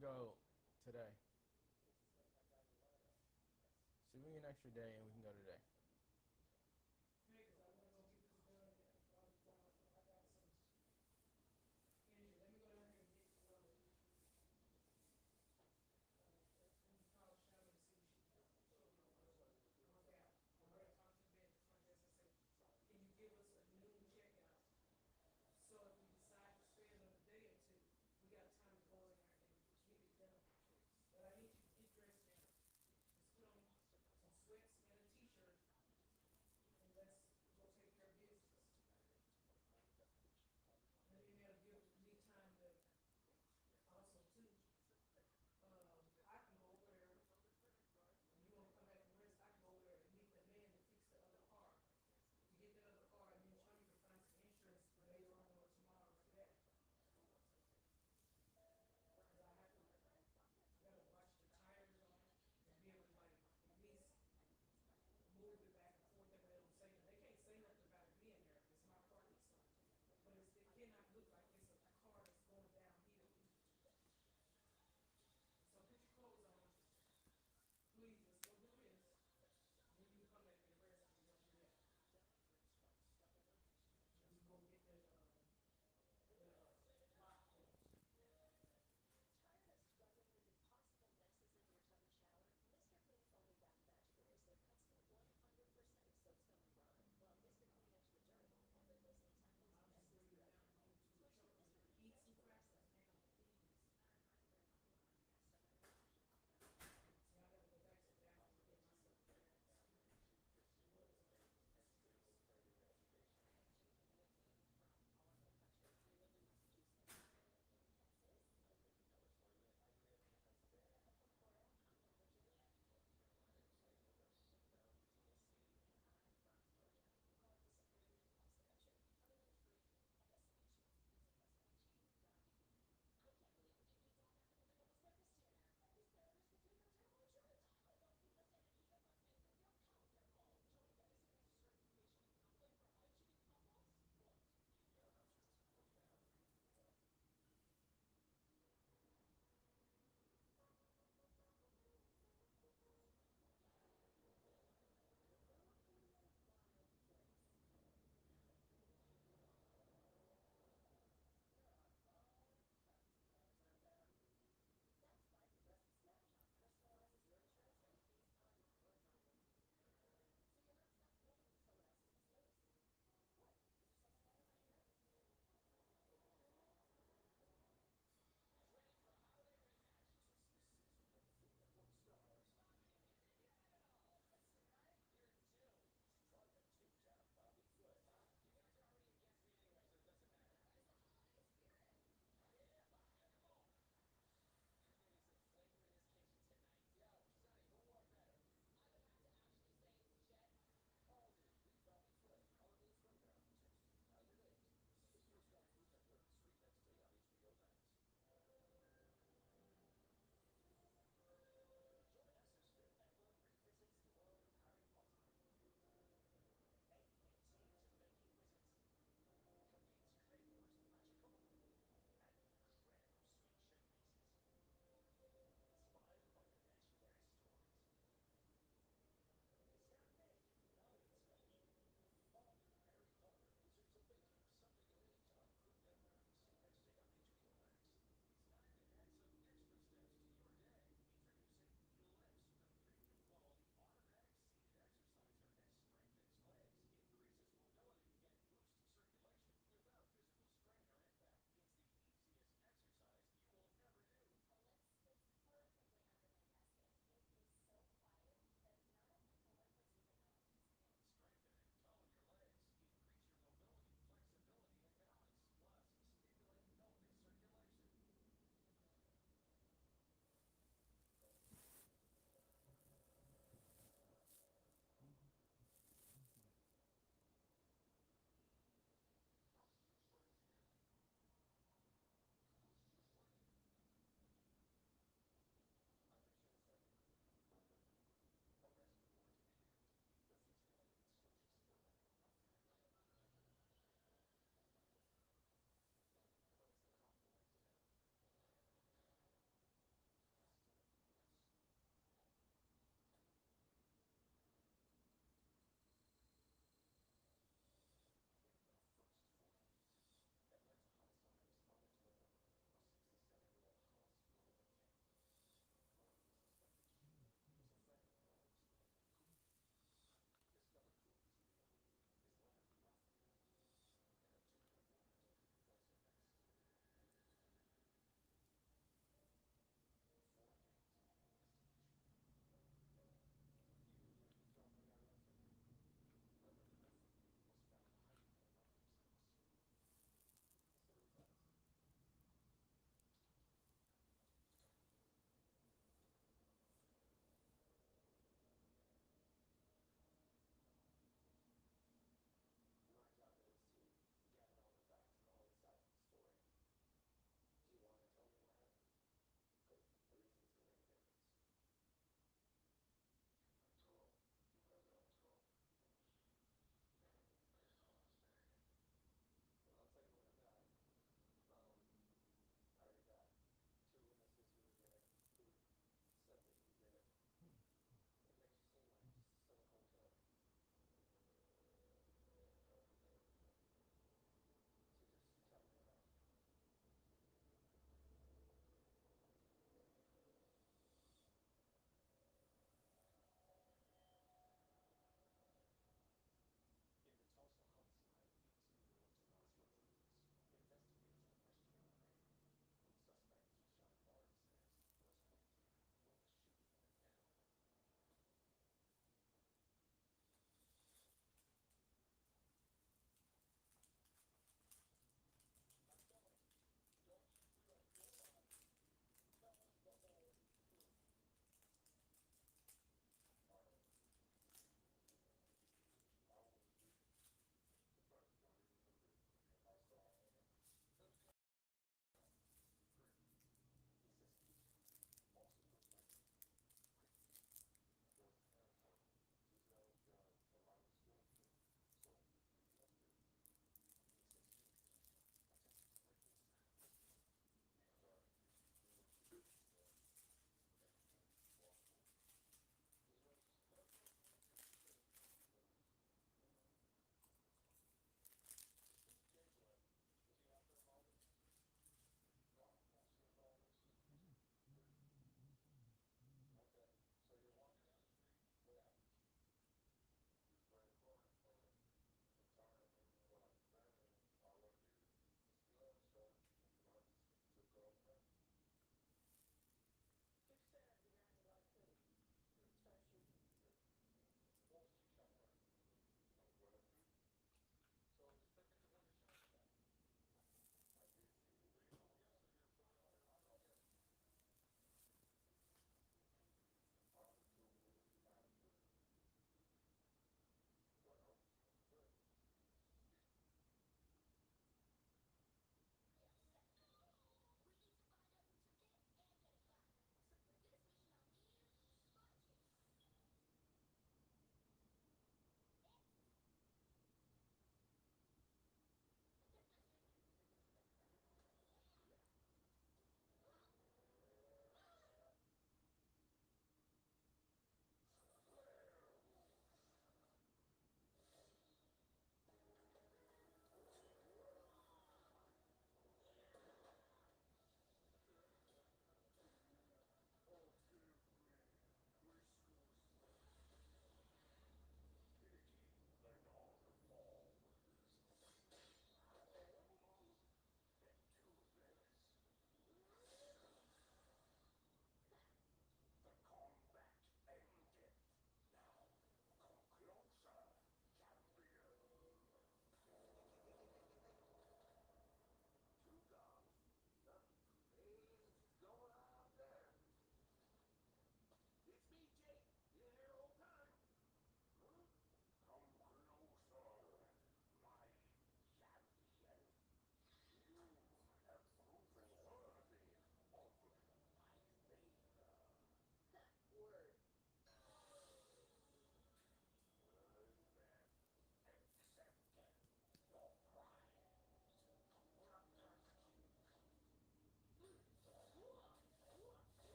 can go today. See if we get an extra day and we can go today. Okay, because I want to go get this done while I got some energy. Let me go down here and get let me call Shannon and see if she'll work out. I'm going to talk to the man at the front desk and say, can you give us a noon checkout? So if we decide to spend another day or two, we got time to go in there and get it done. But I need you to get dressed now. Just put on some sweats and a t-shirt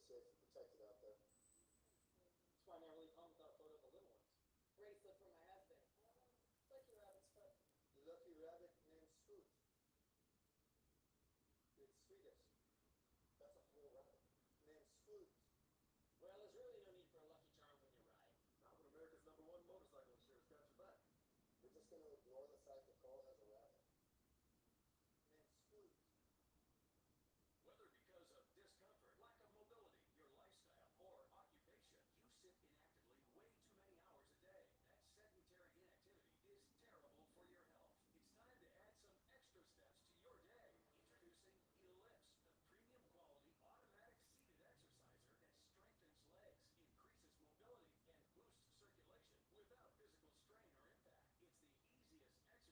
safe and protected out there. That's why I never leave home without a photo of the little ones. Bracelet for my husband. Lucky rabbit's foot. Lucky rabbit named Scoot. It's Swedish. That's a whole rabbit. Named Scoot. Well, there's really no need for a lucky charm when you ride. Not when America's #1 motorcycle insurance got your back. We're just going to ignore the fact that Cole has a rabbit. Named Scoot. Whether because of discomfort, lack of mobility, your lifestyle, or occupation, you sit inactively way too many hours a day. That sedentary inactivity is terrible for your health. It's time to add some extra steps to your day. Introducing Ellipse, the premium quality automatic seated exerciser that strengthens legs, increases mobility, and boosts circulation without physical strain or impact. It's the easiest exercise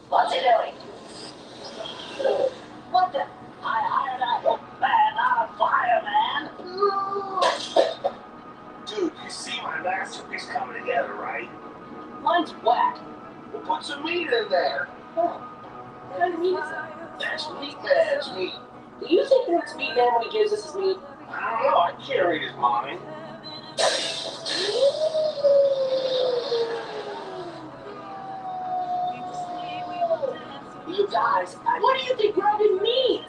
What's he doing? What the? I hired a hitman, not a fireman. Dude, you see my masterpiece coming together, right? Mine's whack. We'll put some meat in there. What kind of meat is that? That's meat man's meat. Do you think it's meat man when he gives us his meat? I don't know, I can't read his mind. You guys, what do you think grabbing means?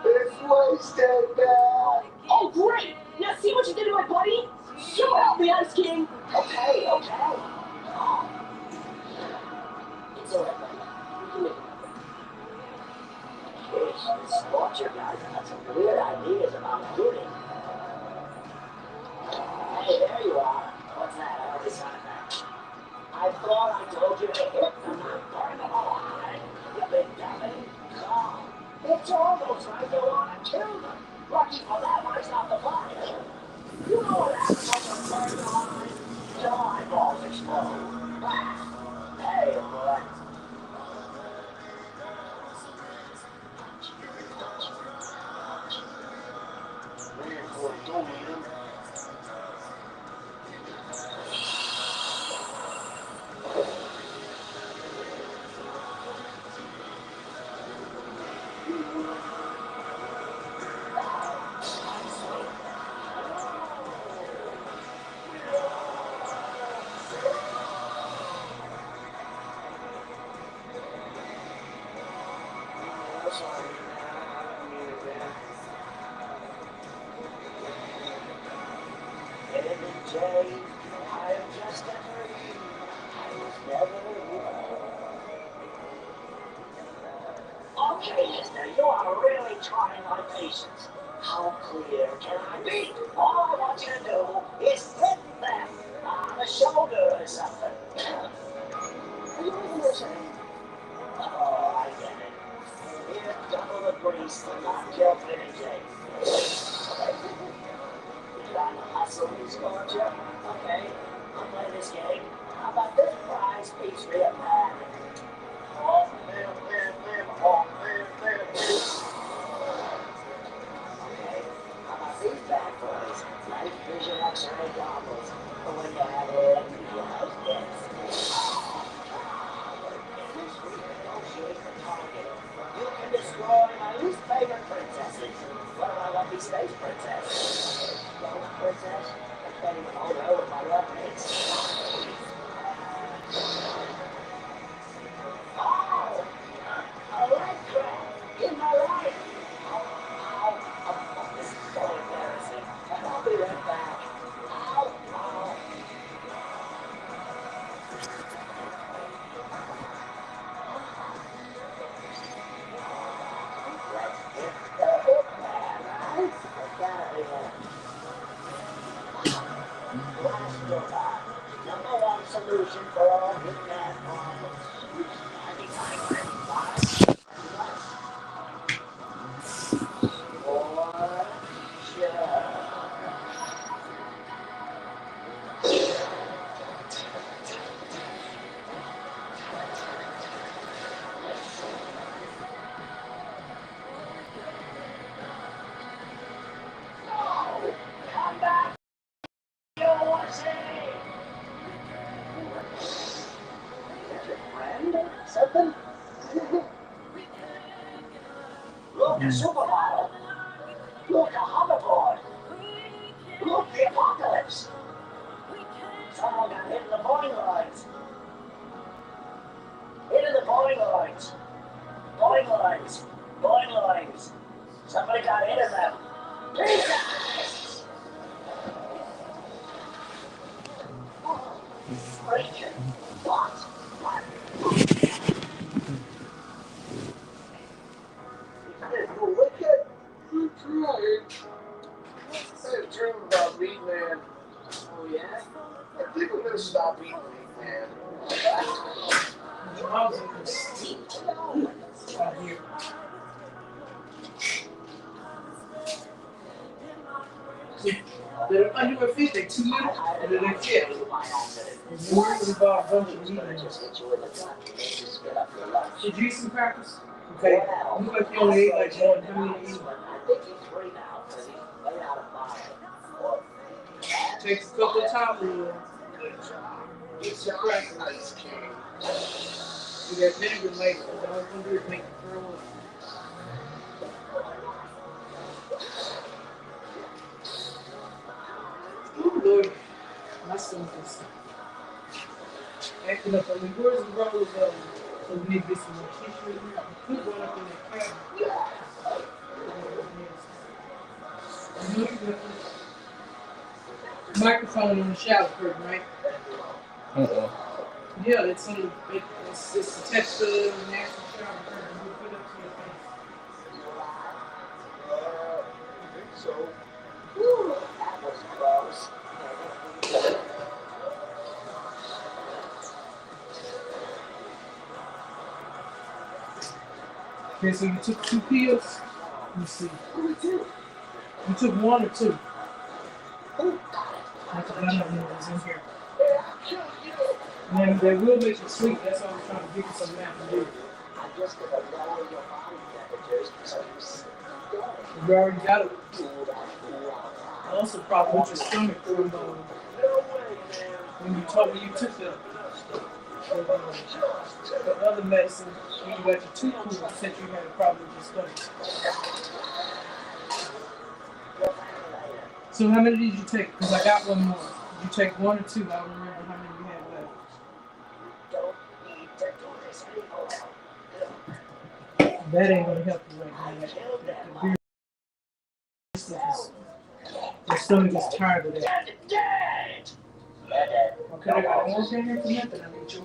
It's wasted, man. Oh, great! Now see what you did to my buddy? You help me, Ice King! Okay. Oh. It's alright, buddy. You can make it. This Scorcher guy's got some weird ideas about looting. Hey, there you are. What's that? I already saw that. I thought I told you to hit them, not burn them alive. You big dummy. Oh, it's almost like you want to kill them. Lucky for that, mine's not the body. You know what happens when you burn them alive? Your eyeballs explode. Hey, boy. Man, Corey, don't eat him. Okay, mister, you are really trying my patience. How clear can I be? All I want you to do is hit them on the shoulder or something. Are you even listening? Oh, I get it. Here's double the grease to not kill Vinny J. You trying to hustle me, Scorcher? Okay, I'll play this game. How about this prize piece for your pad? Oh, man. Okay, how about these bad boys? Night vision X-ray goggles. For when you have a like this. In this renegotiate the target, you can destroy my least favorite princesses. What about Lucky Space Princess? Ghost Princess? I can't even hold her with my left hand. Solution for all hitman problems. Come back, USA! Friend? Something? Look, a supermodel. Look, a hoverboard. Look, the apocalypse. Someone got hit in the boing lines. Hit in the boing lines. Boing lines. Boing lines. Somebody got hit in them. Jesus! Freaking what? You wicked? I'm trying. I had a dream about Meat Man. Oh, yeah? I think I'm gonna stop eating Meat Man. Pero 150, they too little, and then they fit. It's about a bunch of meat. Did you eat some crackers? Okay. You look like you only ate like one. How many you eat? Takes a couple of towels. Eat some crackers. You got vinegar later. All you can do is make it throw up. Ooh, Lord. My stomach is acting up. I mean, where's the roll of so we need to get some more tissue in here. Put one up in that cabinet. Microphone on the shower curtain, right? Yeah, it's on the, it's attached to the national shower curtain. You put it up to your face. So, Whew, that was close. Okay, so you took 2 pills. Let me see. You took 1 or 2? I forgot how many was in here. And then they will make you sleep. That's why I'm trying to give you some Mountain Dew. I'm just gonna lower your body temperatures so you sleep good. You already got it. Cool down, cool out. Also, probably with your stomach from when you told me you took the other medicine, when you got your tooth pulled, you said you had a problem with your stomach. So how many did you take? Because I got one more. Did you take 1 or 2? I don't remember how many you had left. Don't need to do this anymore. That ain't gonna help you right now. The beer stuff is, your stomach is tired of that. Okay, I got one thing here for nothing. I need your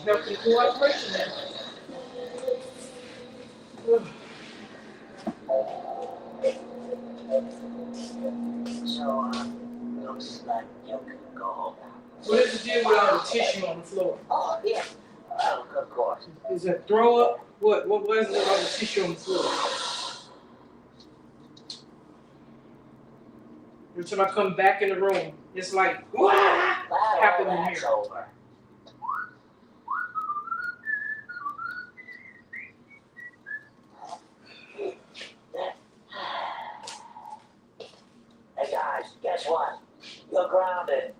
help in cooperation now. So, looks like you can go home now. What is the deal with all the tissue on the floor? Oh, yeah. Oh, of course. Is that throw up? What was it all the tissue on the floor? Every time I come back in the room, it's like, what happened in here? Over. Hey guys, guess what? You're grounded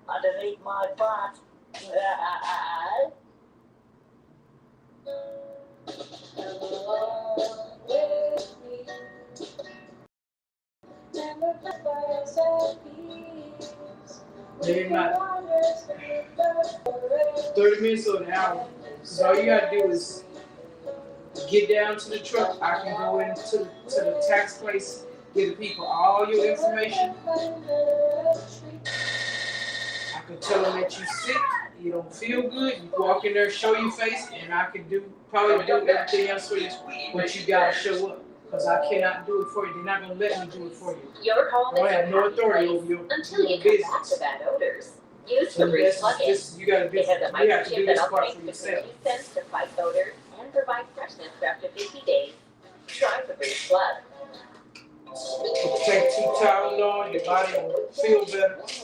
underneath my butt. Maybe not 30 minutes or an hour. So all you gotta do is get down to the truck. I can go into the tax place, give the people all your information. I can tell them that you're sick, you don't feel good. You walk in there, show your face, and I can probably do everything else for you. But you gotta show up, because I cannot do it for you. They're not gonna let me do it for you. Your home I is have no authority over your until you come back business. to bad odors. Use So Febreze plug-in. you gotta do. It has a You have to do microchip this that part updates for the yourself. Febreze scents to fight odors and provide freshness for up to 50 days. Try Febreze Plug. Take 2 Tylenol, your body will feel better. As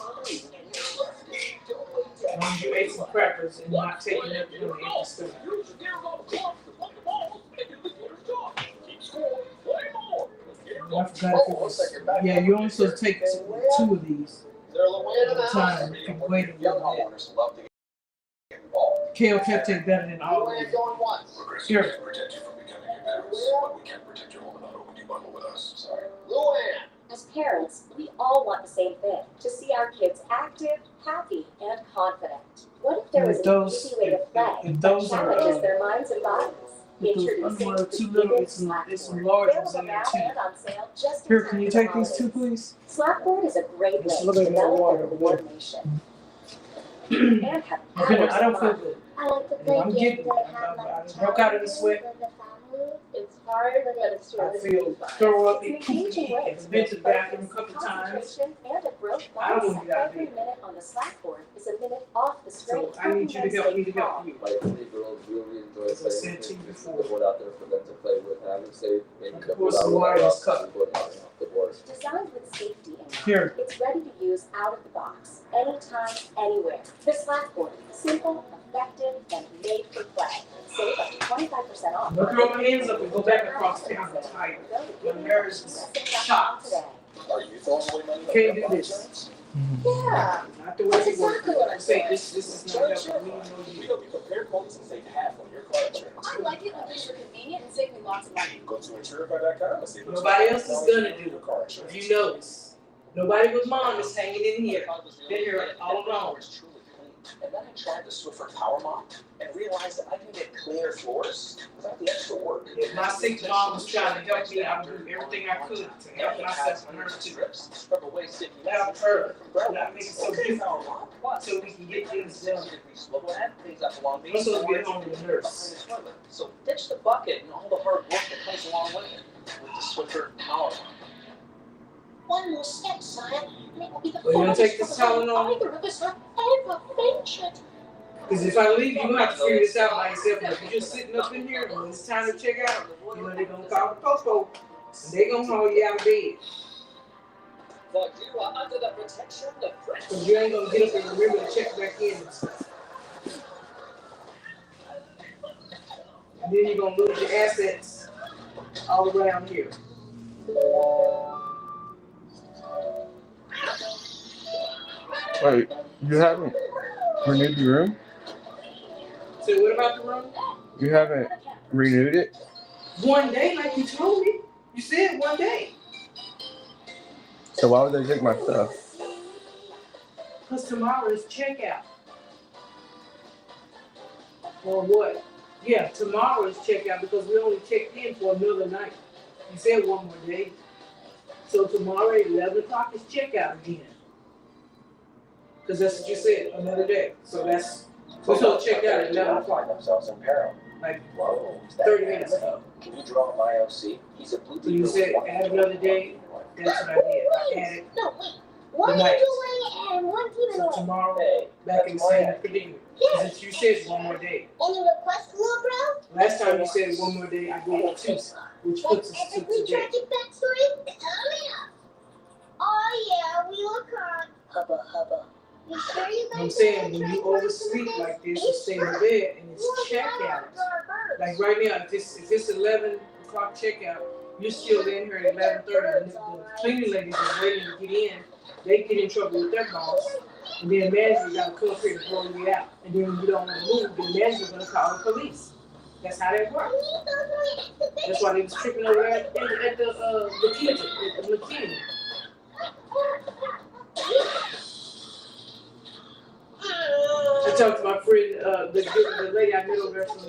long as you ate some crackers and not taking nothing on the empty stomach. I forgot if it was. Yeah, you only supposed to take 2 of these at a time. You can wait a little bit. Kale Peptide better than all of them. Here. Protect you from becoming embarrassed, but we can't protect your home without opening bundle with us. Sorry. Luann! As parents, we all want the same thing, to see our kids active, happy, and confident. What if there was an easy way to play if that those are, challenges their minds and bodies? if those are too little, it's some large ones in there too. Here, can you take these 2, please? Slackboard is a great way Just to look at that develop water. coordination. And have I don't feel good. I like to play I'm games getting, that have I like broke out in the sweat. with the family. It's hard, but it's I really feel fun. throw up, It's eat an engaging poopy, way I've to been to the build bathroom a focus, couple times. concentration, and a growth I don't want to mindset. get out of Every here. minute on the Slackboard is a minute off the screen. So I need you to help me to help you. My 3-year-olds really enjoy As I playing said to you with before. the board out there for them to play with. I haven't saved maybe a Pour couple some hours water in this off cup. the board, not enough, but work. Designed with safety in mind, Here. it's ready to use out of the box, anytime, anywhere. The Slackboard, simple, effective, and made for play. Save up to 25% off. Don't throw my hands up and go back across town. I'm tired. My nerves is shot. Are you throwing away money? Can't do this. Yeah. Not the way That's it works. exactly what I'm Say saying. this is not helping me. We know you compare quotes and save half on your car insurance. I like it because you're convenient and save me lots of money. Go to insurecar.com and see what's Nobody else is gonna do your car it. insurance. You know this. Nobody but mom is hanging in here. Been here all along. It's truly clean. And then I tried the Swiffer Power Mop and realized that I can get cleaner floors without the extra work. If my sick mom was trying to help me, I would do everything I could to help myself and her too. Scrub away sticky Help her, not make it so difficult, so we can get things done. I'm supposed to be at home with a nurse. So ditch the bucket and all the hard work that comes along with it with the Swiffer Power Mop. One more step, sire, and it will be the Well, you gonna take this Tylenol? either of us have ever ventured. Because if I leave, you're gonna have to figure this out by yourself. If you're just sitting up in here and when it's time to check out, you know they're gonna call the popo and they're gonna haul you out of bed. For you are under the protection of Restream. Because you ain't gonna get up and remember to check back in. And then you're gonna lose your assets all around here. Wait, you haven't renewed the room? So what about the room? You haven't renewed it? One day, like you told me. You said one day. So why would they take my stuff? Because tomorrow is checkout. Or what? Yeah, tomorrow is checkout because we only checked in for another night. You said one more day. So tomorrow at 11 o'clock is checkout again. Because that's what you said, another day. So that's, we're supposed to check out at 11 o'clock. themselves in peril. Like Whoa, 30 minutes ago. Can you draw my OC? He's a blue So you said add another day. That's what I did. I added. No, wait. One The night. away and one team So away. tomorrow, Hey, back in the same predicament. Because you said one more day. Any request, little bro? Last time you said one more day, I gave it 2, which puts us to Epically today. tragic backstory? Coming up. Oh yeah, we look on. Hubba hubba. You sure you guys I'm saying when you oversleep like this, you stay in bed and it's checkout. Like right now, if it's 11 o'clock checkout, you're still in here at 11:30. And the cleaning ladies are waiting to get in. They get in trouble with their boss, and then manager got to come up here and throw you out. And then when you don't want to move, the manager's gonna call the police. That's how that works. That's why they was tripping over there at the McKinney. I talked to my friend, the lady I met over there from the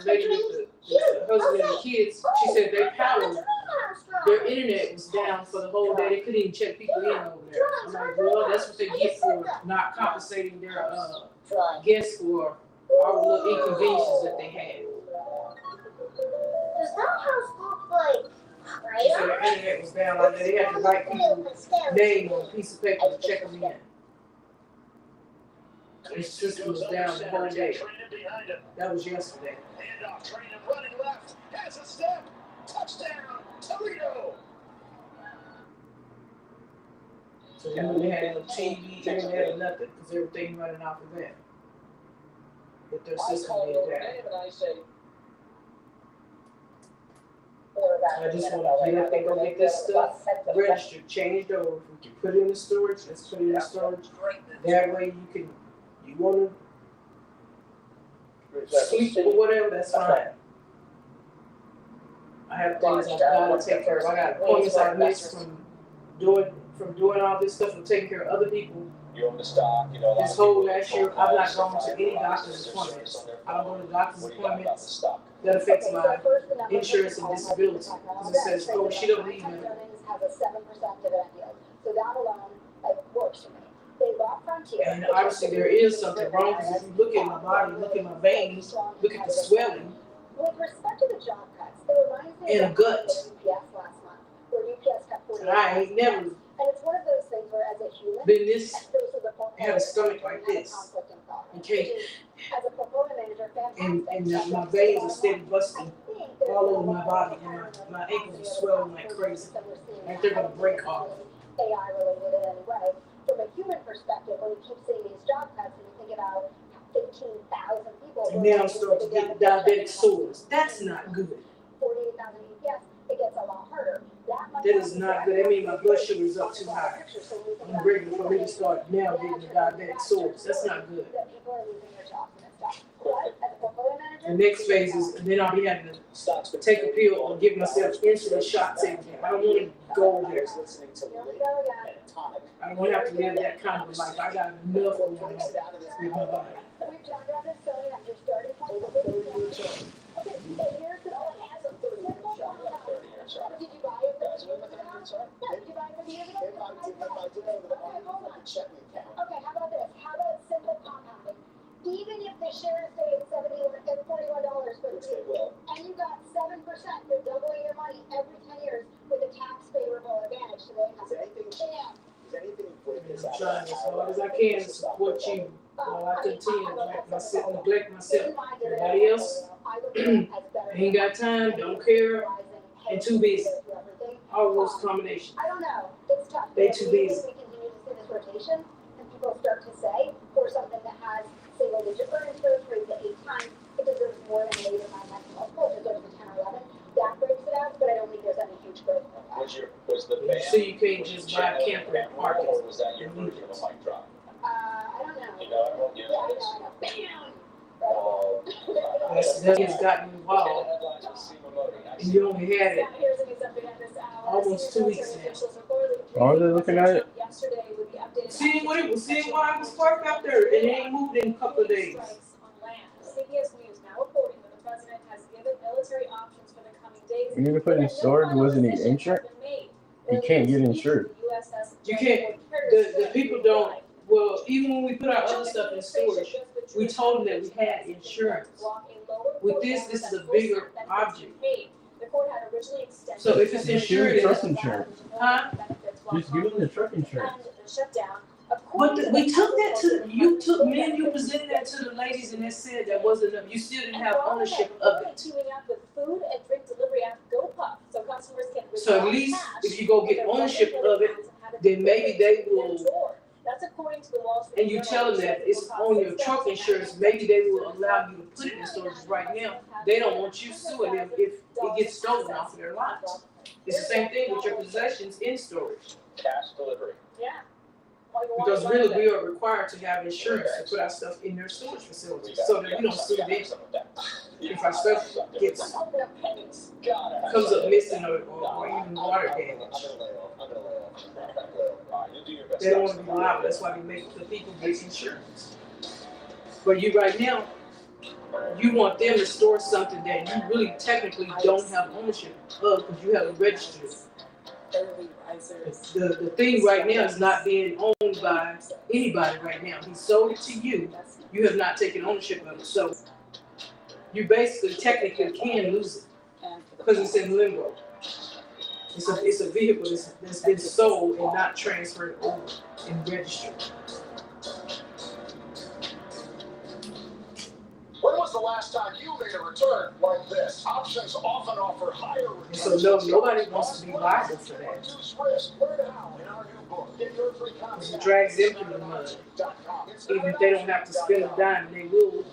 lady with the husband and the kids. She said their internet was down for the whole day. They couldn't even check people in over there. I'm like, well, that's what they get for not compensating their guests for all the little inconveniences that they had. Does that house look like She said their internet was down like that. They had to write people's name on a piece of paper to check them in. His system was down the whole day. That was yesterday. Handoff, Trainum running left, has a step, touchdown, Toledo. So they really had no TV, internet, or nothing, because everything running off of that. But their I system call did your that. name and I say, I just want to get up and go get this stuff registered, changed over. We can put it in the storage. Let's put it in the storage. That way you want to sleep or whatever, that's fine. I have things I've got to take care of. I got appointments I missed from doing all this stuff and taking care of other people. You own the stock, you know. This whole last year, I've not gone to any doctor's appointments. I don't go to doctor's What do you got about the appointments. stock? That affects my insurance and disability. Because it says, oh, she don't need it. Has a 7% dividend yield. So that alone, like, works for me. They bought Frontier. And obviously there is something wrong, because if you look at my body, look at my veins, look at the swelling With respect to the job cuts, it reminds me and a of gut. UPS last month, where UPS cut 48. And I ain't never And it's one of those things where, as a human, been this, those are the had a stomach like this. conflict in thought. Okay. As a portfolio manager, fantastic. And my veins are steady busting I think all over my body, and my ankles are swelling like crazy. Like they're gonna break off. AI related in any way. From a human perspective, when you keep seeing these job cuts and you think about 15,000 people. And now I'm starting to get diabetic sores. That's not good. 48,000 EPS, it gets a lot harder. That is not good. That means my blood sugar is up too high. I'm ready for me to start now getting the diabetic sores. That's not good. That people are losing their jobs and stuff. But as a portfolio manager, The next phase is, and then I'll be having to take a pill or give myself insulin shots every day. I don't want to go there. I don't want to have to live that kind of life. I got enough going on with my body. we've talked about this, so I'm just starting to okay, and here's the one has a 30-year shot. Did you buy it? Yeah, did you buy it for the year ago? Okay, hold on. Okay, how about this? How about simple compounding? Even if the shares stay at $71 for the year, and you got 7%, you're doubling your money every 10 years with a tax favorable advantage to the income. I'm trying as hard as I can to support you while I continue to neglect myself. Everybody else ain't got time, don't care, and too busy. All those combinations. I don't know. It's tough. They too busy. We continue to see this rotation, and people start to say, for something that has single-digit earnings growth rates at 8 times, it deserves more than an 8 or 9 times multiple. It deserves a 10 or 11. That breaks it out, but I don't think there's any huge growth profile. So you can't just buy a camper and park it. Or was that your version of a mic drop? I don't know. You know, Yeah, I know. Bam! That's gotten involved. And you only had it almost 2 weeks now. Why are they looking at it? Seeing why I was parked out there, and it ain't moved in a couple of days. CBS News now reporting that the president has given military options for the coming days. You need to put in storage. Wasn't he insured? You can't get insured. You can't. The people don't. Well, even when we put our other stuff in storage, we told them that we had insurance. With this is a bigger object. So if it's Just give insured, them truck insurance. huh? Just give them the truck insurance. But we took that to, you took, me and you presented that to the ladies and they said that wasn't enough. You still didn't have ownership of it. Teaming up with food and drink delivery app GoPuff, so customers can So at least if you go get ownership of it, then maybe they will, That's according to the Wall Street and you tell them that it's on your truck insurance, maybe they will allow you to put it in storage. Right now, they don't want you suing them if it gets stolen off of their lots. It's the same thing with your possessions in storage. Cash delivery. Yeah. Because really, we are required to have insurance to put our stuff in their storage facilities, so that we don't sue them if our stuff gets, comes up missing or even water damage. They don't want to be liable, that's why we make the people get insurance. But you right now, you want them to store something that you really technically don't have ownership of because you haven't registered. The thing right now is not being owned by anybody right now. He sold it to you. You have not taken ownership of it. So you basically technically can lose it because it's in limbo. It's a vehicle that's been sold and not transferred over and registered. When was the last time you made a return like this? Options often offer higher returns. So nobody wants to be liable for that. Reduce risk. Learn how in our new book. Get your free copy. It drags them through the mud. Even if they don't have to spend a dime, they will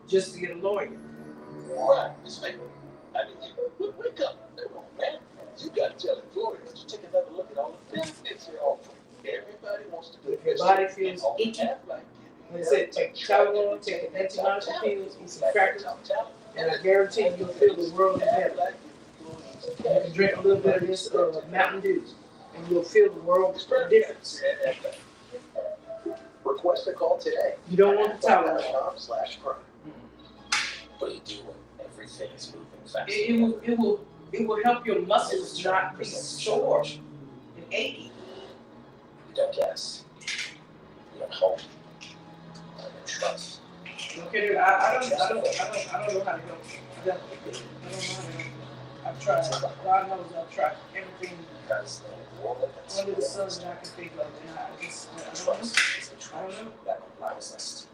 just to get a lawyer. Right. I mean, you wake up. Come on, man. You got to tell employers to take another look at all the benefits they're offering. Everybody wants to do If your body feels icky, like I said, take Tylenol, take an antibiotic pills, eat some crackers, and I guarantee you'll feel the world is better. You can drink a little bit of this Mountain Dew, and you'll feel the world difference. Request a call today. You don't want the Tylenol. .com/prime. What do you do when everything is moving fast? It will help your muscles not be sore and achy. You don't guess. You don't hope. You don't trust. Okay, I don't know how to help you. I don't know how to help you. I've tried. God knows I've tried everything Because the world that's under the sun that I can think of, and I don't know. is the trust that allows us to.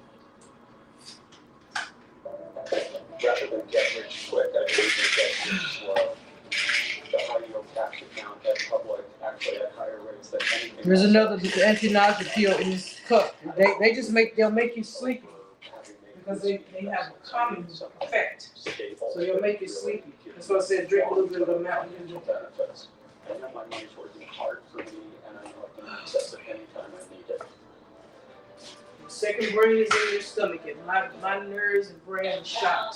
Rather than get rich quick, I believe you get rich There's another anti-nausea pill in this cup. They'll make you sleepy because they have a calming effect. So they'll make you sleepy. That's why I said drink a little bit of the Mountain Dew. I know my money's working hard for me, and I know I can access it anytime I need it. The second brain is in your stomach, and my nerves and brain are shot.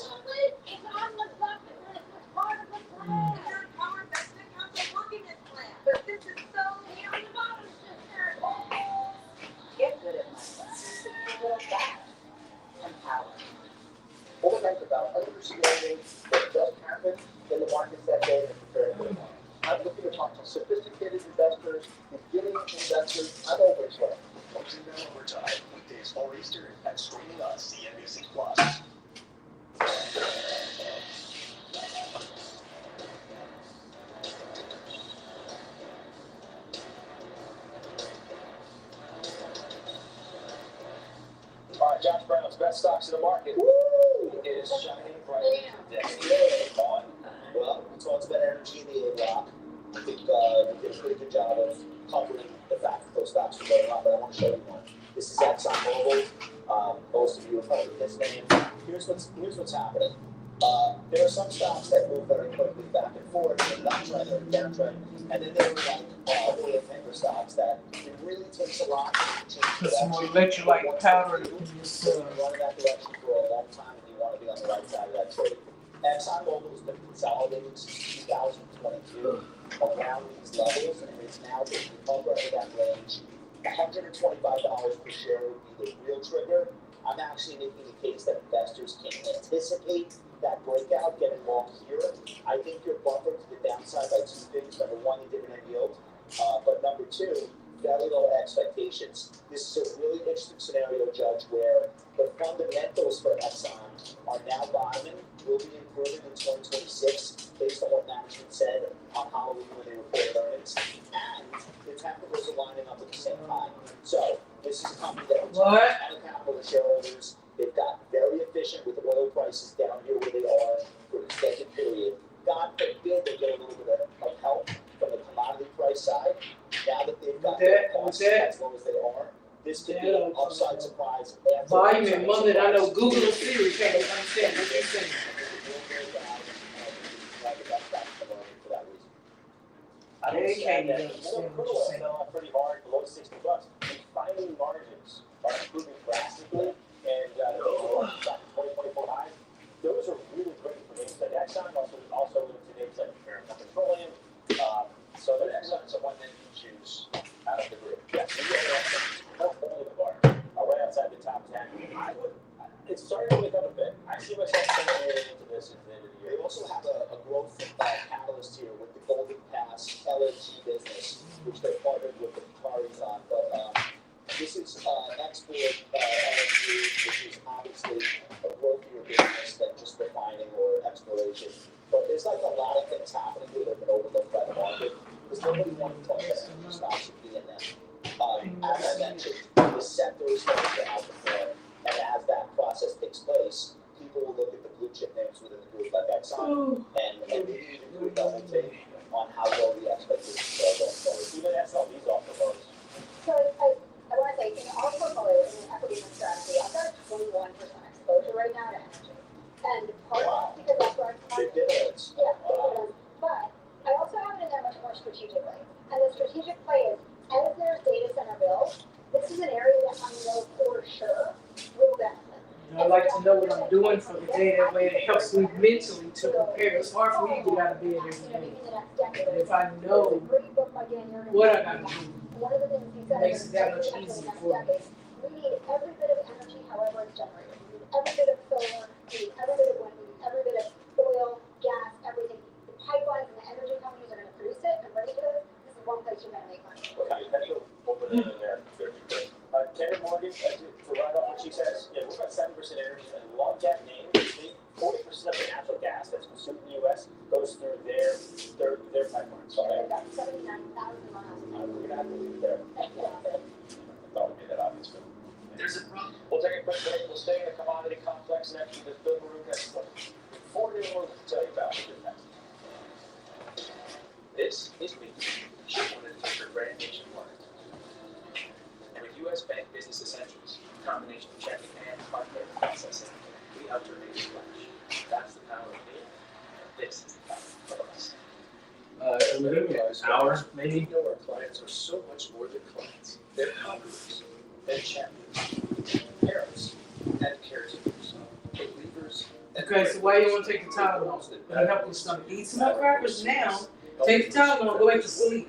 Get good at money. Get good at that. And power. What we think about understanding what does happen in the markets that day and preparing for tomorrow. I'm looking to talk to sophisticated investors, beginning investors. I'm always right. Closing down overtime, weekdays 4 Eastern, and streaming on CNBC Plus. All right, Josh Brown's best stocks in the market. Woo! Is shining bright today. On. Well, we talked about energy in the A-Rock. I think we did a pretty good job of covering the fact that those stocks are going up, but I want to show you one. This is ExxonMobil. Most of you have heard of this name. Here's what's happening. There are some stocks that move very quickly back and forth, in an uptrend or a downtrend, and then there are like oil tanker stocks that it really takes a lot to change Put some more direction. electrolyte powder in this. You've been running that direction for a long time, and you want to be on the right side of that trade. ExxonMobil has been consolidating since 2022 around these levels, and it's now getting over that range. $125 per share would be the real trigger. I'm actually making the case that investors can anticipate that breakout, getting long here. I think you're buffered to the downside by two things. Number one, the dividend yield. But number two, very low expectations. This is a really interesting scenario, Judge, where the fundamentals for Exxon are now bottoming, will be improving in 2026 based on what management said on Halloween when they reported earnings, and the technicals are lining up at the same time. So this is a company that returns a lot of capital to shareholders. They've got very efficient with oil prices down here where they are for an extended period. God forbid they get a little bit of help from the commodity price side. Now that they've got their costs as low as they are, this could be an upside surprise. Volume and mother, I know Google and Siri can't understand what you're saying. I don't see that. Crude oil fell off pretty hard, below $60. Refining margins are improving drastically, and those are 2024 highs. Those are really great for names like Exxon, also into names like American Petroleum. So the Exxon is the one that you choose out of the group. Yeah, more holding the bar, right outside the top 10. It's starting to wake up a bit. I see myself coming into this at the end of the year. They also have a growth catalyst here with the Golden Pass LNG business, which they partnered with the Qataris on. But this is export LNG, which is obviously a growthier business than just refining or exploration. But there's like a lot of things happening here that have been overlooked by the market because nobody wanted to talk about energy stocks should be in them. As I mentioned, the sector is going to outperform, and as that process takes place, people will look at the blue chip names within the group like Exxon and maybe even do a double take on how low the expectations are going forward. Even SLB's off the lows. So I want to say, in our portfolio, in the equity strategy, I've got a 21% exposure right now to energy. And part of that's because that's where I'm Big dividends. Yeah, dividends. But I also have it in there much more strategically. And the strategic play is, as there's data center builds, this is an area that I know for sure will benefit. I like to know what I'm doing for the day. That way it helps me mentally to prepare. It's hard for me to get out of bed every day. But if I know what I gotta do, it makes it that much easier for me. We need every bit of energy, however it's generated. We need every bit of solar, we need every bit of wind, we need every bit of oil, gas, everything. The pipelines and the energy companies are going to produce it and bring it to us. This is one place you're going to make money. Okay, that's open it in there. Kevin Morgan, to run off what she says, yeah, we're about 7% energy, and long cap name, 40% of the natural gas that's consumed in the U.S. goes through their pipelines. So They've got 79,000 miles. we're going to have to leave it there. I thought we made that obvious. There's a problem. We'll take a quick break. We'll stay in the commodity complex next to this Bill Maroon next one. Before we to tell you about it next. This is me. She wanted to take her brand nationwide. hour, maybe. We know our clients are so much more than clients. They're conquerors and champions, parents and caretakers, believers and Okay, so why you want to take the Tylenol? It'll help your stomach. Eat some more crackers now. Take the Tylenol, go back to sleep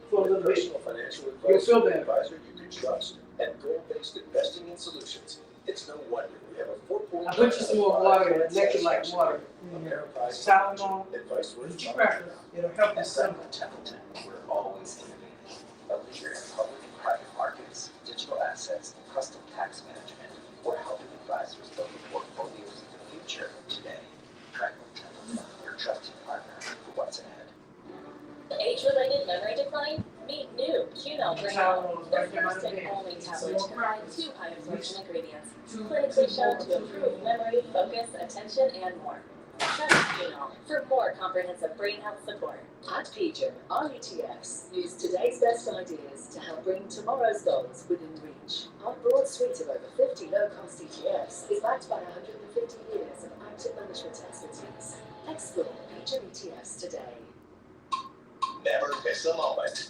for a little bit. Personal financial You'll advisor, feel better. advisor you can trust, and goal-based investing in solutions. It's no wonder we have a 4.5 I put you some more water, electrolyte water. Ameriprise Tylenol, advice worth eat your crackers. It'll help your At stomach. Templeton, we're always innovating. A leader in public and private markets, digital assets, and custom tax management. We're helping advisors build portfolios of the future today. Franklin Templeton, your trusted partner for what's ahead. Age-related memory decline? Meet new QNL Brain, the first and only tablet to combine 2 high-absorption ingredients, clinically shown to improve memory, focus, attention, and more. Trust QNL for more comprehensive brain health support. At PJ, our ETFs use today's best ideas to help bring tomorrow's goals within reach. Our broad suite of over 50 low-cost ETFs is backed by 150 years of active management expertise. Explore PJ ETFs today. Never miss a moment.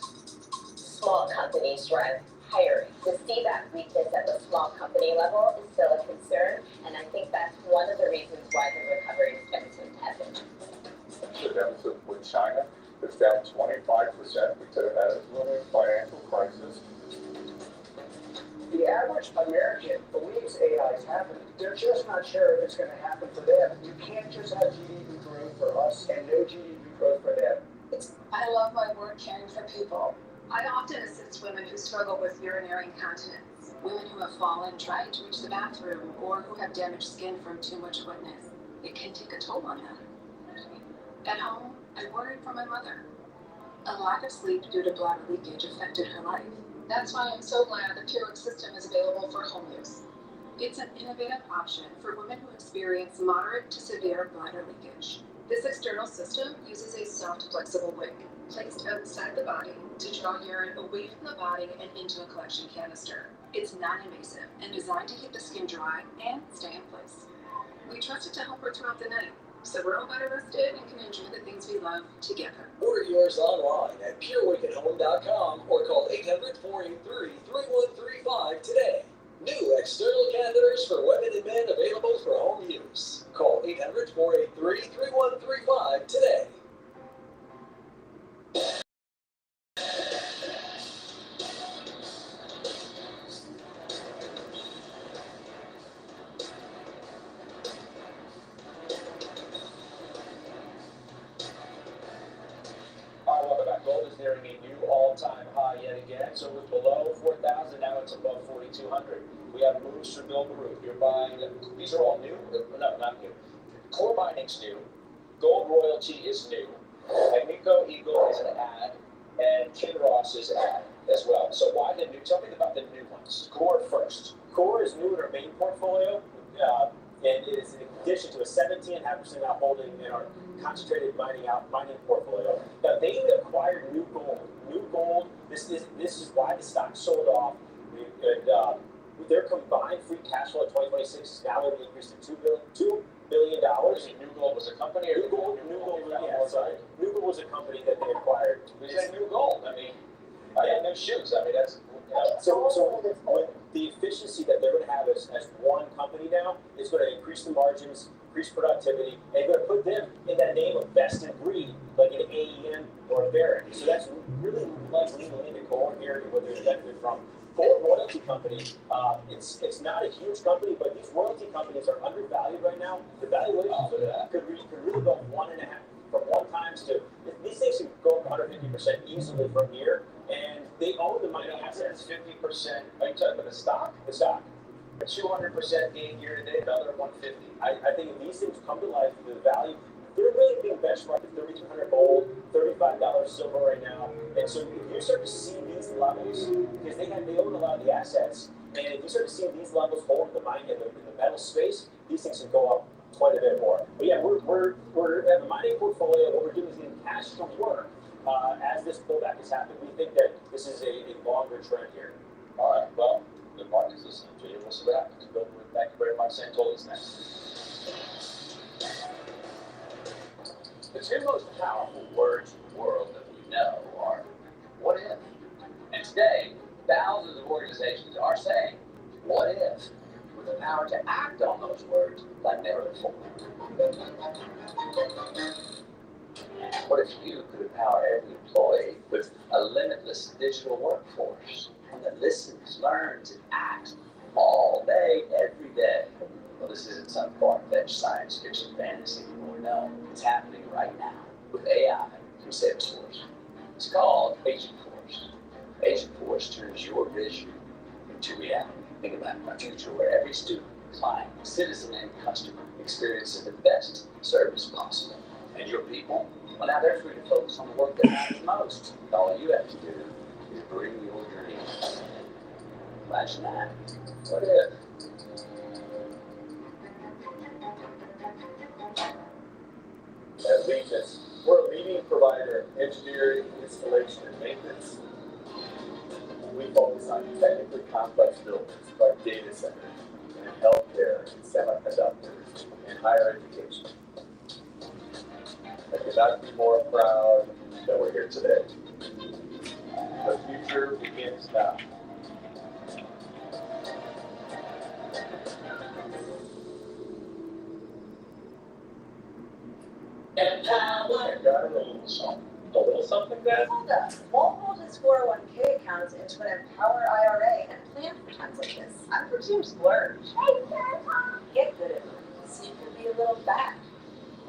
Small companies thrive. Hiring. The feedback weakness at the small company level is still a concern, and I think that's one of the reasons why the recovery is getting tepid. The deficit with China is down 25%. We could have had a little financial crisis. The average American believes AI is happening. They're just not sure if it's going to happen for them. You can't just have GDP growth for us and no GDP growth for them. I love my work caring for people. I often assist women who struggle with urinary incontinence, women who have fallen trying to reach the bathroom, or who have damaged skin from too much wetness. It can take a toll on them. At home, I worried for my mother. A lack of sleep due to bladder leakage affected her life. That's why I'm so glad the Purix system is available for home use. It's an innovative option for women who experience moderate to severe bladder leakage. This external system uses a soft, flexible wick placed outside the body to draw urine away from the body and into a collection canister. It's non-invasive and designed to keep the skin dry and stay in place. We trust it to help her throughout the night, so we're all better rested and can enjoy the things we love together. Order yours online at purewakenhome.com or call 800-483-3135 today. New external catheters for women and men available for home use. Call 800-483-3135 today. All right, welcome back. Gold is nearing a new all-time high yet again. So it was below 4,000, now it's above 4,200. We have moves from Bill Baruch. You're buying, these are all new? No, not new. Core Mining's new. Gold Royalty is new. Agnico Eagle is an ad. And Kinross is an ad as well. So why the new? Tell me about the new ones. Core first. Core is new in our main portfolio. And it is in addition to a 17.5% now holding in our concentrated mining portfolio. Now they acquired New Gold. New Gold. This is why the stock sold off. Their combined free cash flow in 2026 is now going to increase to $2 billion. New Gold was a company. New Gold, yeah, sorry. New Gold was a company that they acquired. We said New Gold. I mean, new shoes. I mean, that's. So with the efficiency that they're going to have as one company now, is going to increase the margins, increase productivity, and going to put them in that name of best in breed, like an AEM or a Barrick. So that's really like leaning into Gold here and what they're benefiting from. Gold Royalty Company, it's not a huge company, but these royalty companies are undervalued right now. The valuation for that could really go 1.5 from 1 times to, these things can go up 150% easily from here, and they own the mining assets. 50%. Are you talking about the stock? The stock. A 200% gain year to date, another 150. I think if these things come to life, the value, they're really being benchmarked at $3,200 gold, $35 silver right now. And so if you start to see these levels, because they own a lot of the assets, and if you start to see these levels hold in the metal space, these things can go up quite a bit more. But yeah, we're at the mining portfolio. What we're doing is getting cash to work as this pullback has happened. We think that this is a longer trend here. All right. Well, the market's listening to you. We'll see what happens. Bill, thank you very much. Santola's next. The 2 most powerful words in the world that we know are, what if? And today, thousands of organizations are saying, what if? With the power to act on those words like never before. What if you could empower every employee with a limitless digital workforce that listens, learns, and acts all day, every day? Well, this isn't some far-fetched science fiction fantasy anymore. No, it's happening right now with AI from Salesforce. It's called Agent Force. Agent Force turns your vision into reality. Think about a future where every student, client, citizen, and customer experiences the best service possible. And your people, well, now they're free to focus on the work that matters most. All you have to do is bring your dreams. Imagine that. What if? At Legis, we're a leading provider of engineering, installation, and maintenance. We focus on technically complex buildings like data centers, and healthcare, and semiconductors, and higher education. I could not be more proud that we're here today. The future begins now. Empower. Got a little something. A little something, Dad? Hold up. Won't hold his 401k accounts into an Empower IRA and plan for times like this. I presume splurge. Get good at it so you can be a little back.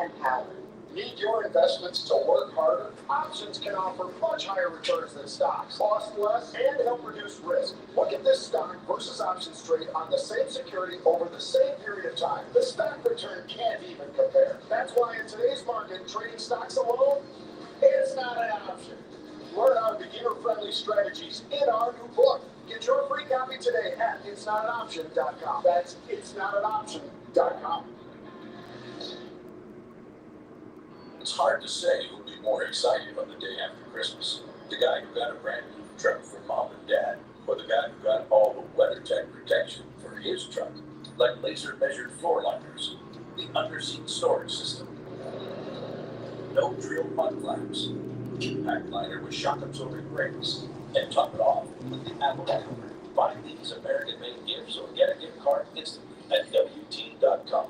Empower. Need your investments to work harder? Options can offer much higher returns than stocks, cost less, and help reduce risk. Look at this stock versus options trade on the same security over the same period of time. The stock return can't even compare. That's why in today's market, trading stocks alone is not an option. Learn our beginner-friendly strategies in our new book. Get your free copy today at itsnotanoption.com. That's itsnotanoption.com. It's hard to say who'll be more excited on the day after Christmas. The guy who got a brand new truck for mom and dad, or the guy who got all the WeatherTech protection for his truck, like laser-measured floor liners, the under-seat storage system, no drill mud flaps, impact liner with shock absorbing brakes, and top it off with the Apple cover. Buy these American-made gifts or get a gift card instantly at WT.com.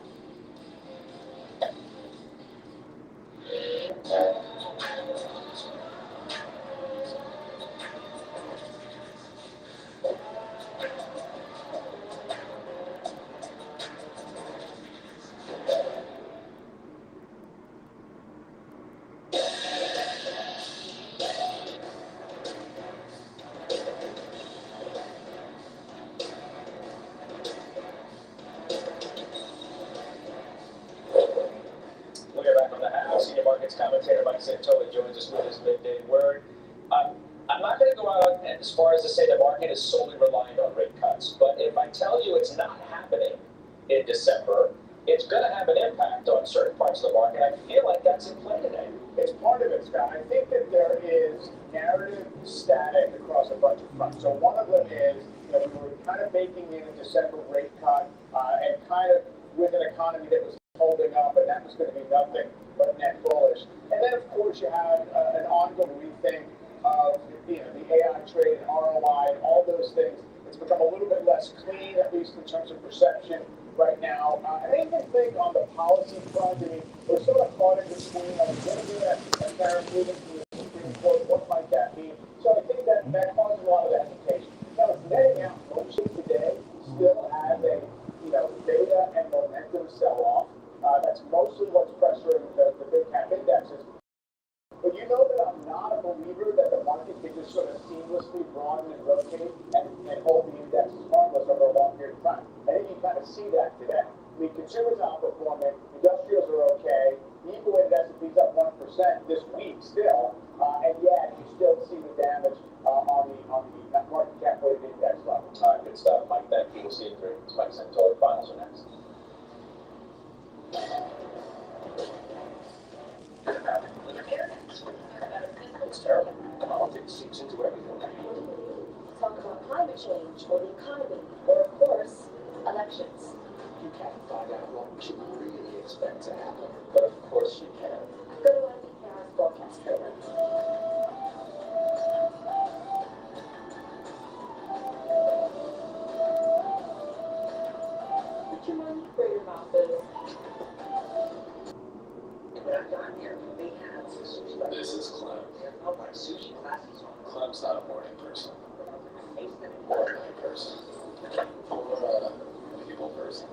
We'll get back on the house. Senior markets commentator Mike Santoli joins us with his midday word. I'm not going to go out as far as to say the market is solely reliant on rate cuts, but if I tell you it's not happening in December, it's going to have an impact on certain parts of the market. I feel like that's in play today. It's part of it, Scott. I think that there is narrative static across a bunch of fronts. So one of them is, we were kind of baking in a December rate cut and kind of with an economy that was holding up, and that was going to be nothing but net bullish. And then, of course, you have an ongoing rethink of the AI trade and ROI and all those things. It's become a little bit less clean, at least in terms of perception right now. And I even think on the policy front, we're sort of caught in between. I was going to get a tariff moving from the Supreme Court. What might that mean? So I think that caused a lot of hesitation. Now, it's netting out mostly today still has a data and momentum sell-off. That's mostly what's pressuring the big cap indexes. But you know that I'm not a believer that the market can just sort of seamlessly broaden and rotate and hold the indexes harmless over a long period of time. I think you kind of see that today. Consumers outperforming, industrials are okay, the equal-weighted S&P's up 1% this week still, and yet you still see the damage on the market cap-weighted index level. Good stuff, Mike. Thank you. We'll see you through. It's Mike Santoli. Finals are next. It's terrible. Politics seeps into everything. Talk about climate change or the economy or, of course, elections. You can't find out what we should really expect to happen, but of course you can. Go to NPR's forecast trailer. one for your mouth is. When I got here, they had sushi. This is Clem. Oh, my sushi classes on. Clem's not a morning person. Or a night person. Or a people person.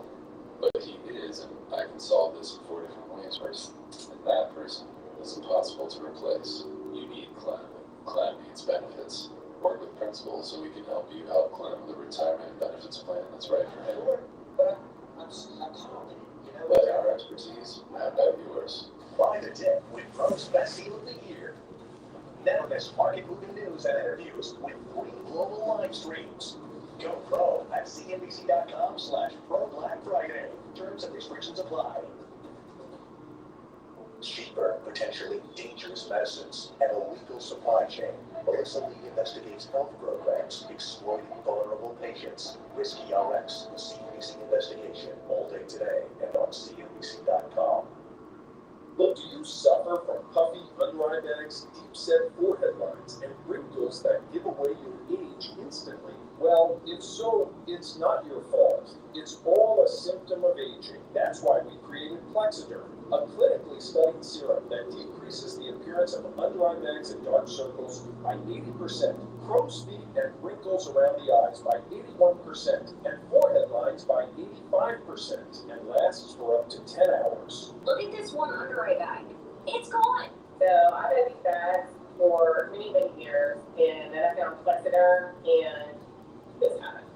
But he is, and I can solve this in 4 different ways. Person. And that person is impossible to replace. You need Clem. Clem needs benefits. Work with principals so we can help you help Clem with a retirement benefits plan that's right for him. Sure, but I'm confident, you know. Let our expertise map out yours. Buy the tip with Pro's Best Deal of the Year. Never miss market-moving news and interviews with 3 global live streams. Go Pro at cnbc.com/Pro Black Friday. Terms and restrictions apply. Cheaper, potentially dangerous medicines and a legal supply chain. Melissa Lee investigates health programs exploiting vulnerable patients. Risky RX, the CNBC investigation. All day today and on cnbc.com. But do you suffer from puffy under-eye bags, deep-set forehead lines, and wrinkles that give away your age instantly? Well, if so, it's not your fault. It's all a symptom of aging. That's why we created Plexiderm, a clinically studied serum that decreases the appearance of under-eye bags and dark circles by 80%, crow's feet and wrinkles around the eyes by 81%, and forehead lines by 85%, and lasts for up to 10 hours. Look at this one under eye bag. It's gone. So I've had these bags for many, many years, and then I found Plexiderm, and this happened.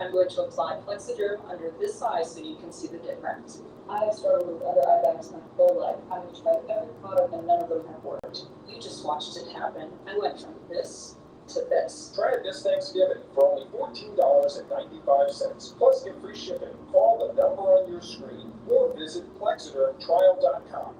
I'm going to apply Plexiderm under this size so you can see the difference. I have struggled with under eye bags my whole life. I've tried every product and none of them have worked. You just watched it happen. I went from this to this. Try it this Thanksgiving for only $14.95, plus get free shipping. Call the number on your screen or visit plexidermtrial.com.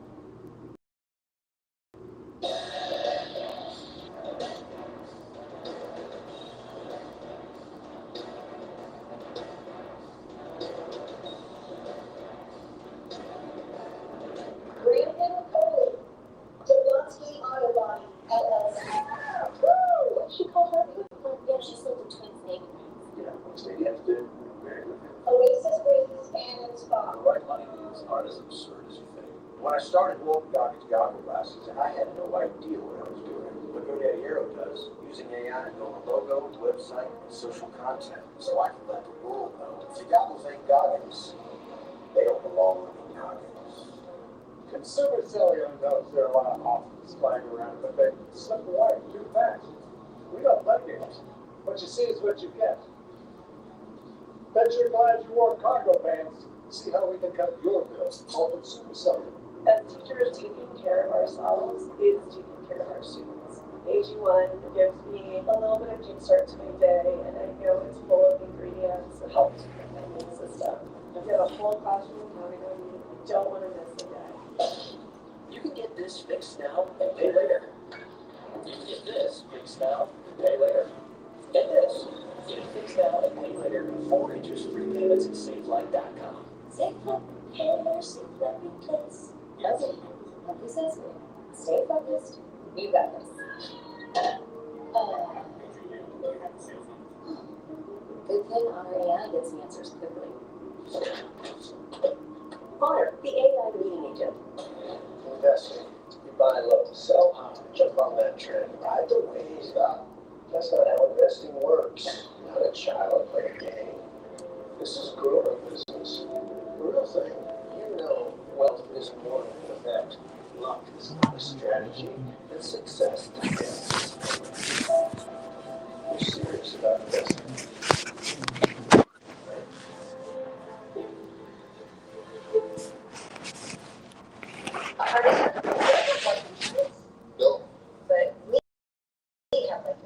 Brandon Coley, Jablonski Auto Body, LLC. Woo! She called her Yeah, she sold the twins' name. You know, stadiums do. Very good. Oasis Breeze and Spa. The right money moves aren't as absurd as you think. When I started Wolf Goggins Goggle Glasses, I had no idea what I was doing. But GoDaddy Hero does, using AI to build a logo, website, and social content, so I can let the world know. See, goggles ain't goggles. They don't belong in goggles. Consumer Cellular knows there are a lot of offers flying around, but they slip away too fast. We don't play games. What you see is what you get. Bet you're glad you wore cargo pants. See how we can cut your bills. Call Consumer Cellular. As teachers, taking care of ourselves is taking care of our students. AG1 gives me a little bit of kickstart to my day, and I know it's full of ingredients that help to make my immune system. I've got a whole classroom counting on me. I don't want to miss a day. You can get this fixed now and pay later. You can get this fixed now and pay later. Get this. Get it fixed now and pay later. 4 interest-free payments at SafeLife.com. Safe Life Repair, Safe Life Replace. Yes. Okay, like this says, stay focused. You got this. Good thing our AI gets the answers quickly. Fire, the AI reading agent. Investing. You buy low, sell high, jump on that trend, ride the wave. Stop. That's not how investing works. Not a child play a game. This is grown-up business. The real thing. You know, wealth is more than an event. Luck is not a strategy, and success depends. You're serious about investing. No. But we have like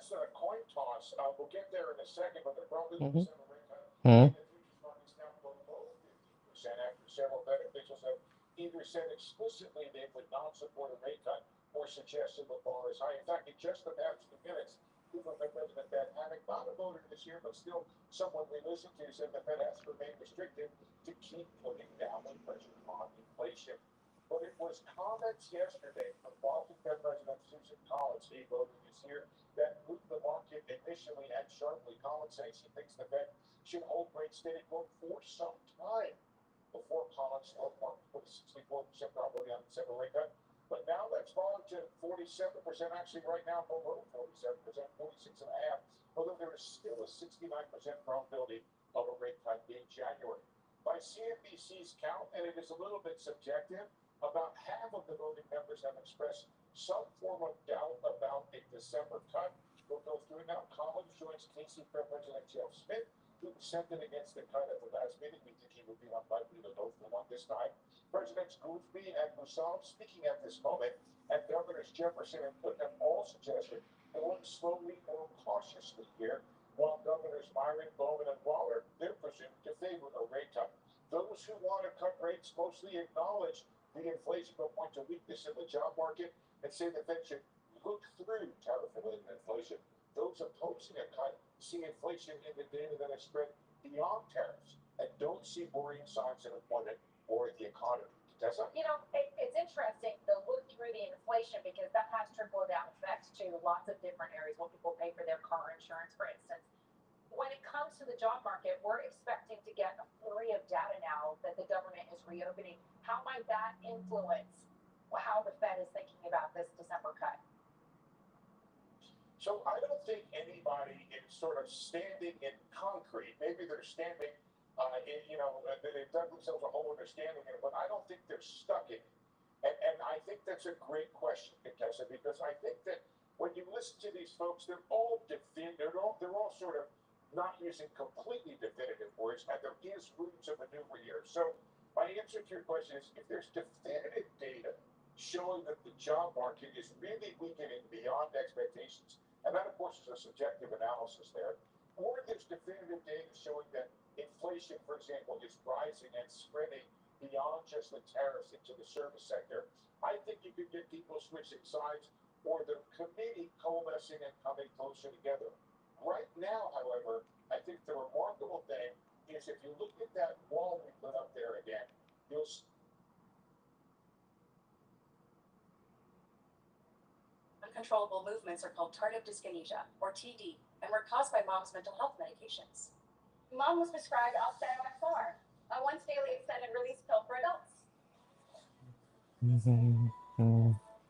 that's a coin toss. We'll get there in a second, but they're probably Mhm. the rate cut. Mhm. And the futures market's down below 50% after several Fed officials have either said explicitly they would not support a rate cut or suggested the bar is high. In fact, in just the past few minutes, people from President Fed, having not a voter this year, but still someone we listen to, said the Fed has to remain restrictive to keep putting downward pressure on inflation. But it was comments yesterday from Boston Fed President Susan Collins, he voted this year, that moved the market initially and sharply. Collins says he thinks the Fed should hold rates steady for some time before Collins slow market with a 64% probability on the December rate cut. But now that's fallen to 47%, actually right now below 47%, 46.5%, although there is still a 69% probability of a rate cut in January. By CNBC's count, and it is a little bit subjective, about half of the voting members have expressed some form of doubt about a December cut. We'll go through it now. Collins joins Casey Fed President Jeff Smith, who dissented against the cut at the last meeting. We think he would be unlikely to vote for one this time. Presidents Goolsbee and Mussam speaking at this moment, and Governors Jefferson and Putnam all suggested going slowly or cautiously here, while Governors Myron, Bowman, and Waller, they're presumed to favor a rate cut. Those who want to cut rates mostly acknowledge the inflation, but point to weakness in the job market and say the Fed should look through tariff-related inflation. Those opposing a cut see inflation in the data that has spread beyond tariffs and don't see worrying signs in employment or the economy. Tessa? You know, it's interesting to look through the inflation because that has trickle-down effects to lots of different areas, what people pay for their car insurance, for instance. When it comes to the job market, we're expecting to get a flurry of data now that the government is reopening. How might that influence how the Fed is thinking about this December cut? So I don't think anybody is sort of standing in concrete. Maybe they're standing, they've dug themselves a hole understanding it, but I don't think they're stuck in it. And I think that's a great question, Contessa, because I think that when you listen to these folks, they're all sort of not using completely definitive words, and there is room to maneuver here. So my answer to your question is, if there's definitive data showing that the job market is really weakening beyond expectations, and that, of course, is a subjective analysis there, or there's definitive data showing that inflation, for example, is rising and spreading beyond just the tariffs into the service sector, I think you could get people switching sides or the committee coalescing and coming closer together. Right now, however, I think the remarkable thing is if you look at that wall we put up there again, you'll see Uncontrollable movements are called tardive dyskinesia, or TD, and were caused by mom's mental health medications. Mom was prescribed Austedo XR, a once-daily extended-release pill for adults.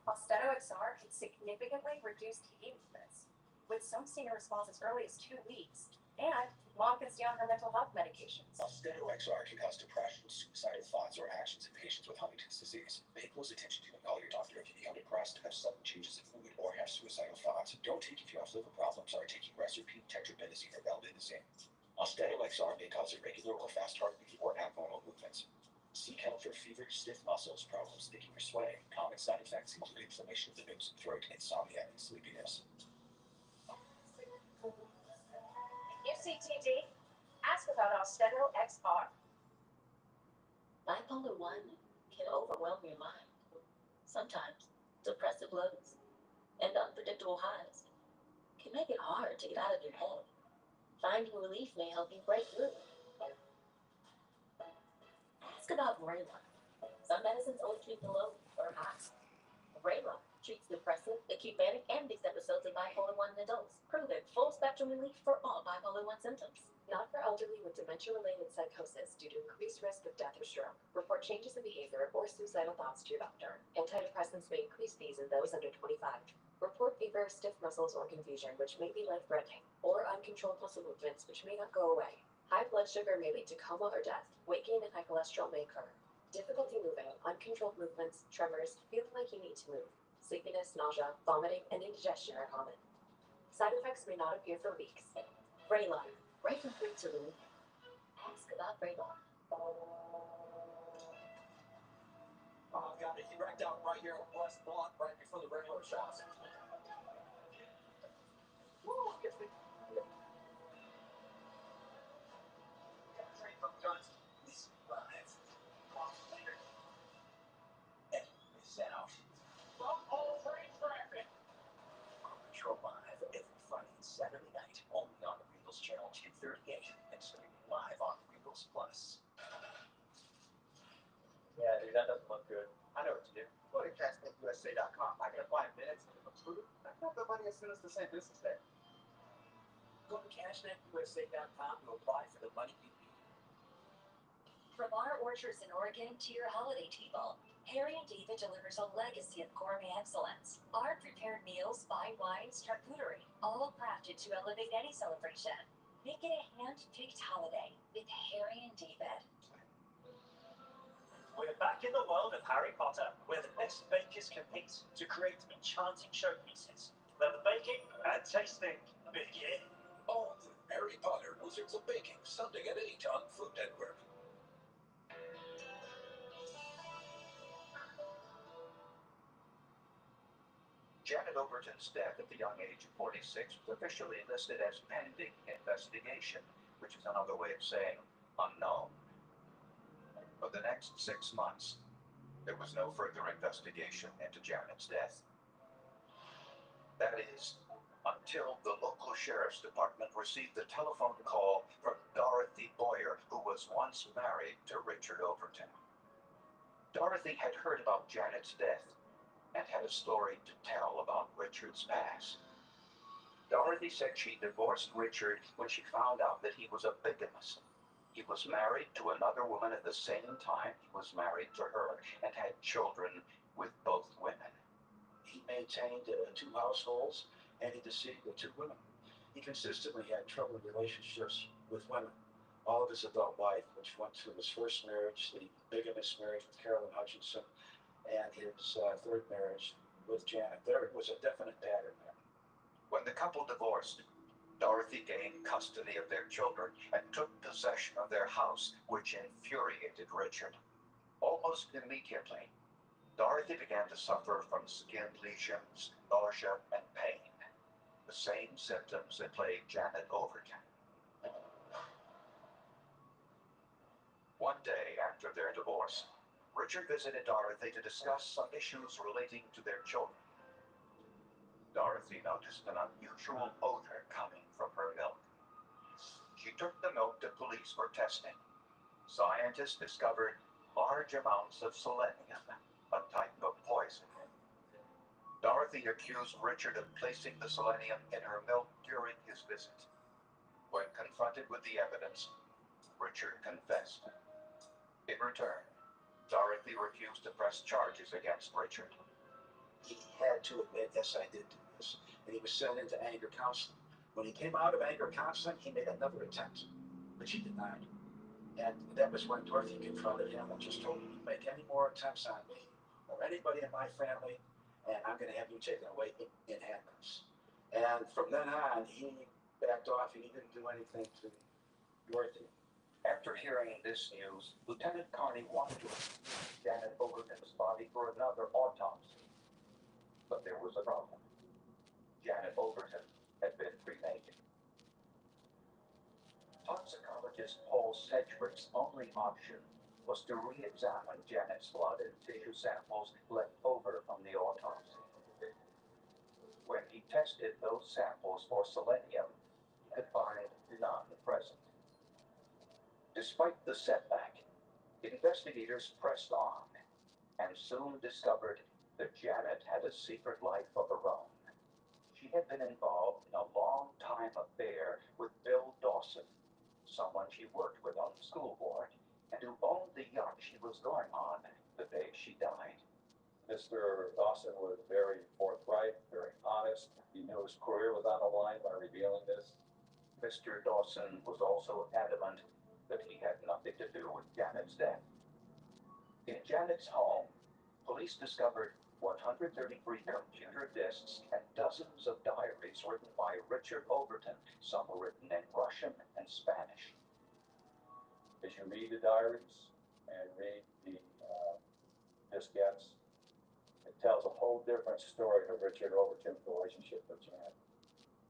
Austedo XR can significantly reduce TD movements, with some seeing a response as early as 2 weeks, and mom can stay on her mental health medications. Restream XR can cause depression, suicidal thoughts, or actions in patients with Huntington's disease. Pay close attention to and call your doctor if you become depressed, have sudden changes in mood, or have suicidal thoughts. Don't take if you have liver problems, are taking Restream, tetrabenazine, or valbenazine. Austedo XR may cause irregular or fast heartbeat or abnormal movements. Seek help for fever, stiff muscles, problems thinking or sweating. Common side effects include inflammation of the nose and throat, insomnia, and sleepiness. You see TD? Ask about Austedo XR. Bipolar 1 can overwhelm your mind. Sometimes depressive lows and unpredictable highs can make it hard to get out of your head. Finding relief may help you break through. Ask about Vraylar. Some medicines only treat the low or highs. Vraylar treats depressive, acute manic, and mixed episodes of bipolar 1 in adults. Proven full spectrum relief for all bipolar 1 symptoms. Not for elderly with dementia-related psychosis due to increased risk of death or stroke. Report changes in behavior or suicidal thoughts to your doctor. Antidepressants may increase these in those under 25. Report fever, stiff muscles, or confusion, which may be life-threatening, or uncontrolled muscle movements, which may not go away. High blood sugar may lead to coma or death. Weight gain and high cholesterol may occur. Difficulty moving, uncontrolled movements, tremors, feeling like you need to move. Sleepiness, nausea, vomiting, and indigestion are common. Side effects may not appear for weeks. Vraylar. Breaking through to relief. Ask about Vraylar. I've got it. He wrecked out right here on West Block, right before the regular shots. Woo! included? I got the money as soon as the same business day. Go to cashnetUSA.com to apply for the money you need. From our orchards in Oregon to your holiday table, Harry and David delivers a legacy of gourmet excellence. Our prepared meals, fine wines, charcuterie, all crafted to elevate any celebration. Make it a hand-picked holiday with Harry and David. We're back in the world of Harry Potter, where the best bakers compete to create enchanting showpieces. Let the baking and tasting begin. All the Harry Potter Wizards of Baking, Sunday at 8 on Food Network. Janet Overton's death at the young age of 46 was officially listed as pending investigation, which is another way of saying unknown. For the next 6 months, there was no further investigation into Janet's death. That is, until the local sheriff's department received the telephone call from Dorothy Boyer, who was once married to Richard Overton. Dorothy had heard about Janet's death and had a story to tell about Richard's past. Dorothy said she divorced Richard when she found out that he was a bigamist. He was married to another woman at the same time he was married to her and had children with both women. He maintained 2 households and he deceived the 2 women. He consistently had troubled relationships with women. All of his adult life, which went to his first marriage, the bigamist marriage with Carolyn Hutchinson, and his third marriage with Janet. There was a definite pattern there. When the couple divorced, Dorothy gained custody of their children and took possession of their house, which infuriated Richard. Almost immediately, Dorothy began to suffer from skin lesions, nausea, and pain, the same symptoms that plagued Janet Overton. One day after their divorce, Richard visited Dorothy to discuss some issues relating to their children. Dorothy noticed an unusual odor coming from her milk. She took the milk to police for testing. Scientists discovered large amounts of selenium, a type of poison. Dorothy accused Richard of placing the selenium in her milk during his visit. When confronted with the evidence, Richard confessed. In return, Dorothy refused to press charges against Richard. He had to admit, yes, I did do this, and he was sent into anger counseling. When he came out of anger counseling, he made another attempt, which he denied. And that was when Dorothy confronted him and just told him, "You make any more attempts on me or anybody in my family, and I'm going to have you taken away in handcuffs." And from then on, he backed off and he didn't do anything to Dorothy. After hearing this news, Lieutenant Carney wanted to examine Janet Overton's body for another autopsy. But there was a problem. Janet Overton had been cremated. Toxicologist Paul Sedgwick's only option was to re-examine Janet's blood and tissue samples left over from the autopsy. When he tested those samples for selenium, he could find none present. Despite the setback, investigators pressed on and soon discovered that Janet had a secret life of her own. She had been involved in a long-time affair with Bill Dawson, someone she worked with on the school board, and who owned the yacht she was going on the day she died. Mr. Dawson was very forthright, very honest. He knew his career was on the line by revealing this. Mr. Dawson was also adamant that he had nothing to do with Janet's death. In Janet's home, police discovered 133 computer disks and dozens of diaries written by Richard Overton, some written in Russian and Spanish. As you read the diaries and read the diskettes, it tells a whole different story of Richard Overton's relationship with Janet.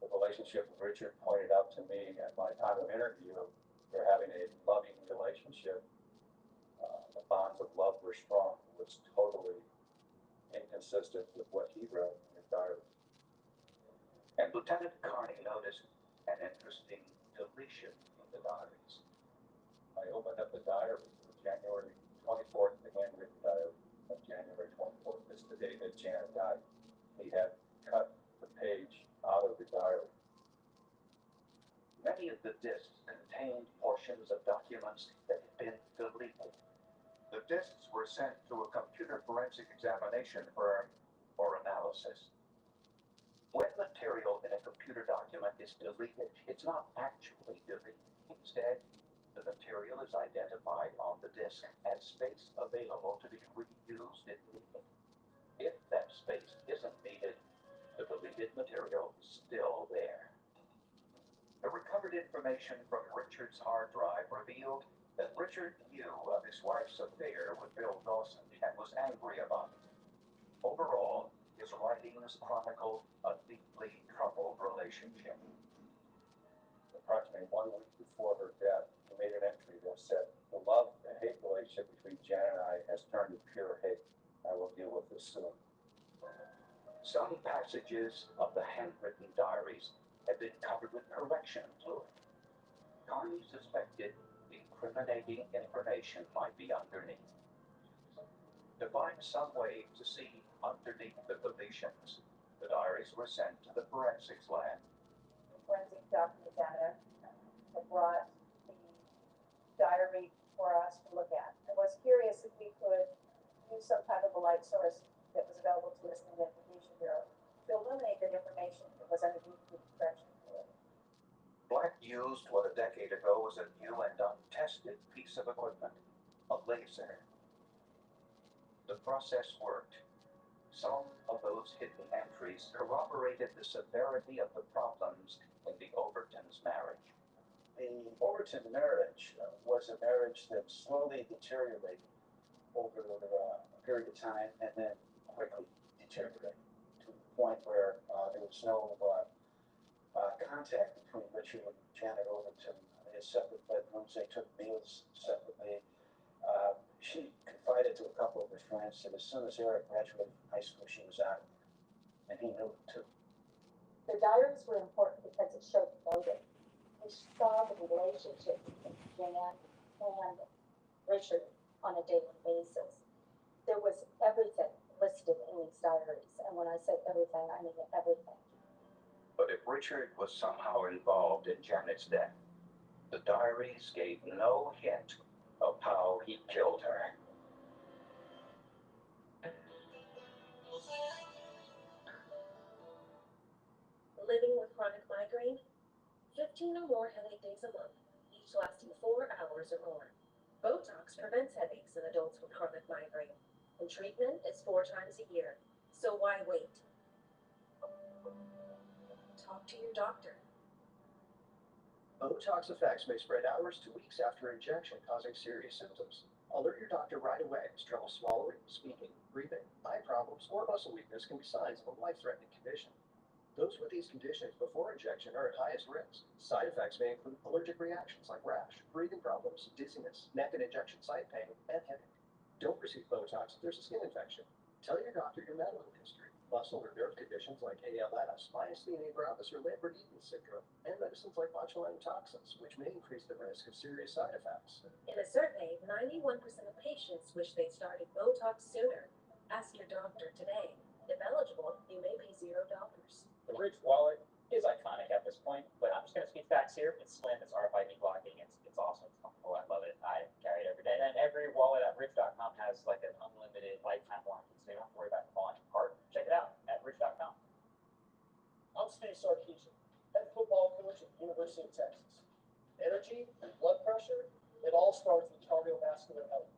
The relationship with Richard pointed out to me at my time of interview, they're having a loving relationship. The bonds of love were strong. It was totally inconsistent with what he wrote in his diary. And Lieutenant Carney noticed an interesting deletion in the diaries. I opened up the diary for January 24th, the handwritten diary of January 24th. It's the day that Janet died. He had cut The disks contained portions of documents that had been deleted. The disks were sent to a computer forensic examination firm for analysis. When material in a computer document is deleted, it's not actually deleted. Instead, the material is identified on the disk as space available to be reused if needed. If that space isn't needed, the deleted material is still there. The recovered information from Richard's hard drive revealed that Richard knew of his wife's affair with Bill Dawson and was angry about it. Overall, his writings chronicled a deeply troubled relationship. Approximately 1 week before her death, he made an entry that said, "The love and hate relationship between Jan and I has turned to pure hate. I will deal with this soon." Some passages of the handwritten diaries had been covered with correction fluid. Connie suspected incriminating information might be underneath. To find some way to see underneath the deletions, the diaries were sent to the forensics lab. Forensic document examiner had brought the diary for us to look at. I was curious if we could use some type of a light source that was available to us in the Information Bureau to illuminate that information that was underneath the correction fluid. Black used what a decade ago was a new and untested piece of equipment, a laser. The process worked. Some of those hidden entries corroborated the severity of the problems in the Overtons' marriage. The Overton marriage was a marriage that slowly deteriorated over a period of time and then quickly deteriorated to the point where there was no contact between Richard and Janet Overton in his separate bedrooms. They took meals separately. She confided to a couple of her friends that as soon as Eric graduated from high school, she was out, and he knew it too. The diaries were important because it showed motive. We saw the relationship between Jan and Richard on a daily basis. There was everything listed in these diaries, and when I say everything, I mean everything. But if Richard was somehow involved in Janet's death, the diaries gave no hint of how he killed her. Living with chronic migraine? 15 or more headache days a month, each lasting 4 hours or more. Botox prevents headaches in adults with chronic migraine, and treatment is 4 times a year. So why wait? Talk to your doctor. Botox effects may spread hours to weeks after injection, causing serious symptoms. Alert your doctor right away as trouble swallowing, speaking, breathing, eye problems, or muscle weakness can be signs of a life-threatening condition. Those with these conditions before injection are at highest risk. Side effects may include allergic reactions like rash, breathing problems, dizziness, neck and injection site pain, and headache. Don't receive Botox if there's a skin infection. Tell your doctor your medical history. Muscle or nerve conditions like ALS, myasthenia gravis, or Lambert-Eaton syndrome, and medicines like botulinum toxins, which may increase the risk of serious side effects. In a survey, 91% of patients wish they'd started Botox sooner. Ask your doctor today. If eligible, you may pay $0. The Ridge wallet is iconic at this point, but I'm just going to speak facts here. It's slim, it's RFID blocking, it's awesome, it's comfortable, I love it. I carry it every day. And then every wallet at Ridge.com has like an unlimited lifetime warranty, so you don't have to worry about falling apart. Check it out at Ridge.com. I'm Steve Sarkeesian, head football coach at the University of Texas. Energy and blood pressure, it all starts with cardiovascular health.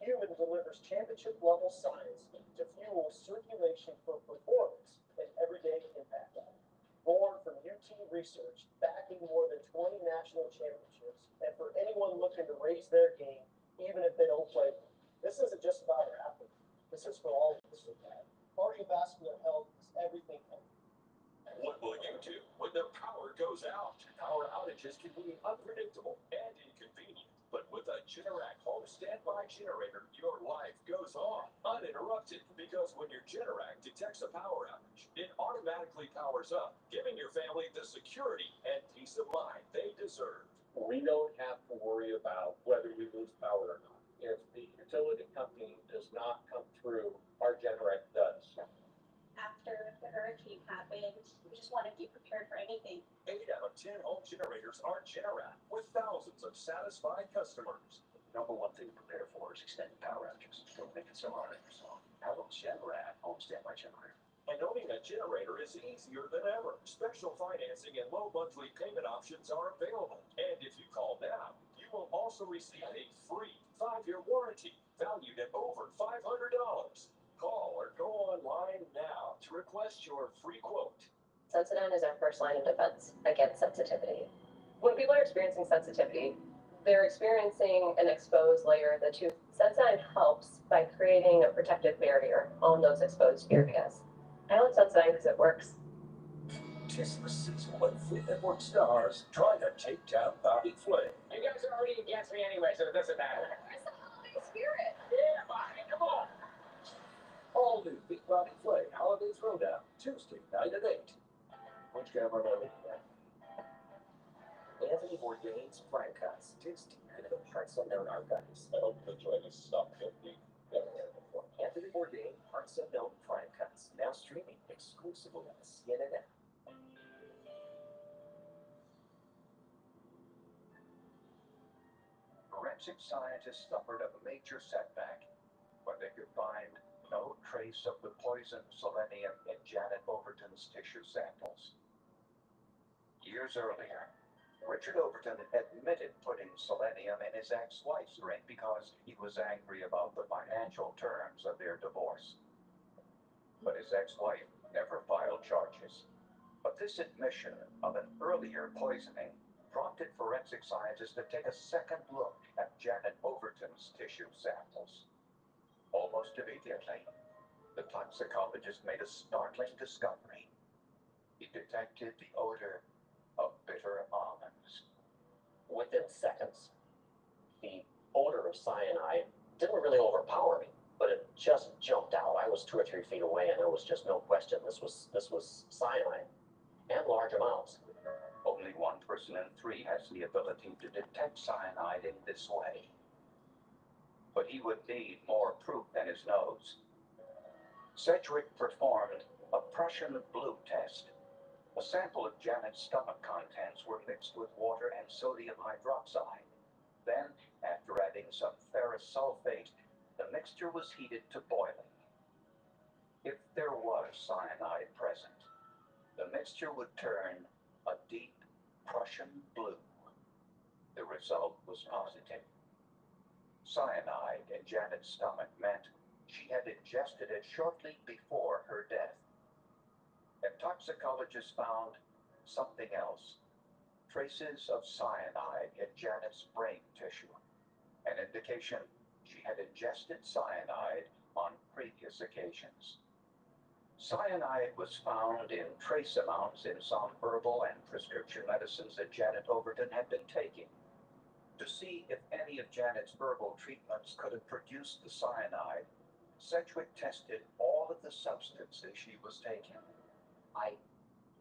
Human delivers championship-level science to fuel circulation for performance and everyday impact. Born from UT research, backing more than 20 national championships, and for anyone looking to raise their game, even if they don't play. This isn't just about our athletes. This is for all of us. Cardiovascular health is everything health. What will you do when the power goes out? Power outages can be unpredictable and inconvenient, but with a Generac home standby generator, your life goes on uninterrupted, because when your Generac detects a power outage, it automatically powers up, giving your family the security and peace of mind they deserve. We don't have to worry about whether we lose power or not. If the utility company does not come through, our Generac does. After the hurricane happened, we just want to be prepared for anything. 8 out of of 10 home generators are Generac, with thousands of satisfied customers. Number one thing to prepare for is extended power outages. Don't make it so hard on yourself. How about Generac home standby generator? And owning a generator is easier than ever. Special financing and low monthly payment options are available. And if you call now, you will also receive a free 5-year warranty valued at over $500. Call or go online now to request your free quote. Sensodyne is our first line of defense against sensitivity. When people are experiencing sensitivity, they're experiencing an exposed layer of the tooth. Sensodyne helps by creating a protective barrier on those exposed areas. I like Sensodyne because it works. Tis the season when Food Network stars try to take down Bobby Flay. You guys are already against me anyway, so it doesn't matter. Where's the holiday spirit? Yeah, Bobby, come on. All new Big Bobby Flay Holiday Throwdown, Tuesday night at 8. Which camera am I looking at? Anthony Bourdain's Prime Cuts, Tuesday night at the Parts Unknown Archives. I hope you enjoy this stuff, Anthony. Anthony Bourdain, Parts Unknown Prime Cuts, now streaming exclusively on CNN. Forensic scientists suffered a major setback when they could find no trace of the poison selenium in Janet Overton's tissue samples. Years earlier, Richard Overton admitted putting selenium in his ex-wife's drink because he was angry about the financial terms of their divorce. But his ex-wife never filed charges. But this admission of an earlier poisoning prompted forensic scientists to take a second look at Janet Overton's tissue samples. Almost immediately, the toxicologist made a startling discovery. He detected the odor of bitter almonds. Within seconds, the odor of cyanide didn't really overpower me, but it just jumped out. I was 2 or 3 feet away, and there was just no question this was cyanide, and large amounts. Only 1 person in 3 has the ability to detect cyanide in this way. But he would need more proof than his nose. Sedgwick performed a Prussian blue test. A sample of Janet's stomach contents were mixed with water and sodium hydroxide. Then, after adding some ferrous sulfate, the mixture was heated to boiling. If there was cyanide present, the mixture would turn a deep Prussian blue. The result was positive. Cyanide in Janet's stomach meant she had ingested it shortly before her death. And toxicologists found something else. Traces of cyanide in Janet's brain tissue. An indication she had ingested cyanide on previous occasions. Cyanide was found in trace amounts in some herbal and prescription medicines that Janet Overton had been taking. To see if any of Janet's herbal treatments could have produced the cyanide, Sedgwick tested all of the substances she was taking. I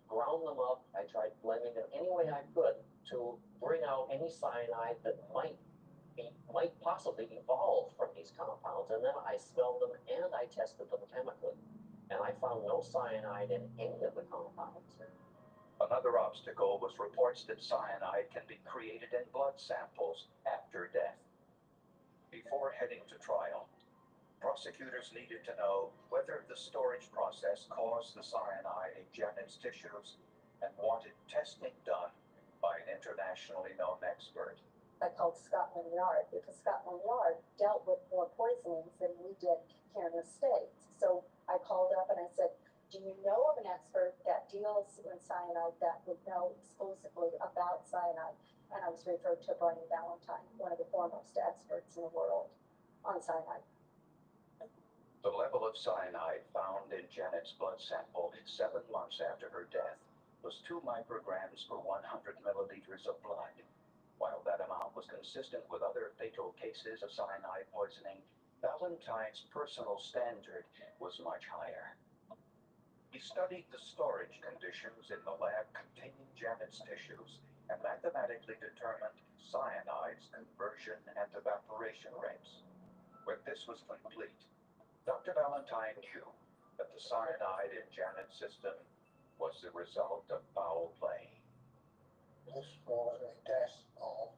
ground them up. I tried blending them any way I could to bring out any cyanide that might possibly evolve from these compounds. And then I smelled them and I tested them chemically. And I found no cyanide in any of the compounds. Another obstacle was reports that cyanide can be created in blood samples after death. Before heading to trial, prosecutors needed to know whether the storage process caused the cyanide in Janet's tissues and wanted testing done by an internationally known expert. I called Scotland Yard because Scotland Yard dealt with more poisonings than we did here in the States. So I called up and I said, do you know of an expert that deals in cyanide that would know exclusively about cyanide? And I was referred to Brian Valentine, one of the foremost experts in the world on cyanide. The level of cyanide found in Janet's blood sample 7 months after her death was 2 micrograms per 100 milliliters of blood. While that amount was consistent with other fatal cases of cyanide poisoning, Valentine's personal standard was much higher. He studied the storage conditions in the lab containing Janet's tissues and mathematically determined cyanide's conversion and evaporation rates. When this was complete, Dr. Valentine knew that the cyanide in Janet's system was the result of foul play. This was a death of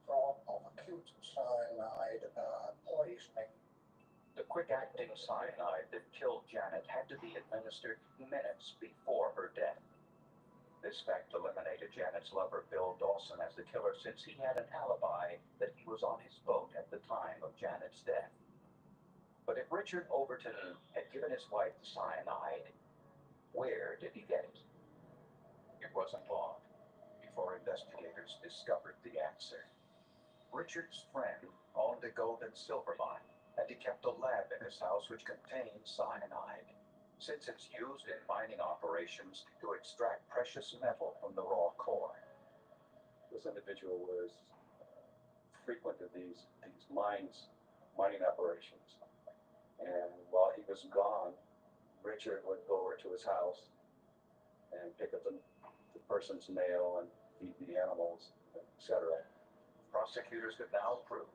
acute cyanide poisoning. The quick-acting cyanide that killed Janet had to be administered minutes before her death. This fact eliminated Janet's lover, Bill Dawson, as the killer, since he had an alibi that he was on his boat at the time of Janet's death. But if Richard Overton had given his wife the cyanide, where did he get it? It wasn't long before investigators discovered the answer. Richard's friend owned a gold and silver mine, and he kept a lab in his house which contained cyanide, since it's used in mining operations to extract precious metal from the raw core. This individual was frequented these mining operations, and while he was gone, Richard would go over to his house and pick up the person's mail and feed the animals, etc. Prosecutors could now prove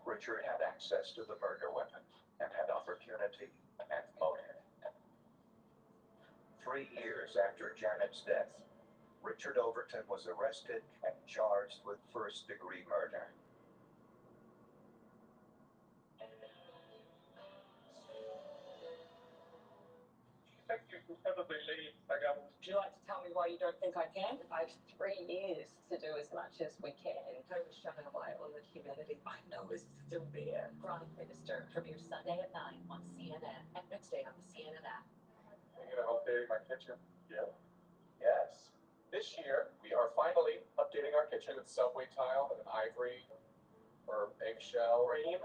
Richard had access to the murder weapon and had opportunity and motive. 3 years after Janet's death, Richard Overton was arrested and charged with first-degree murder. Thank you for probably leave, Megan. Would you like to tell me why you don't think I can? I've 3 years to do as much as we can. I was showing a light on the humanity. I know is still there. Prime Minister premieres Sunday at 9 on CNN and next day on the CNN app. Thinking of updating my kitchen? Yeah. Yes. This year, we are finally updating our kitchen with subway tile and an ivory or eggshell. Cream.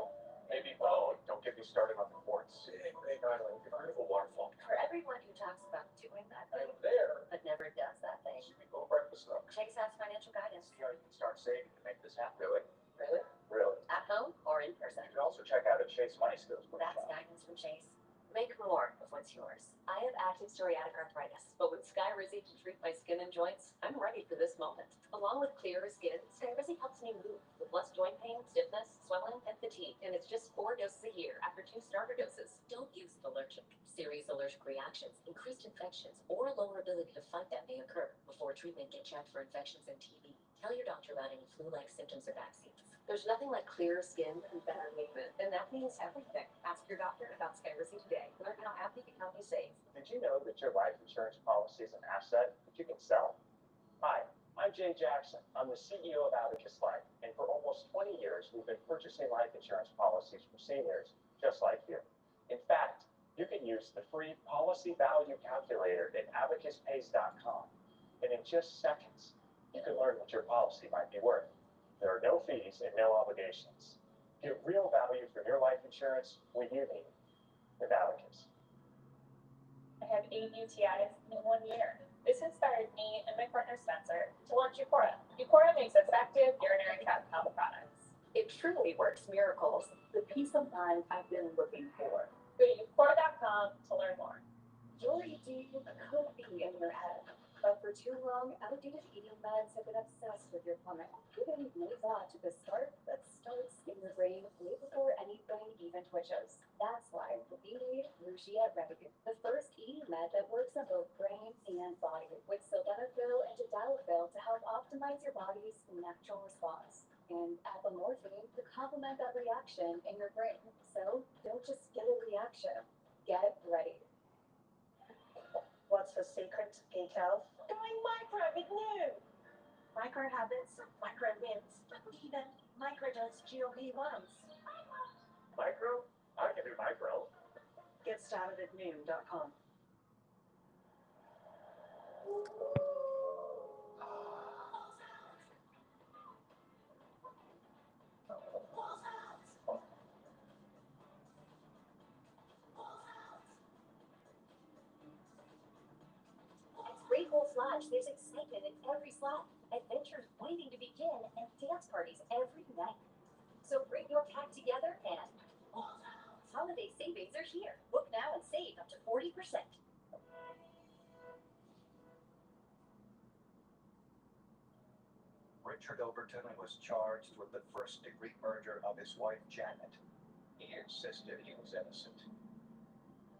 Maybe bone. Don't get me started on the quartz. Big island, beautiful waterfall. For everyone who talks about doing that I'm thing, there. but never does that thing, Go breakfast though. Chase has financial guidance. See how you can start saving to make this happen. Really? Really? Really. At home or in person. You can also check out a Chase Money Skills That's workshop. guidance from Chase. Make more of what's yours. I have active psoriatic arthritis, but with Skyrizi to treat my skin and joints, I'm ready for this moment. Along with clearer skin, Skyrizi helps me move with less joint pain, stiffness, swelling, and fatigue. And it's just 4 doses a year after 2 starter doses. Don't use it allergic. Serious allergic reactions, increased infections, or lower ability to fight that may occur. Before treatment, get checked for infections and TB. Tell your doctor about any flu-like symptoms or vaccines. There's nothing like clearer skin and better movement, and that means everything. Ask your doctor about Skyrizi today. Learn how happy can help you save. Did you know that your life insurance policy is an asset that you can sell? Hi, I'm Jay Jackson. I'm the CEO of Abacus Life, and for almost 20 years, we've been purchasing life insurance policies from seniors just like you. In fact, you can use the free policy value calculator at abacuspays.com, and in just seconds, you can learn what your policy might be worth. There are no fees and no obligations. Get real value for your life insurance when you need it with Abacus. I have 8 UTIs in 1 year. This inspired me and my partner Spencer to launch Eucora. Eucora makes effective urinary tract health products. It truly works miracles. The peace of mind I've been looking for. Go to eucora.com to learn more. Your ED could be in your head, but for too long, outdated eating meds have been obsessed with your plumbing, giving no thought to the spark that starts in your brain way before anything even twitches. That's why we made Lucia Ready, the first ED med that works on both brain and body, with sildenafil and tadalafil to help optimize your body's natural response, and apomorphine to complement that reaction in your brain. So don't just get a reaction, get ready. What's the secret to geek health? Going micro with new. Micro habits, micro wins, even microdose GLP-1s. Micro? I can do micro. Get started at noom.com. It's Great Wolf Lodge. There's excitement in every slot, adventures waiting to begin, and dance parties every night. So bring your pack together and holiday savings are here. Book now and save up to 40%. Richard Overton was charged with the first-degree murder of his wife, Janet. He insisted he was innocent.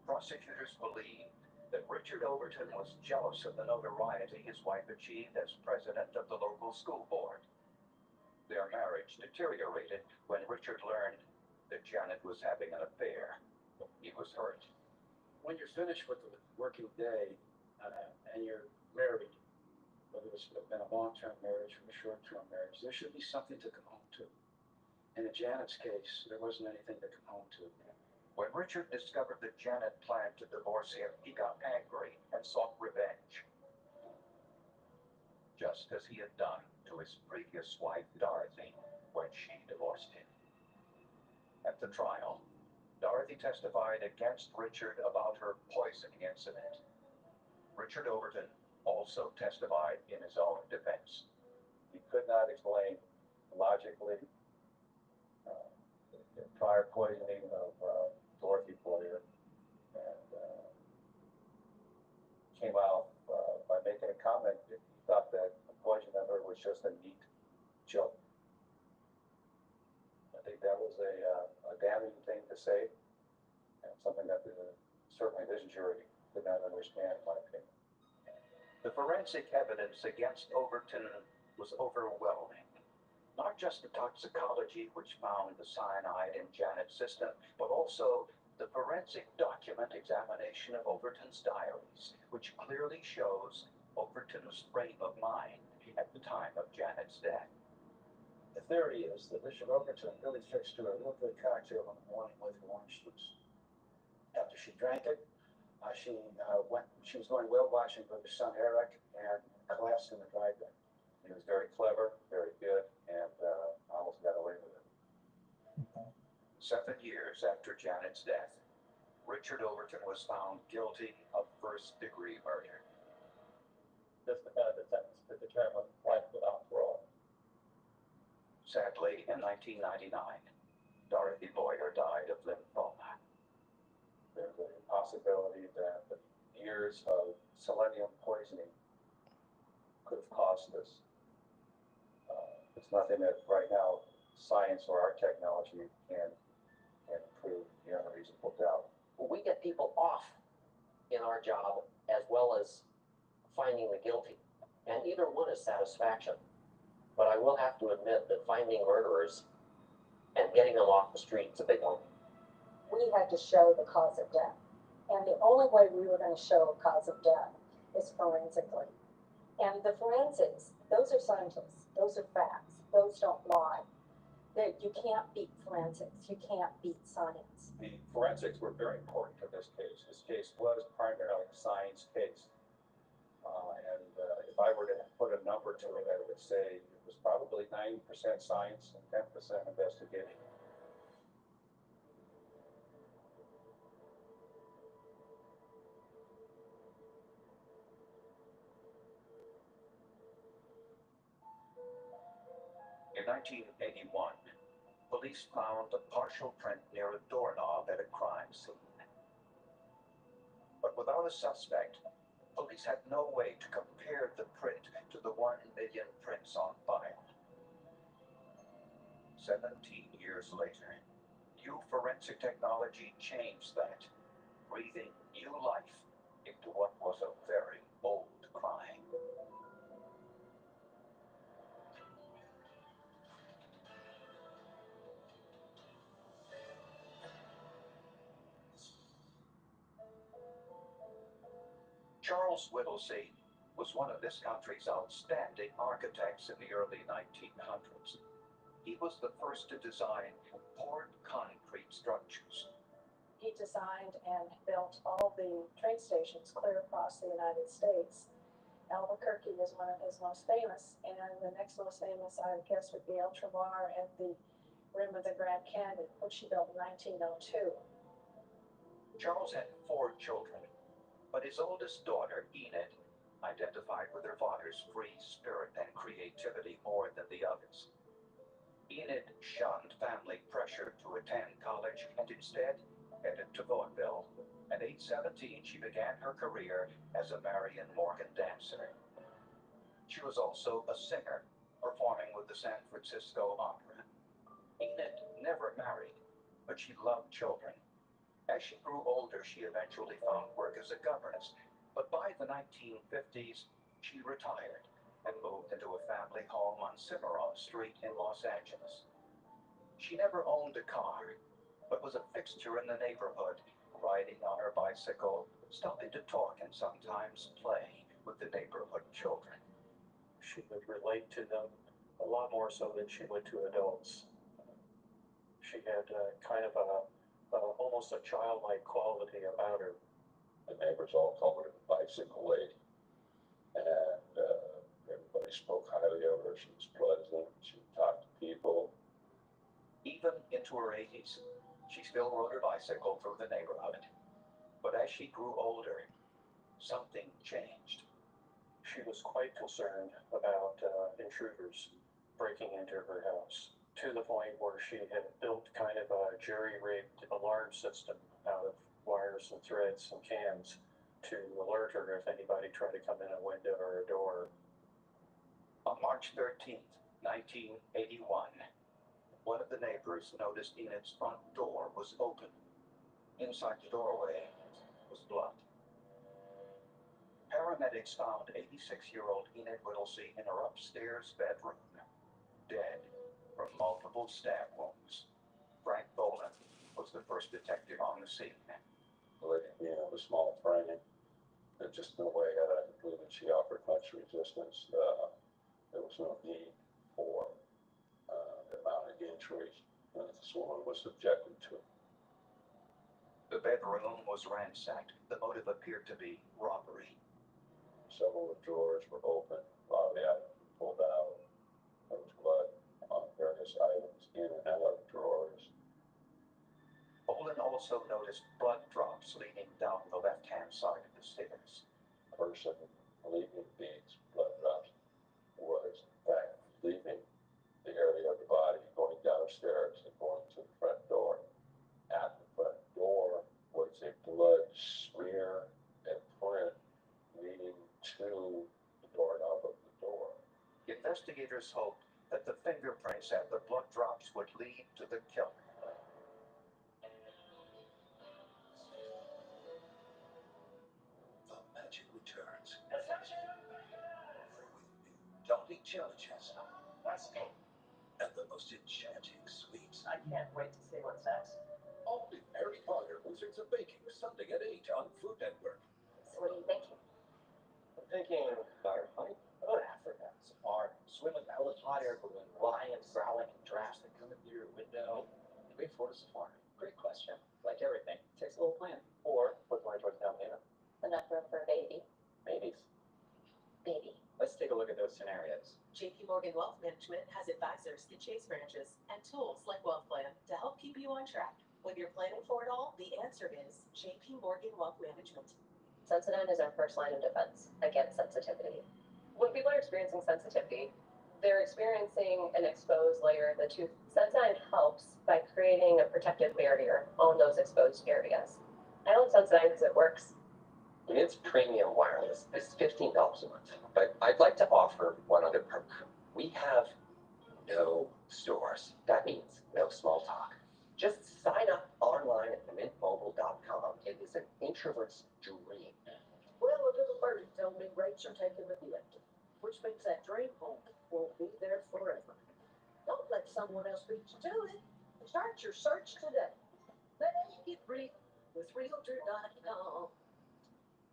Prosecutors believed that Richard Overton was jealous of the notoriety his wife achieved as president of the local school board. Their marriage deteriorated when Richard learned that Janet was having an affair. He was hurt. When you're finished with the working day and you're married, whether it's been a long-term marriage or a short-term marriage, there should be something to come home to. And in Janet's case, there wasn't anything to come home to. When Richard discovered that Janet planned to divorce him, he got angry and sought revenge, just as he had done to his previous wife, Dorothy, when she divorced him. At the trial, Dorothy testified against Richard about her poisoning incident. Richard Overton also testified in his own defense. He could not explain logically the prior poisoning of Dorothy Boyer, and came out by making a comment that he thought that the poisoning of her was just a neat joke. I think that was a damning thing to say, and something that certainly this jury did not understand, in my opinion. The forensic evidence against Overton was overwhelming. Not just the toxicology, which found the cyanide in Janet's system, but also the forensic document examination of Overton's diaries, which clearly shows Overton's frame of mind at the time of Janet's death. The theory is that Richard Overton really fixed her a real good cocktail in the morning with orange juice. After she drank it, she was going whale watching with her son Eric and collapsed in the driveway. He was very clever, very good, and almost got away with it. 7 years after Janet's death, Richard Overton was found guilty of first-degree murder. This is the benefit sentence to determine life without parole. Sadly, in 1999, Dorothy Boyer died of lymphoma. There's a possibility that the years of selenium poisoning could have caused this. It's nothing that right now science or our technology can prove beyond a reasonable doubt. We get people off in our job as well as finding the guilty, and either one is satisfaction. But I will have to admit that finding murderers and getting them off the street is a big one. We had to show the cause of death. And the only way we were going to show a cause of death is forensically. And the forensics, those are scientists, those are facts, those don't lie. You can't beat forensics, you can't beat science. The forensics were very important in this case. This case was primarily a science case. If I were to put a number to it, I would say it was probably 90% science and 10% investigation. In 1981, police found a partial print near a doorknob at a crime scene. But without a suspect, police had no way to compare the print to the 1 million prints on file. 17 years later, new forensic technology changed that, breathing new life into what was a very old crime. Charles Whittlesey was one of this country's outstanding architects in the early 1900s. He was the first to design poured concrete structures. He designed and built all the train stations clear across the United States. Albuquerque is one of his most famous, and the next most famous, I would guess, would be El Travar at the rim of the Grand Canyon, which he built in 1902. Charles had 4 children, but his oldest daughter, Enid, identified with her father's free spirit and creativity more than the others. Enid shunned family pressure to attend college and instead headed to vaudeville. At age 17, she began her career as a Marion Morgan dancer. She was also a singer, performing with the San Francisco Opera. Enid never married, but she loved children. As she grew older, she eventually found work as a governess, but by the 1950s, she retired and moved into a family home on Cimarron Street in Los Angeles. She never owned a car, but was a fixture in the neighborhood, riding on her bicycle, stopping to talk and sometimes play with the neighborhood children. She would relate to them a lot more so than she would to adults. She had kind of almost a childlike quality about her. The neighbors all called her the bicycle lady, and everybody spoke highly of her. She was pleasant. She would talk to people. Even into her 80s, she still rode her bicycle through the neighborhood. But as she grew older, something changed. She was quite concerned about intruders breaking into her house, to the point where she had built kind of a jury-rigged alarm system out of wires and threads and cans to alert her if anybody tried to come in a window or a door. On March 13th, 1981, one of the neighbors noticed Enid's front door was open. Inside the doorway was blood. Paramedics found 86-year-old Enid Whittlesey in her upstairs bedroom, dead from multiple stab wounds. Frank Boland was the first detective on the scene. The lady being of a small frame, there's just no way that I could believe that she offered much resistance. There was no need for the amount of injuries that this woman was subjected to. The bedroom was ransacked. The motive appeared to be robbery. Several of the drawers were open. A lot of the items were pulled out. There was blood on various items in and out of the drawers. Boland also noticed blood drops leading down the left-hand side of the stairs. The person leaving these blood drops was, in fact, leaving the area of the body, going downstairs and going to the front door. At the front door was a blood smear and print leading to the doorknob of the door. Investigators hoped that the fingerprints and the blood drops would lead to the killer. The magic returns. With new daunting challenges. Let's go. And the most enchanting sweets. I can't wait to see what's next. All new Harry Potter Wizards of Baking, Sunday at 8 on Food Network. So what are you thinking? I'm thinking about honey. Go to Africa, safari, swim with Bella's hot air balloon, lions growling and drafts that come in through your window. Wait for the safari. Great question. Like everything, takes a little plan. Or put my choice down here. Enough room for a baby. Babies. Baby. Let's take a look at those scenarios. JP Morgan Wealth Management has advisors that chase branches and tools like Wealth Plan to help keep you on track. When you're planning for it all, the answer is JP Morgan Wealth Management. Sensodyne is our first line of defense against sensitivity. When people are experiencing sensitivity, they're experiencing an exposed layer of the tooth. Sensodyne helps by creating a protective barrier on those exposed areas. I love Sensodyne because it works. Its premium wireless is $15 a month, but I'd like to offer one other perk. We have no stores. That means no small talk. Just sign up online at mintmobile.com. It is an introvert's dream. Well, a little birdie told me rates are taking a hit, which means that dream home won't be there forever. Don't let someone else beat you to it. Start your search today. Make it real with Realtor.com.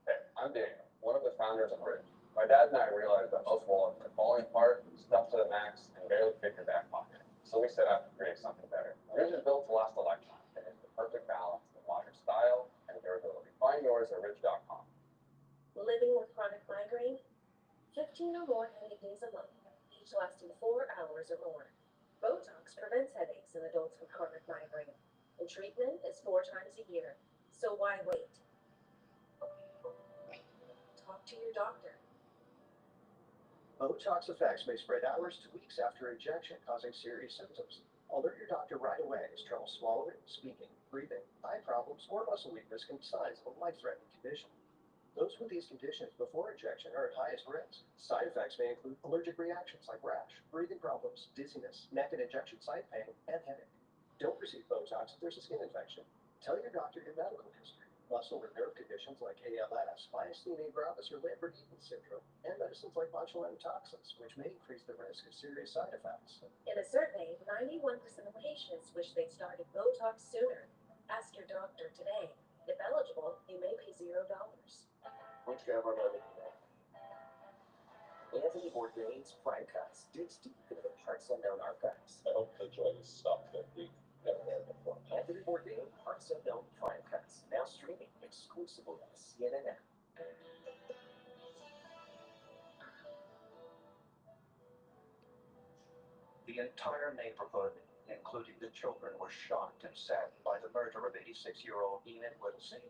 Hey, I'm Daniel, one of the founders of Restream. My dad and I realized that most wallets are falling apart, stuffed to the max, and barely fit your back pocket. So we set out to create something better. Ridge is built to last a lifetime, and it's the perfect balance of modern style and durability. Find yours at ridge.com. Living with chronic migraine? 15 or more headache days a month, each lasting 4 hours or more. Botox prevents headaches in adults with chronic migraine, and treatment is 4 times a year. So why wait? Talk to your doctor. Botox effects may spread hours to weeks after injection, causing serious symptoms. Alert your doctor right away as trouble swallowing, speaking, breathing, eye problems, or muscle weakness can be signs of a life-threatening condition. Those with these conditions before injection are at highest risk. Side effects may include allergic reactions like rash, breathing problems, dizziness, neck and injection site pain, and headache. Don't receive Botox if there's a skin infection. Tell your doctor your medical history, muscle or nerve conditions like ALS, myasthenia gravis, or Lambert-Eaton syndrome, and medicines like botulinum toxins, which may increase the risk of serious side effects. In a survey, 91% of patients wish they'd started Botox sooner. Ask your doctor today. If eligible, you may pay $0. Which camera am I looking at? Anthony Bourdain's Crime Cuts digs deep into the Parts Unknown archives. I hope the joy is stopped that week. Anthony Bourdain, Parts Unknown Crime Cuts, now streaming exclusively on CNN app. The entire neighborhood, including the children, were shocked and saddened by the murder of 86-year-old Enid Whittlesey.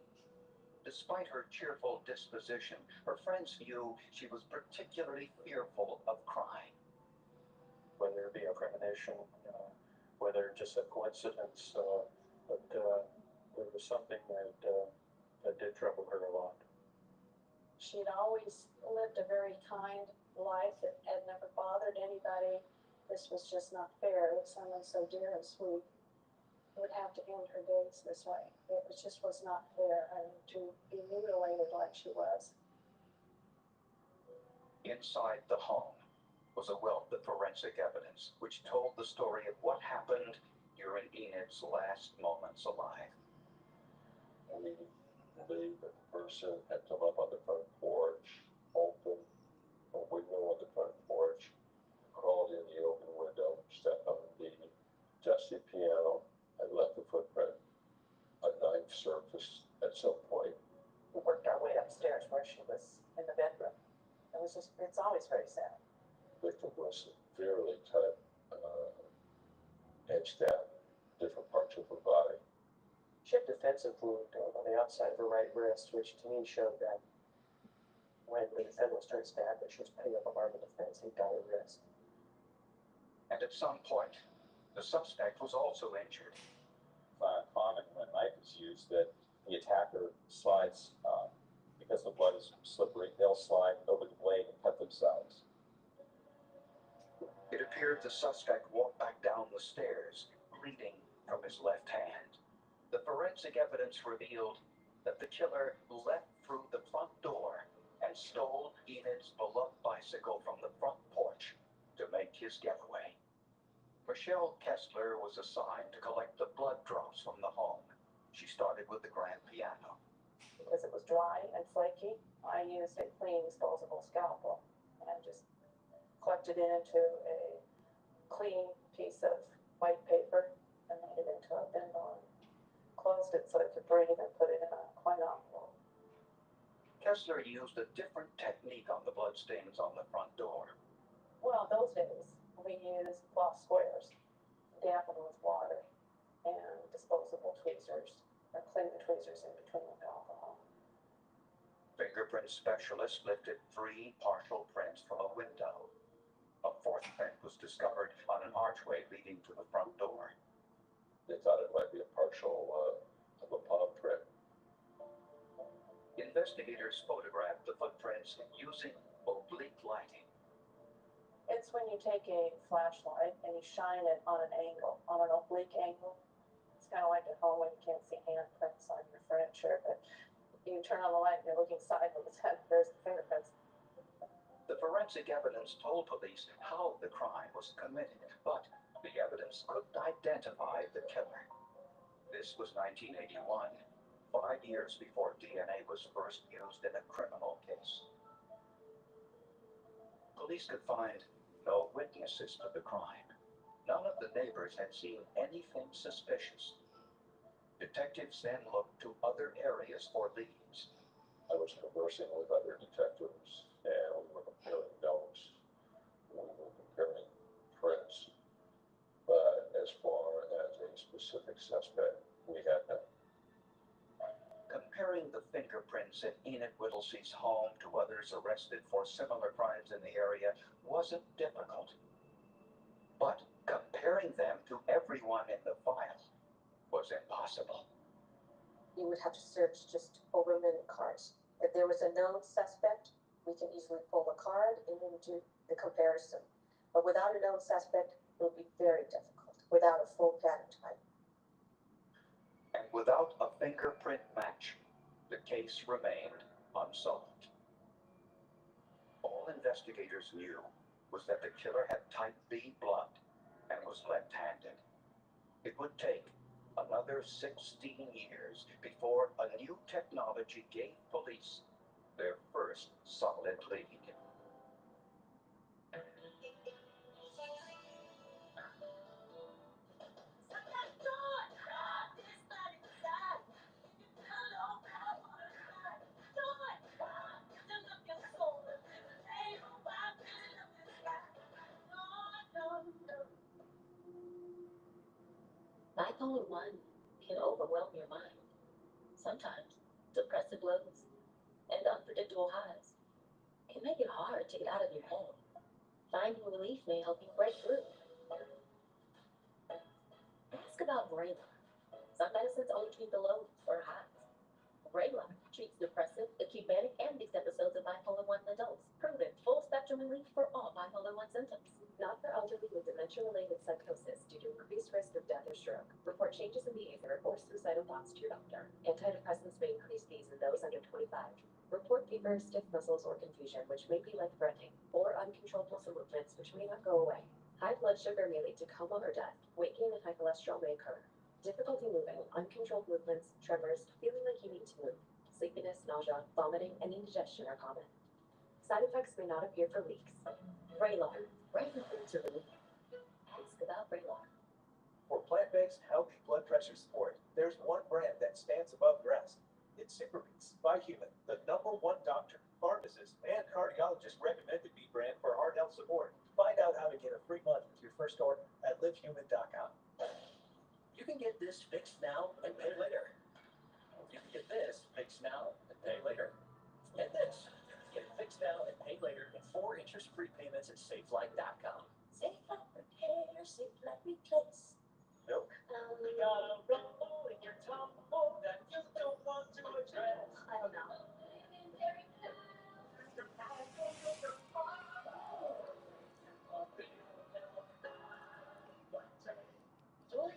Despite her cheerful disposition, her friends knew she was particularly fearful of crime. Whether it be a premonition, whether just a coincidence, but there was something that did trouble her a lot. She'd always lived a very kind life that had never bothered anybody. This was just not fair that someone so dear and sweet would have to end her days this way. It was not fair, and to be mutilated like she was. Inside the home was a wealth of forensic evidence which told the story of what happened during Enid's last moments alive. We believe that the person had come up on the front porch, opened a window on the front porch, crawled in the open window, stepped on the dusty piano, and left a footprint. A knife surfaced at some point. We worked our way upstairs where she was in the bedroom. It's always very sad. The victim was severely cut and stabbed different parts of her body. She had a defensive wound on the outside of her right wrist, which to me showed that when the defendant was trying to stab her, she was putting up a arm of defense and got her wrist. And at some point, the suspect was also injured. Common when a knife is used that the attacker slides, because the blood is slippery, they'll slide over the blade and cut themselves. It appeared the suspect walked back down the stairs, bleeding from his left hand. The forensic evidence revealed that the killer left through the front door and stole Enid's beloved bicycle from the front porch to make his getaway. Michelle Kessler was assigned to collect the blood drops from the home. She started with the grand piano. Because it was dry and flaky, I used a clean disposable scalpel and just collected it into a clean piece of white paper and made it into a bindle and closed it so it could breathe and put it in a coin envelope. Kessler used a different technique on the bloodstains on the front door. Well, those days we used cloth squares, dampened with water, and disposable tweezers, or clean the tweezers in between with alcohol. Fingerprint specialists lifted 3 partial prints from a window. A 4th print was discovered on an archway leading to the front door. They thought it might be a partial of a palm print. Investigators photographed the footprints using oblique lighting. It's when you take a flashlight and you shine it on an angle, on an oblique angle. It's kind of like at home when you can't see handprints on your furniture, but you turn on the light and you're looking sideways and there's the fingerprints. The forensic evidence told police how the crime was committed, but the evidence couldn't identify the killer. This was 1981, 5 years before DNA was first used in a criminal case. Police could find no witnesses to the crime. None of the neighbors had seen anything suspicious. Detectives then looked to other areas for leads. I was conversing with other detectives, and we were comparing notes. We were comparing prints. But as far as a specific suspect, we had none. Comparing the fingerprints in Enid Whittlesey's home to others arrested for similar crimes in the area wasn't difficult. But comparing them to everyone in the file was impossible. You would have to search just over a million cards. If there was a known suspect, we can easily pull the card and then do the comparison. But without a known suspect, it would be very difficult, without a full pattern type. And Without a fingerprint match, the case remained unsolved. All investigators knew was that the killer had type B blood and was left-handed. It would take another 16 years before a new technology gave police their first solid lead. Bipolar 1 can overwhelm your mind. Sometimes depressive lows and unpredictable highs can make it hard to get out of your head. Finding relief may help you break through. Ask about Vraylar. Some medicines only treat the lows or highs. Vraylar treats depressive, acute manic, and mixed episodes of bipolar 1 in adults. Proven full spectrum relief for all bipolar 1 symptoms. Not for elderly with dementia-related psychosis due to increased risk of death or stroke. Report changes in behavior or suicidal thoughts to your doctor. Antidepressants may increase fees in those under 25. Report fever, stiff muscles, or confusion, which may be life-threatening, or uncontrolled muscle movements, which may not go away. High blood sugar may lead to coma or death. Weight gain and high cholesterol may occur. Difficulty moving, uncontrolled movements, tremors, feeling like you need to move. Sleepiness, nausea, vomiting, and indigestion are common. Side effects may not appear for weeks. Vraylar. Vraylar to relief. Ask about Vraylar. For plant-based, healthy blood pressure support, there's one brand that stands above the rest. It's Superbeats by Human, the #1 doctor, pharmacist, and cardiologist recommended meat brand for heart health support. Find out how to get a free month with your first order at livehuman.com. You can get this fixed now and pay later. You can get this fixed now and pay later. And this, get it fixed now and pay later in 4 interest-free payments at SafeLife.com. Safe like repair, safe like replace. Milk. I don't know. Joy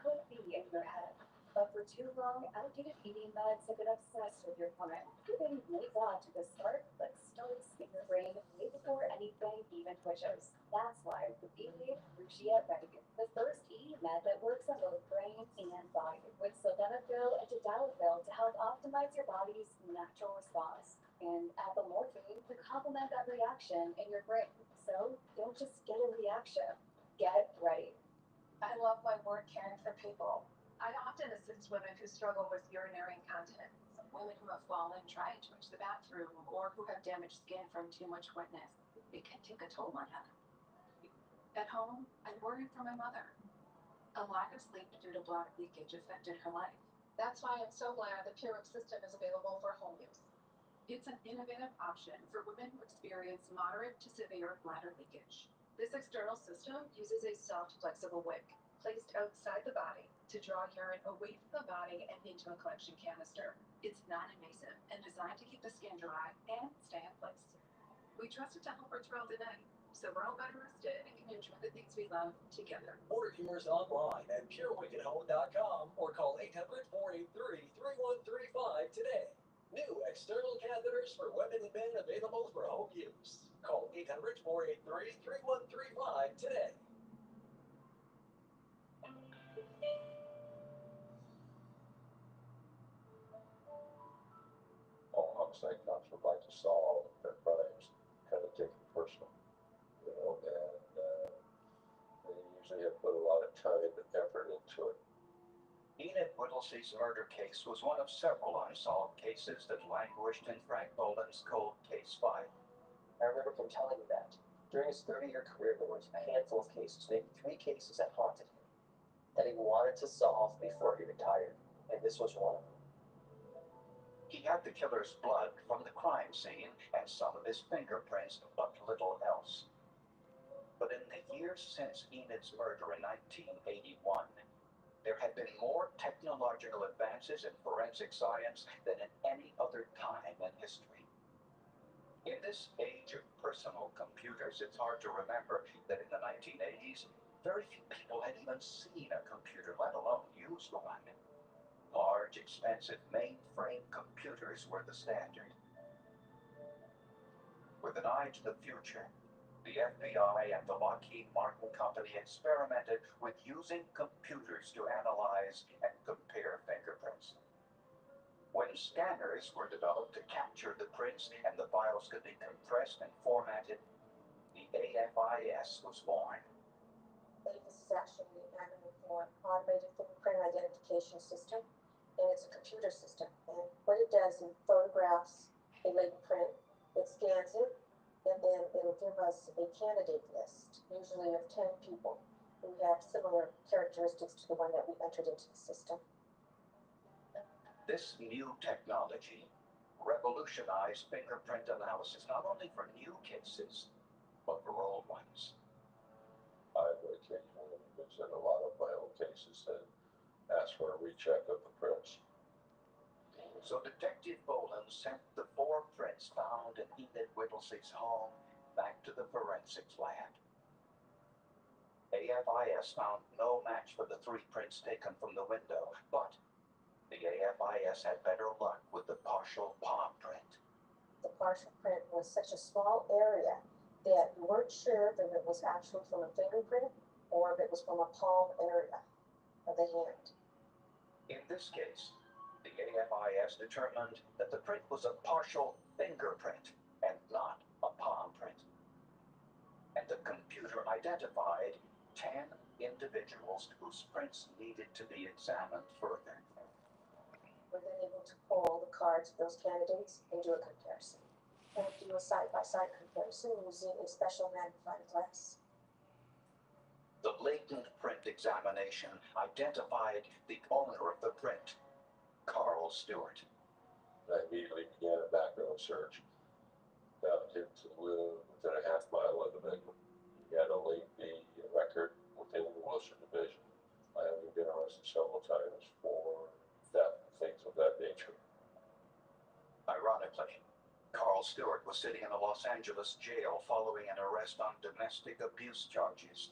could be in your head, but for too long, outdated eating meds have been obsessed with your client, giving late thought to the start, but starts in your brain way before anything even twitches. That's why we need Cruciate Ready, the first eating med that works on both brain and body, with sildenafil and tadalafil to help optimize your body's natural response, and apomorphine to complement that reaction in your brain. So don't just get a reaction, get ready. I love my work caring for people. I often assist women who struggle with urinary incontinence, women who have fallen trying to reach the bathroom, or who have damaged skin from too much wetness. It can take a toll on them. At home, I worried for my mother. A lack of sleep due to bladder leakage affected her life. That's why I'm so glad the Purip system is available for home use. It's an innovative option for women who experience moderate to severe bladder leakage. This external system uses a soft, flexible wick placed outside the body to draw urine away from the body and into a collection canister. It's non-invasive and designed to keep the skin dry and stay in place. We trust it to help her throughout the night, so we're all better rested and can enjoy the things we love together. Order yours online at PureWickAtHome.com or call 800-483-3135 today. New external catheters for women and men available for home use. Call 800-483-3135 today. All homicide cops would like to solve their crimes, kind of take it personal, and they usually have put a lot of time and effort into it. Enid Whittlesey's murder case was one of several unsolved cases that languished in Frank Boland's cold case file. I remember him telling me that. During his 30-year career, there was a handful of cases, maybe 3 cases that haunted him, that he wanted to solve before he retired, and this was one of them. He had the killer's blood from the crime scene and some of his fingerprints, but little else. But in the years since Enid's murder in 1981, there had been more technological advances in forensic science than at any other time in history. In this age of personal computers, it's hard to remember that in the 1980s, very few people had even seen a computer, let alone used one. Large, expensive mainframe computers were the standard. With an eye to the future, the FBI and the Lockheed Martin Company experimented with using computers to analyze and compare fingerprints. When scanners were developed to capture the prints and the files could be compressed and formatted, the AFIS was born. This is actually an acronym for Automated Fingerprint Identification System, and it's a computer system. And what it does, it photographs a latent print, it scans it, and then it'll give us a candidate list, usually of 10 people who have similar characteristics to the one that we entered into the system. This new technology revolutionized fingerprint analysis not only for new cases, but for old ones. I've occasionally visited a lot of my old cases and asked for a recheck of the prints. So Detective Boland sent the 4 prints found in Enid Whittlesey's home back to the forensics lab. AFIS found no match for the 3 prints taken from the window, but the AFIS had better luck with the partial palm print. The partial print was such a small area that we weren't sure if it was actually from a fingerprint or if it was from a palm area of the hand. In this case, the AFIS determined that the print was a partial fingerprint and not a palm print. And the computer identified 10 individuals whose prints needed to be examined further. We're then able to pull the cards of those candidates and do a comparison. And do a side-by-side comparison using a special magnifying glass. The latent print examination identified the owner of the print, Carl Stewart. I immediately began a background search. Found him to live within a half-mile of the victim. He had a lengthy record within the Wilshire Division. I have been arrested several times for theft and things of that nature. Ironically, Carl Stewart was sitting in a Los Angeles jail following an arrest on domestic abuse charges.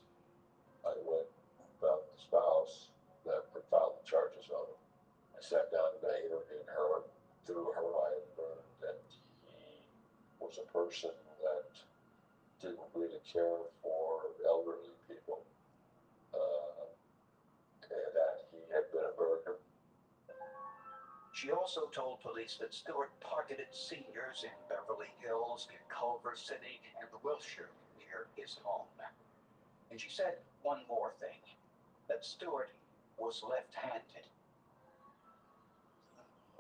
I went about the spouse that had filed the charges on him. I sat down and I interviewed her. Through her, I had learned that he was a person that didn't really care for elderly people, and that he had been a burglar. She also told police that Stewart targeted seniors in Beverly Hills, Culver City, and Wilshire near his home. And she said one more thing, that Stewart was left-handed.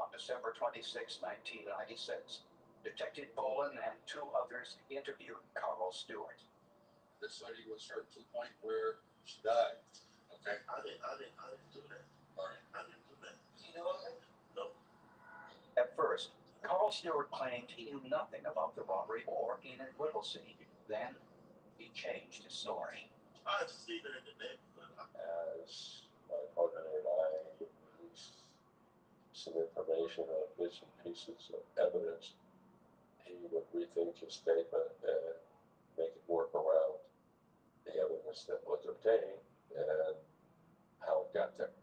On December 26, 1996, Detective Boland and 2 others interviewed Carl Stewart. This lady was hurt to the point where she died. Okay. I didn't do that. All right. I didn't do that. You know what? No. At first, Carl Stewart claimed he knew nothing about the robbery or Enid Whittlesey. Then, he changed his story. I see that in the neighborhood. As my partner and I released some information on bits and pieces of evidence, he would rethink his statement and make it work around the evidence that was obtained and how it got there.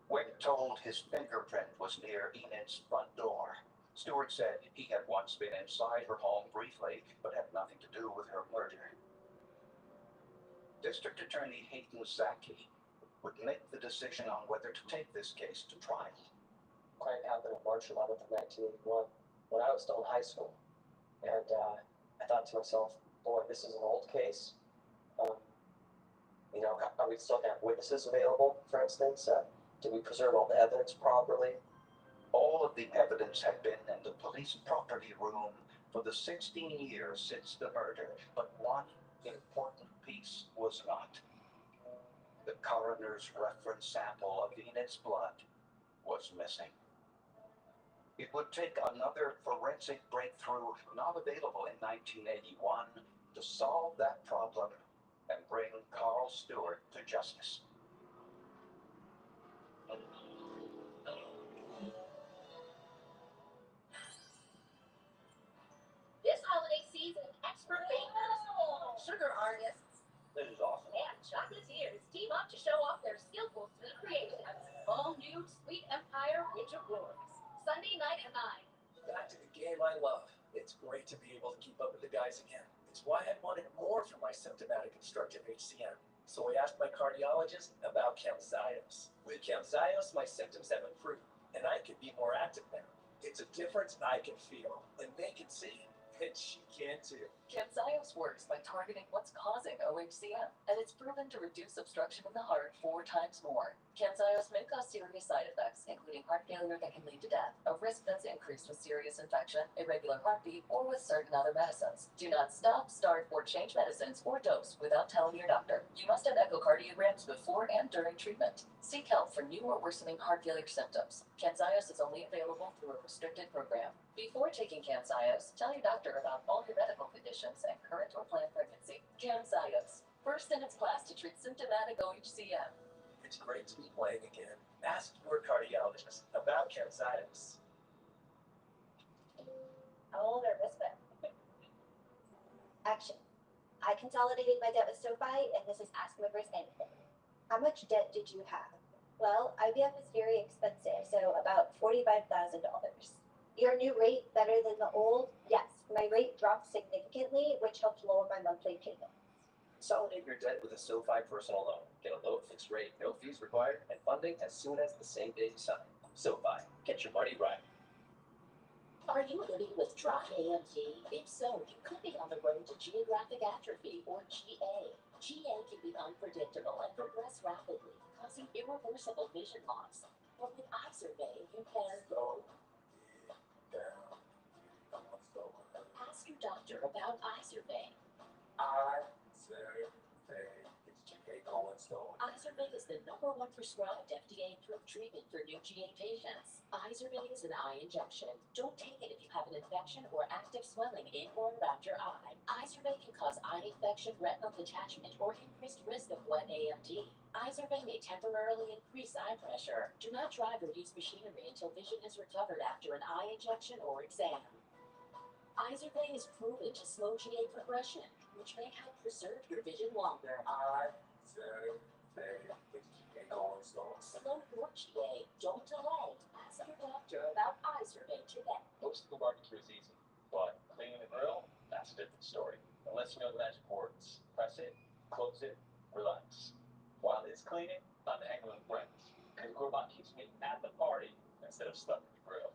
When told his fingerprint was near Enid's front door, Stewart said he had once been inside her home briefly, but had nothing to do with her murder. District Attorney Hayden Zaki would make the decision on whether to take this case to trial. Crime happened on March 11th of 1981 when I was still in high school. And I thought to myself, boy, this is an old case. You know, are we still have witnesses available, for instance? Did we preserve all the evidence properly? All of the evidence had been in the police property room for the 16 years since the murder, but one important piece was not. The coroner's reference sample of Enid's blood was missing. It would take another forensic breakthrough not available in 1981 to solve that problem and bring Carl Stewart to justice. This holiday season, expert bakers, sugar artists, This is awesome. and chocolatiers team up to show off their skillful sweet creations. All new new Sweet Empire Winter Brewers. Sunday night at 9. Back to the game I love. It's great to be able to keep up with the guys again. It's why I wanted more from my symptomatic obstructive HCM. So I asked my cardiologist about Camzyos. With Camzyos, my symptoms have improved, and I can be more active now. It's a difference I can feel, and they can see. And she can too. Camzyos works by targeting what's causing OHCM, and it's proven to reduce obstruction of the heart 4 times more. Camzyos may cause serious side effects, including heart failure that can lead to death, a risk that's increased with serious infection, irregular heartbeat, or with certain other medicines. Do not stop, start, or change medicines or dose without telling your doctor. You must have echocardiograms before and during treatment. Seek help for new or worsening heart failure symptoms. Camzyos is only available through a restricted program. Before taking Camzyos, tell your doctor about all your medical conditions and current or planned pregnancy. Camzyos, first in its class to treat symptomatic OHCM. It's great to be playing again. Ask your cardiologist about Camzyos. I'm a little nervous, but action. I consolidated my debt with SoFi, and this is Ask Members Anything. How much debt did you have? Well, IVF is very expensive, so about $45,000. Your new rate better than the old? Yes, my rate dropped significantly, which helped lower my monthly payment. Consolidate your debt with a SoFi personal loan. Get a low fixed rate, no fees required, and funding as soon as the same day you sign. SoFi, get your money right. Are you living with dry AMD? If so, you could be on the road to geographic atrophy, or GA. GA can be unpredictable and progress rapidly, causing irreversible vision loss. But with eye survey, you can ask your doctor about eye survey. Izervay is the #1 prescribed FDA-approved treatment for new GA patients. Izervay is an eye injection. Don't take it if you have an infection or active swelling in or around your eye. Izervay can cause eye infection, retinal detachment, or increased risk of wet AMD. Izervay may temporarily increase eye pressure. Do not drive or use machinery until vision is recovered after an eye injection or exam. Izervay is proven to slow GA progression, which may help preserve your vision longer. Slow your GA. Don't delay. Ask your doctor about Izervay today. Most of the market here is easy, but cleaning the grill, that's a different story. Unless you know the magic words. Press it, close it, relax. While it's cleaning, I'm hanging with friends. Because Gourmand keeps me at the party instead of stuck in the grill.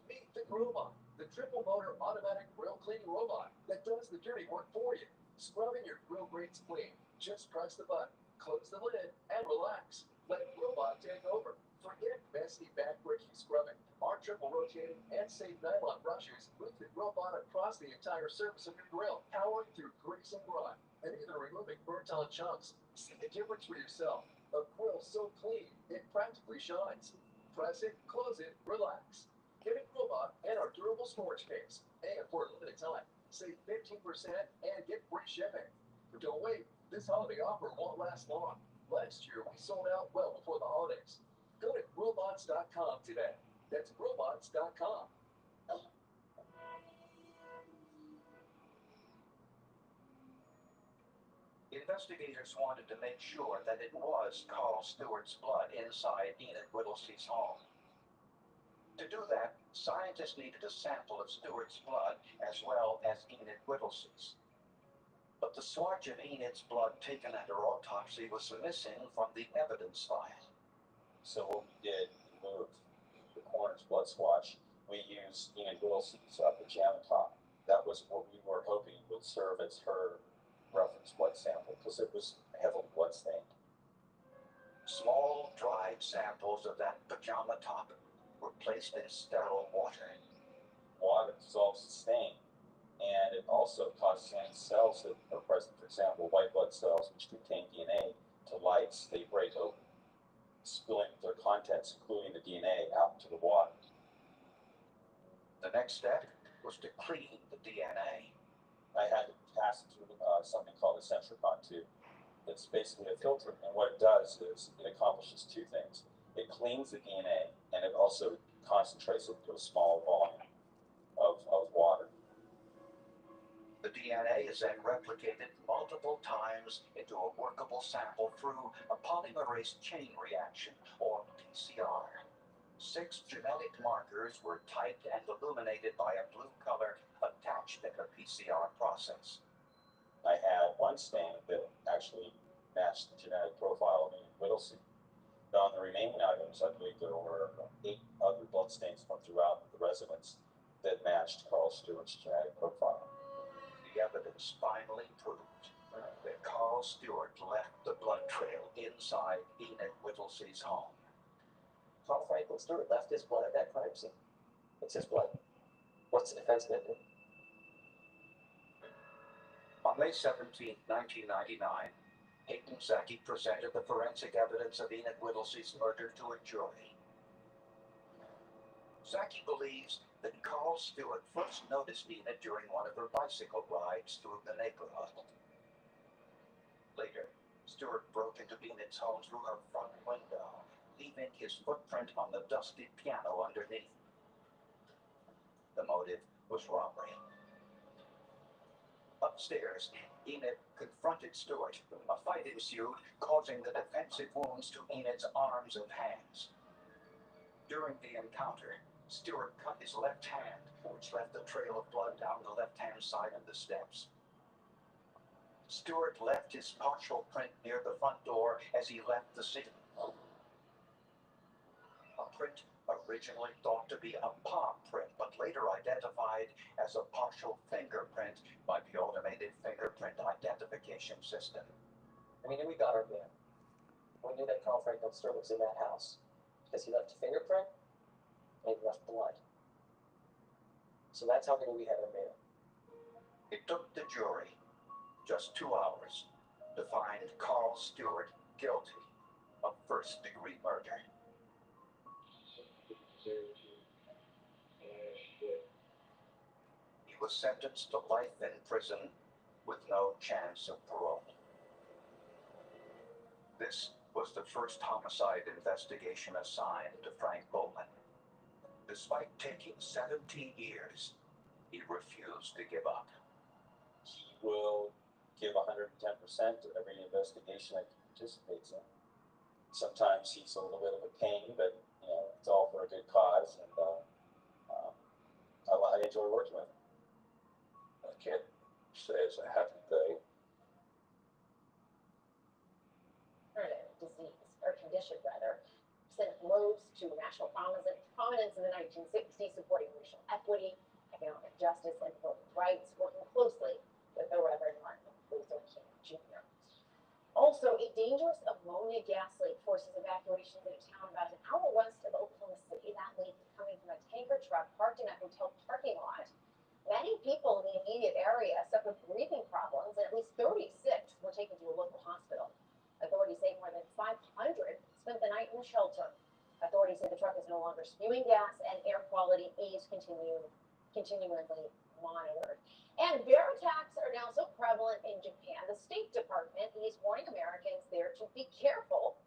Meet the Grillbot, the triple motor automatic grill cleaning robot that does the dirty work for you. Scrubbing your grill grates clean. Just press the button, close the lid, and relax. Let Grillbot take over. Forget messy back-breaking scrubbing. Our triple rotating and safe nylon brushers move the Grillbot across the entire surface of your grill, powering through grease and grime, and even removing burnt-on chunks. See the difference for yourself. A grill so clean, it practically shines. Press it, close it, relax. Get a Grillbot and our durable storage case. And for a limited time, save 15% and get free shipping. But don't wait, this holiday offer won't last long. Last year, we sold out well before the holidays. Go to grillbots.com today. That's grillbots.com. Investigators wanted to make sure that it was Carl Stewart's blood inside Enid Whittlesey's home. To do that, scientists needed a sample of Stewart's blood as well as Enid Whittlesey's. But the swatch of Enid's blood taken at her autopsy was missing from the evidence file. So what we did, we moved the coroner's blood swatch. We used Enid Whittlesey's pajama top. That was what we were hoping would serve as her reference blood sample because it was heavily bloodstained. Small, dried samples of that pajama top were placed in sterile water. Water dissolves the stain, and it also causes any cells that are present, for example, white blood cells, which contain DNA, to lyse. They break open, spilling their contents, including the DNA, out into the water. The next step was to clean the DNA. I had to pass it through something called a centrifug tube. It's basically a filter, and what it does is it accomplishes two things. It cleans the DNA, and it also concentrates it to a small volume of water. The DNA is then replicated multiple times into a workable sample through a polymerase chain reaction, or PCR. 6 genetic markers were typed and illuminated by a blue color attached in a PCR process. I had one stain that actually matched the genetic profile of Enid Whittlesey. On the remaining items, I believe there were 8 other blood stains from throughout the residence that matched Carl Stewart's genetic profile. The evidence finally proved that Carl Stewart left the blood trail inside Enid Whittlesey's home. Carl Franklin Stewart left his blood at that crime scene. It's his blood. What's the defense gonna do? On May 17, 1999, Hayden Zaki presented the forensic evidence of Enid Whittlesey's murder to a jury. Zaki believes that Carl Stewart first noticed Enid during one of her bicycle rides through the neighborhood. Later, Stewart broke into Enid's home through her front window, leaving his footprint on the dusty piano underneath. The motive was robbery. Upstairs, Enid confronted Stewart. A fight ensued, causing the defensive wounds to Enid's arms and hands. During the encounter, Stewart cut his left hand, which left a trail of blood down the left-hand side of the steps. Stewart left his partial print near the front door as he left the scene. A print originally thought to be a palm print, but later identified as a partial fingerprint by the automated fingerprint identification system. We knew we got our man. We knew that Carl Franklin Stewart was in that house because he left a fingerprint and he left blood. So that's how we knew we had our man. It took the jury just 2 hours to find Carl Stewart guilty of first-degree murder. He was sentenced to life in prison with no chance of parole. This was the first homicide investigation assigned to Frank Bowman. Despite taking 17 years, he refused to give up. He will give 110% to every investigation that he participates in. Sometimes he's a little bit of a pain, but it's all for a good cause, and I enjoy working with him. I can't say it's a happy thing. Disease, or condition rather, sent rose to national prominence in the 1960s, supporting racial equity, economic justice, and voting rights, working closely with the Reverend Martin Luther King Jr. Also, a dangerous ammonia gas leak forces evacuations in a town about an hour west of Oklahoma City. That leak coming from a tanker truck parked in a hotel parking lot. Many people in the immediate area suffered breathing problems, and at least 36 were taken to a local hospital. Authorities say more than 500 spent the night in the shelter. Authorities say the truck is no longer spewing gas, and air quality is continually monitored. And bear attacks are now so prevalent in Japan. The State Department is warning Americans there to be careful.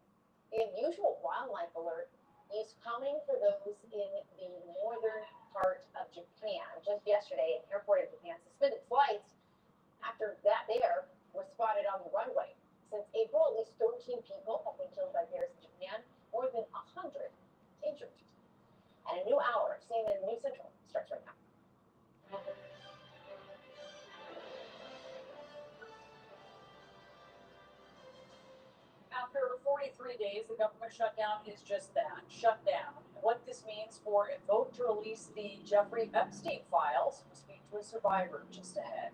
The unusual wildlife alert is coming for those in the northern part of Japan. Just yesterday, an airport in Japan suspended flights after that bear was spotted on the runway. Since April, at least 13 people have been killed by bears in Japan, more than 100 injured. And a new hour of CNN News Central starts right now. After 43 days, the government shutdown is just that, shut down. What this means for a vote to release the Jeffrey Epstein files, we'll speak to a survivor just ahead.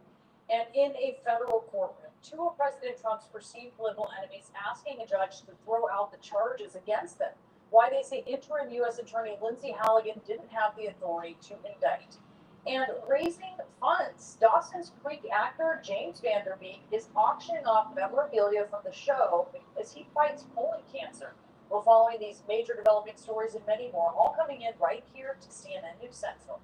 And in a federal courtroom, 2 of President Trump's perceived political enemies asking a judge to throw out the charges against them. Why they say interim U.S. Attorney Lindsay Halligan didn't have the authority to indict. And raising funds. Dawson's Creek actor James Van Der Beek is auctioning off memorabilia from the show as he fights colon cancer. We're following these major developing stories and many more, all coming in right here to CNN News Central.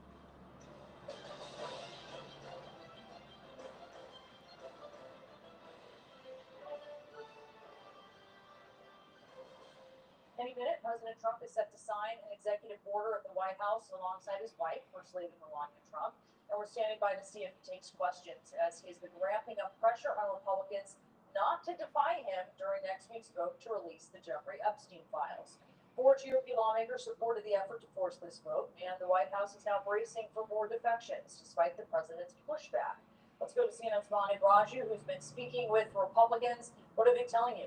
Any minute, President Trump is set to sign an executive order at the White House alongside his wife, First Lady Melania Trump. And we're standing by to see if he takes questions, as he's been ramping up pressure on Republicans not to defy him during next week's vote to release the Jeffrey Epstein files. 4 GOP lawmakers supported the effort to force this vote, and the White House is now bracing for more defections, despite the president's pushback. Let's go to CNN's Mani Raju, who's been speaking with Republicans. What are they telling you?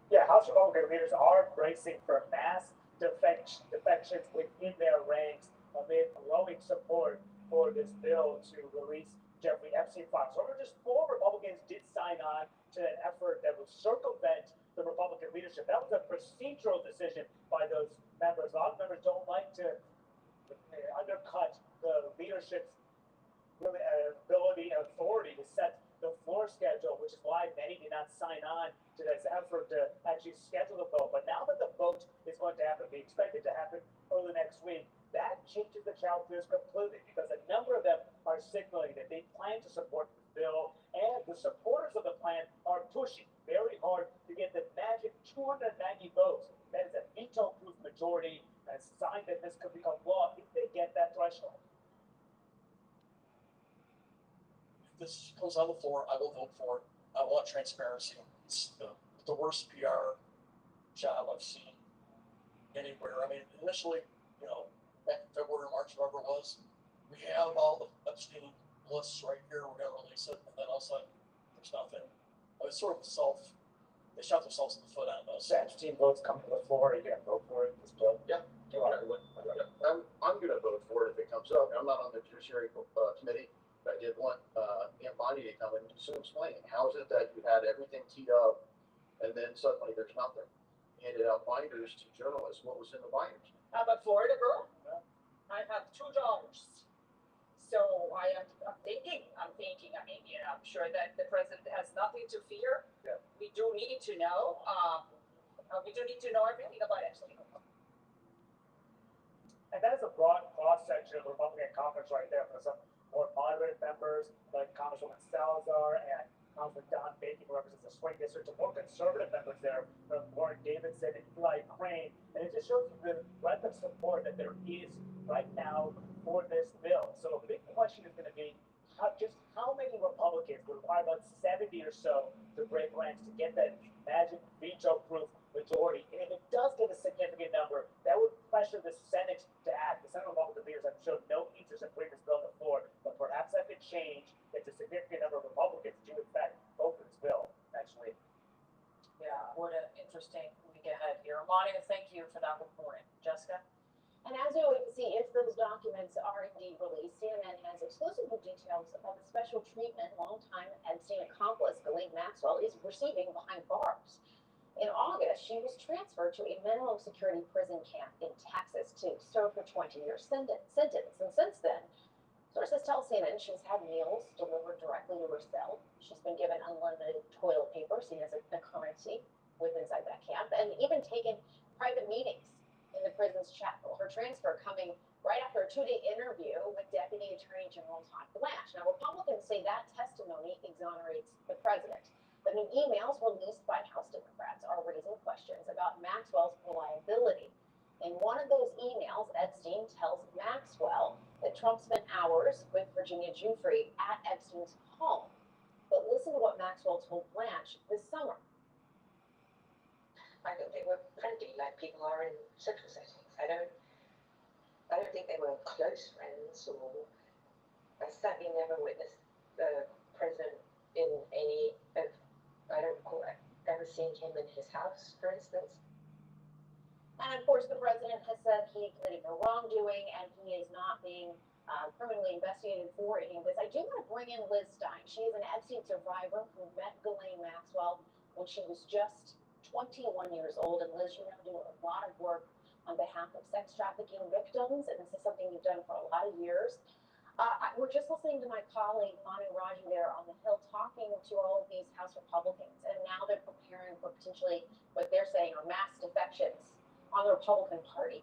Yeah, House Republican leaders are bracing for mass defections within their ranks amid growing support for this bill to release Jeffrey Epstein files. However, just 4 Republicans did sign on to an effort that would circumvent the Republican leadership. That was a procedural decision by those members. A lot of members don't like to undercut the leadership's ability and authority to set the floor schedule, which is why many did not sign on to this effort to actually schedule the vote. But now that the vote is going to happen, we expect it to happen early next week, that changes the calculus completely, because a number of them are signaling that they plan to support the bill, and the supporters of the plan are pushing very hard to get the magic 290 votes. That is a veto-proof majority, and it's a sign that this could become law if they get that threshold. If this comes on the floor, I will vote for it. I want transparency. It's the worst PR job I've seen anywhere. I mean, initially, back in February, March, whatever it was, we have all the Epstein lists right here. We're going to release it, and then all of a sudden, there's nothing. It's sort of they shot themselves in the foot on those. Epstein votes come to the floor. Are you going to vote for it, this bill? Yeah. I'm going to vote for it if it comes up. I'm not on the Judiciary Committee, but I did want Bonnie to come and soon explain. How is it that you had everything teed up and then suddenly there's nothing? Handed out binders to journalists. What was in the binders? I'm a Florida girl. I have $2. So I'm thinking, I'm sure that the president has nothing to fear. Yeah. We do need to know. Everything about Epstein. And that is a broad cross-section of the Republican conference right there, for some more moderate members like Congresswoman Salazar and Congressman Don Bacon, who represents the swing district, to more conservative members there, Warren Davidson and Eli Crane. And it just shows you the breadth of support that there is right now for this bill. So the big question is going to be how many Republicans would require about 70 or so to break ranks to get that magic veto-proof majority. And if it does get a significant number, that would pressure the Senate to act. The Senate Republican leaders have shown no interest in putting this bill on the floor, but perhaps that could change if a significant number of Republicans do in fact vote for this bill next week. Yeah, what an interesting week ahead here. Monica, thank you for that reporting. Jessica? And as we wait to see if those documents are indeed released, CNN has exclusive details about the special treatment longtime Epstein accomplice Ghislaine Maxwell is receiving behind bars. In August, she was transferred to a minimum security prison camp in Texas to serve her 20-year sentence. And since then, sources tell CNN she's had meals delivered directly to her cell. She's been given unlimited toilet paper, seen as a currency inside that camp, and even taken private meetings in the prison's chapel. Her transfer coming right after a 2-day interview with Deputy Attorney General Todd Blanche. Now, Republicans say that testimony exonerates the president. But new emails released by House Democrats are raising questions about Maxwell's reliability. In one of those emails, Epstein tells Maxwell that Trump spent hours with Virginia Giuffre at Epstein's home. But listen to what Maxwell told Blanche this summer. I thought they were friendly, like people are in social settings. I don't think they were close friends, or I certainly never witnessed the president in any of. I don't recall ever seeing him in his house, for instance. And of course, the president has said he admitted no wrongdoing and he is not being criminally investigated for any of this. I do want to bring in Liz Stein. She is an Epstein survivor who met Ghislaine Maxwell when she was just 21 years old. And Liz, you now do a lot of work on behalf of sex trafficking victims, and this is something you've done for a lot of years. We're just listening to my colleague, Manu Raju, there on the Hill, talking to all of these House Republicans, and now they're preparing for potentially what they're saying are mass defections on the Republican Party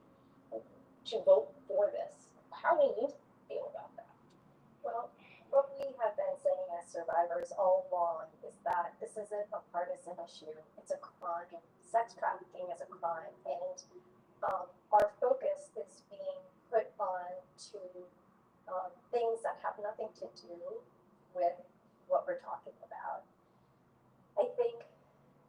to vote for this. How do you feel about that? Well, what we have been saying as survivors all along is that this isn't a partisan issue. It's a crime. Sex trafficking is a crime. And our focus is being put on to things that have nothing to do with what we're talking about. I think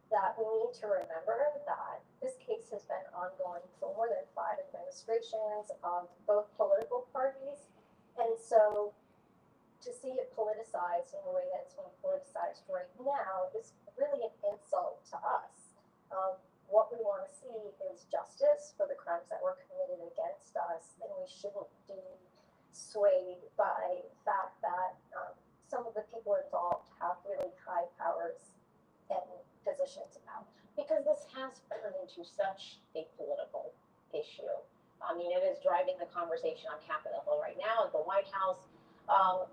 that we need to remember that This case has been ongoing for more than 5 administrations of both political parties. And so to see it politicized in the way that it's being politicized right now is really an insult to us. What we want to see is justice for the crimes that were committed against us, and we shouldn't be swayed by the fact that some of the people involved have really high powers and positions of power. Because this has turned into such a political issue. I mean, it is driving the conversation on Capitol Hill right now, at the White House.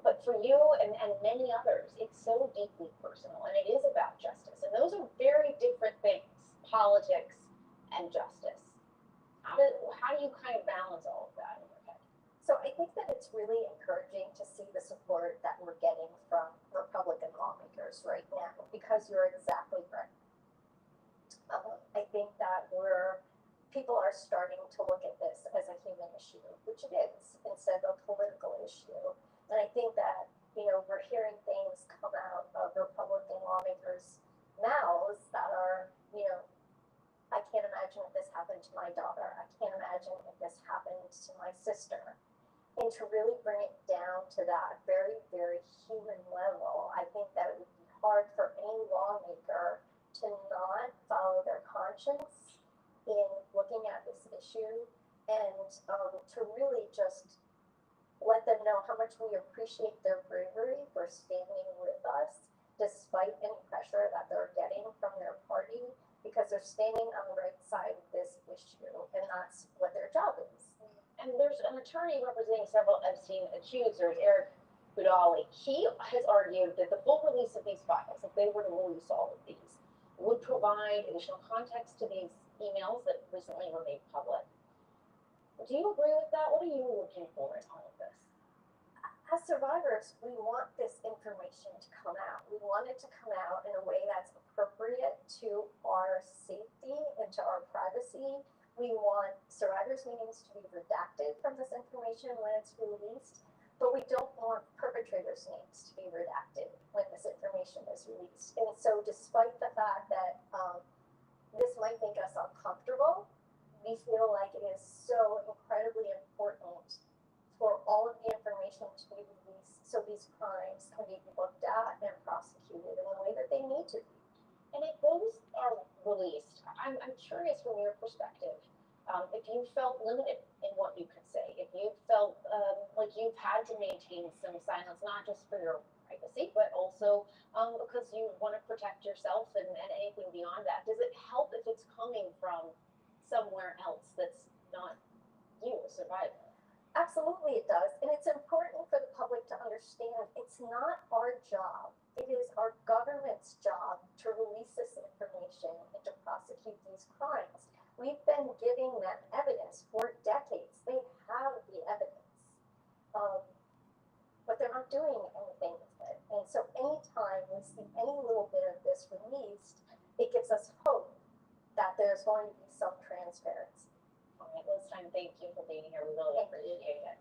But for you and many others, it's so deeply personal, and it is about justice. And those are very different things, politics and justice. How do you kind of balance all of that in your head? So I think that it's really encouraging to see the support that we're getting from Republican lawmakers right now, because you're exactly right. I think that people are starting to look at this as a human issue, which it is, instead of a political issue. And I think that, we're hearing things come out of Republican lawmakers' mouths that are, I can't imagine if this happened to my daughter. I can't imagine if this happened to my sister. And to really bring it down to that very, very human level, I think that it would be hard for any lawmaker to not follow their conscience in looking at this issue, and to really just let them know how much we appreciate their bravery for standing with us despite any pressure that they're getting from their party, because they're standing on the right side of this issue, and that's what their job is. And there's an attorney representing several Epstein accusers, Eric Budali. He has argued that the full release of these files, if they were to release all of these, would provide additional context to these emails that recently were made public. Do you agree with that? What are you looking for in all of this? As survivors, we want this information to come out. We want it to come out in a way that's appropriate to our safety and to our privacy. We want survivors' names to be redacted from this information when it's released, but we don't want perpetrators' names to be redacted when this information is released. And so despite the fact that this might make us uncomfortable, we feel like it is so incredibly important for all of the information to be released so these crimes can be looked at and prosecuted in the way that they need to be. And if those are released, I'm curious from your perspective, if you felt limited in what you could say, if you felt like you've had to maintain some silence, not just for your privacy, but also because you want to protect yourself and anything beyond that. Does it help if it's coming from somewhere else that's not you, a survivor? Absolutely it does. And it's important for the public to understand it's not our job. It is our government's job to release this information and to prosecute these crimes. We've been giving them evidence for decades. They have the evidence. But they're not doing anything with it. And so anytime we see any little bit of this released, it gives us hope that there's going to be some transparency. All right, Liz Stein, thank you for being here. We really appreciate it.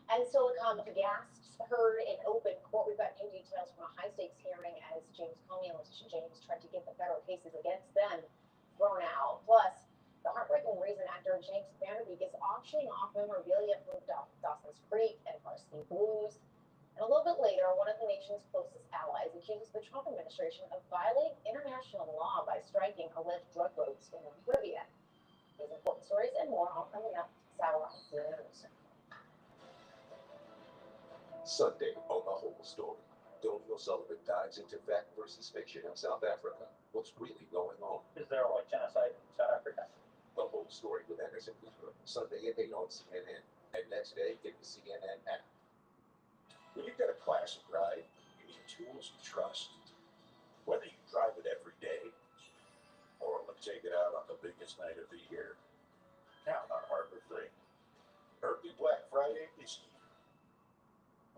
And still to come, Gasts heard in open court. We've got new details from a high-stakes hearing as James Comey and Letitia James tried to get the federal cases against them thrown out. Plus, the heartbreaking reason actor James Vanderbeek is auctioning off memorabilia from Dawson's Creek and Varsity Blues. And a little bit later, one of the nation's closest allies accuses the Trump administration of violating international law by striking alleged drug roads in the Caribbean. These important stories and more all coming up. Satellite News. Sunday on The Whole Story. Tony O'Sullivan dives into fact versus fiction in South Africa. What's really going on? Is there a genocide in South Africa? The Whole Story with Anderson Cooper. Sunday at 8 on CNN. And next day, get the CNN app. When you've got a classic ride, you need tools you trust. Whether you drive it every day or look take it out on the biggest night of the year, count on Harbor Freight. Early Black Friday is here.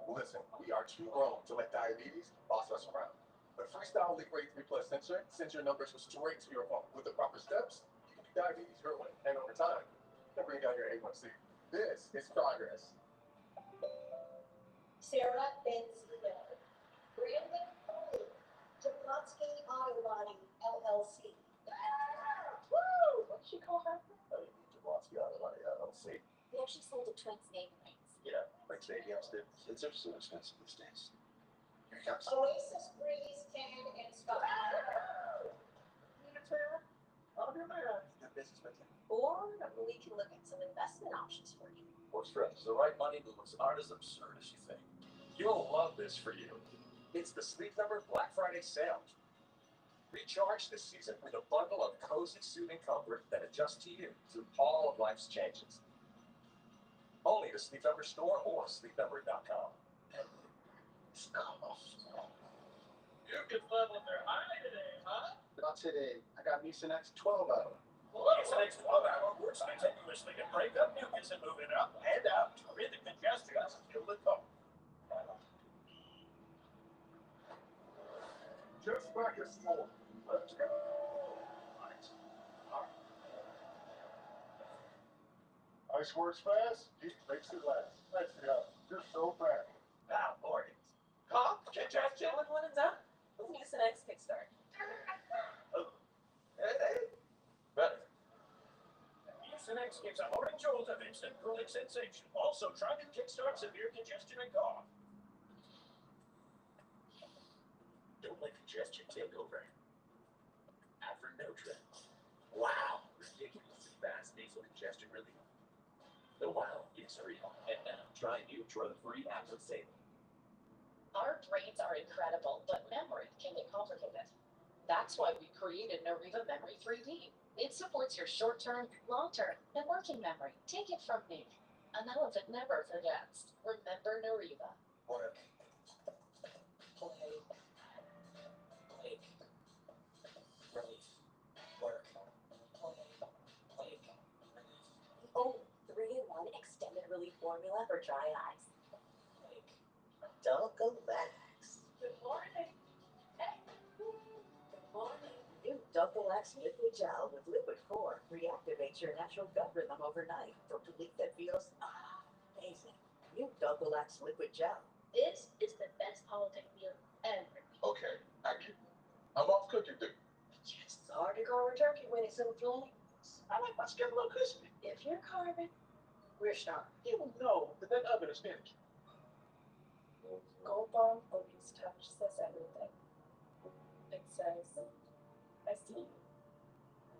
Listen, we are too grown to let diabetes boss us around. But Freestyle Libre 3 Plus sensor sends your numbers straight to your phone. With the proper steps, you can do diabetes your way. And over time, you'll bring down your A1C. This is progress. Sarah Benz-Miller, Brandon Foley, Jablonski Auto Body, LLC. Woo! What you to twin neighborhoods. Yeah, like stadiums do. Kids are so expensive these days. Here he comes. Oasis Breeze, Can, and Scott. Good business with you. Or we can look at some investment options for you. Works for us. The right money moves aren't as absurd as you think. You'll love this for you. It's the Sleep Number Black Friday sale. Recharge this season with a bundle of cozy, soothing comfort that adjusts to you through all of life's changes. Only the Sleep Number store or sleepnumber.com. You can level their eye today, huh? Not today. I got Mucinex 12 hour. Mucinex 12-hour works continuously to break up mucus and move it up and out to rid the congestion and fill the cup. Just back as full. Let's go. Right. Ice works fast, heat makes it last. Let's go. Just so fast. Now, mornings. Cough, congestion. All in one and done. Mucinex Kickstart. Better. Mucinex gives a morning jolt of instant cooling sensation. Also, try to kickstart severe congestion and cough. Don't let congestion take over. Afrinotrin. Wow, ridiculously fast nasal congestion relief. The wow is real. And now try new drug-free Afrin. Our brains are incredible, but memory can get complicated. That's why we created Nariva Memory 3D. It supports your short-term, long-term, and working memory. Take it from me. An elephant never forgets. Remember Nariva. Work. Play. Blake. Relief. Work. Play. Blake. Relief. Oh, 3-in-1 extended relief formula for dry eyes. Blake. Dulcolax. Good morning. Good morning. New Dulcolax liquid gel with liquid form reactivates your natural gut rhythm overnight for relief that feels amazing. New Dulcolax liquid gel. This is the best holiday meal ever. Okay, I get it. I'm off cooking duty. It's hard to carve a turkey when it's in flames. I like my skin a little crispy. If you're carving, we're starving. You know that that oven is finished. Gold Bond Obese Touch says everything. It says, I see you.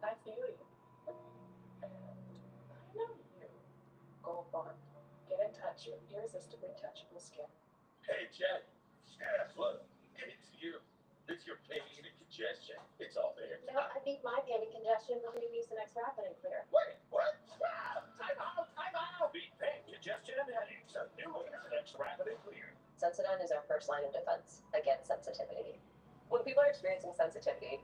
I feel you. And I know you. Gold Bond. Get in touch with irresistibly touchable skin. Hey, Jack. Yeah, look. It's you. It's your pain and congestion. It's all there. No, I think my pain and congestion will be Mucinex Rapid and Clear. Wait, what? Ah, time out, time out. Beat pain, congestion, and headaches. A new Mucinex Rapid and Clear. Sensodyne is our first line of defense against sensitivity. When people are experiencing sensitivity,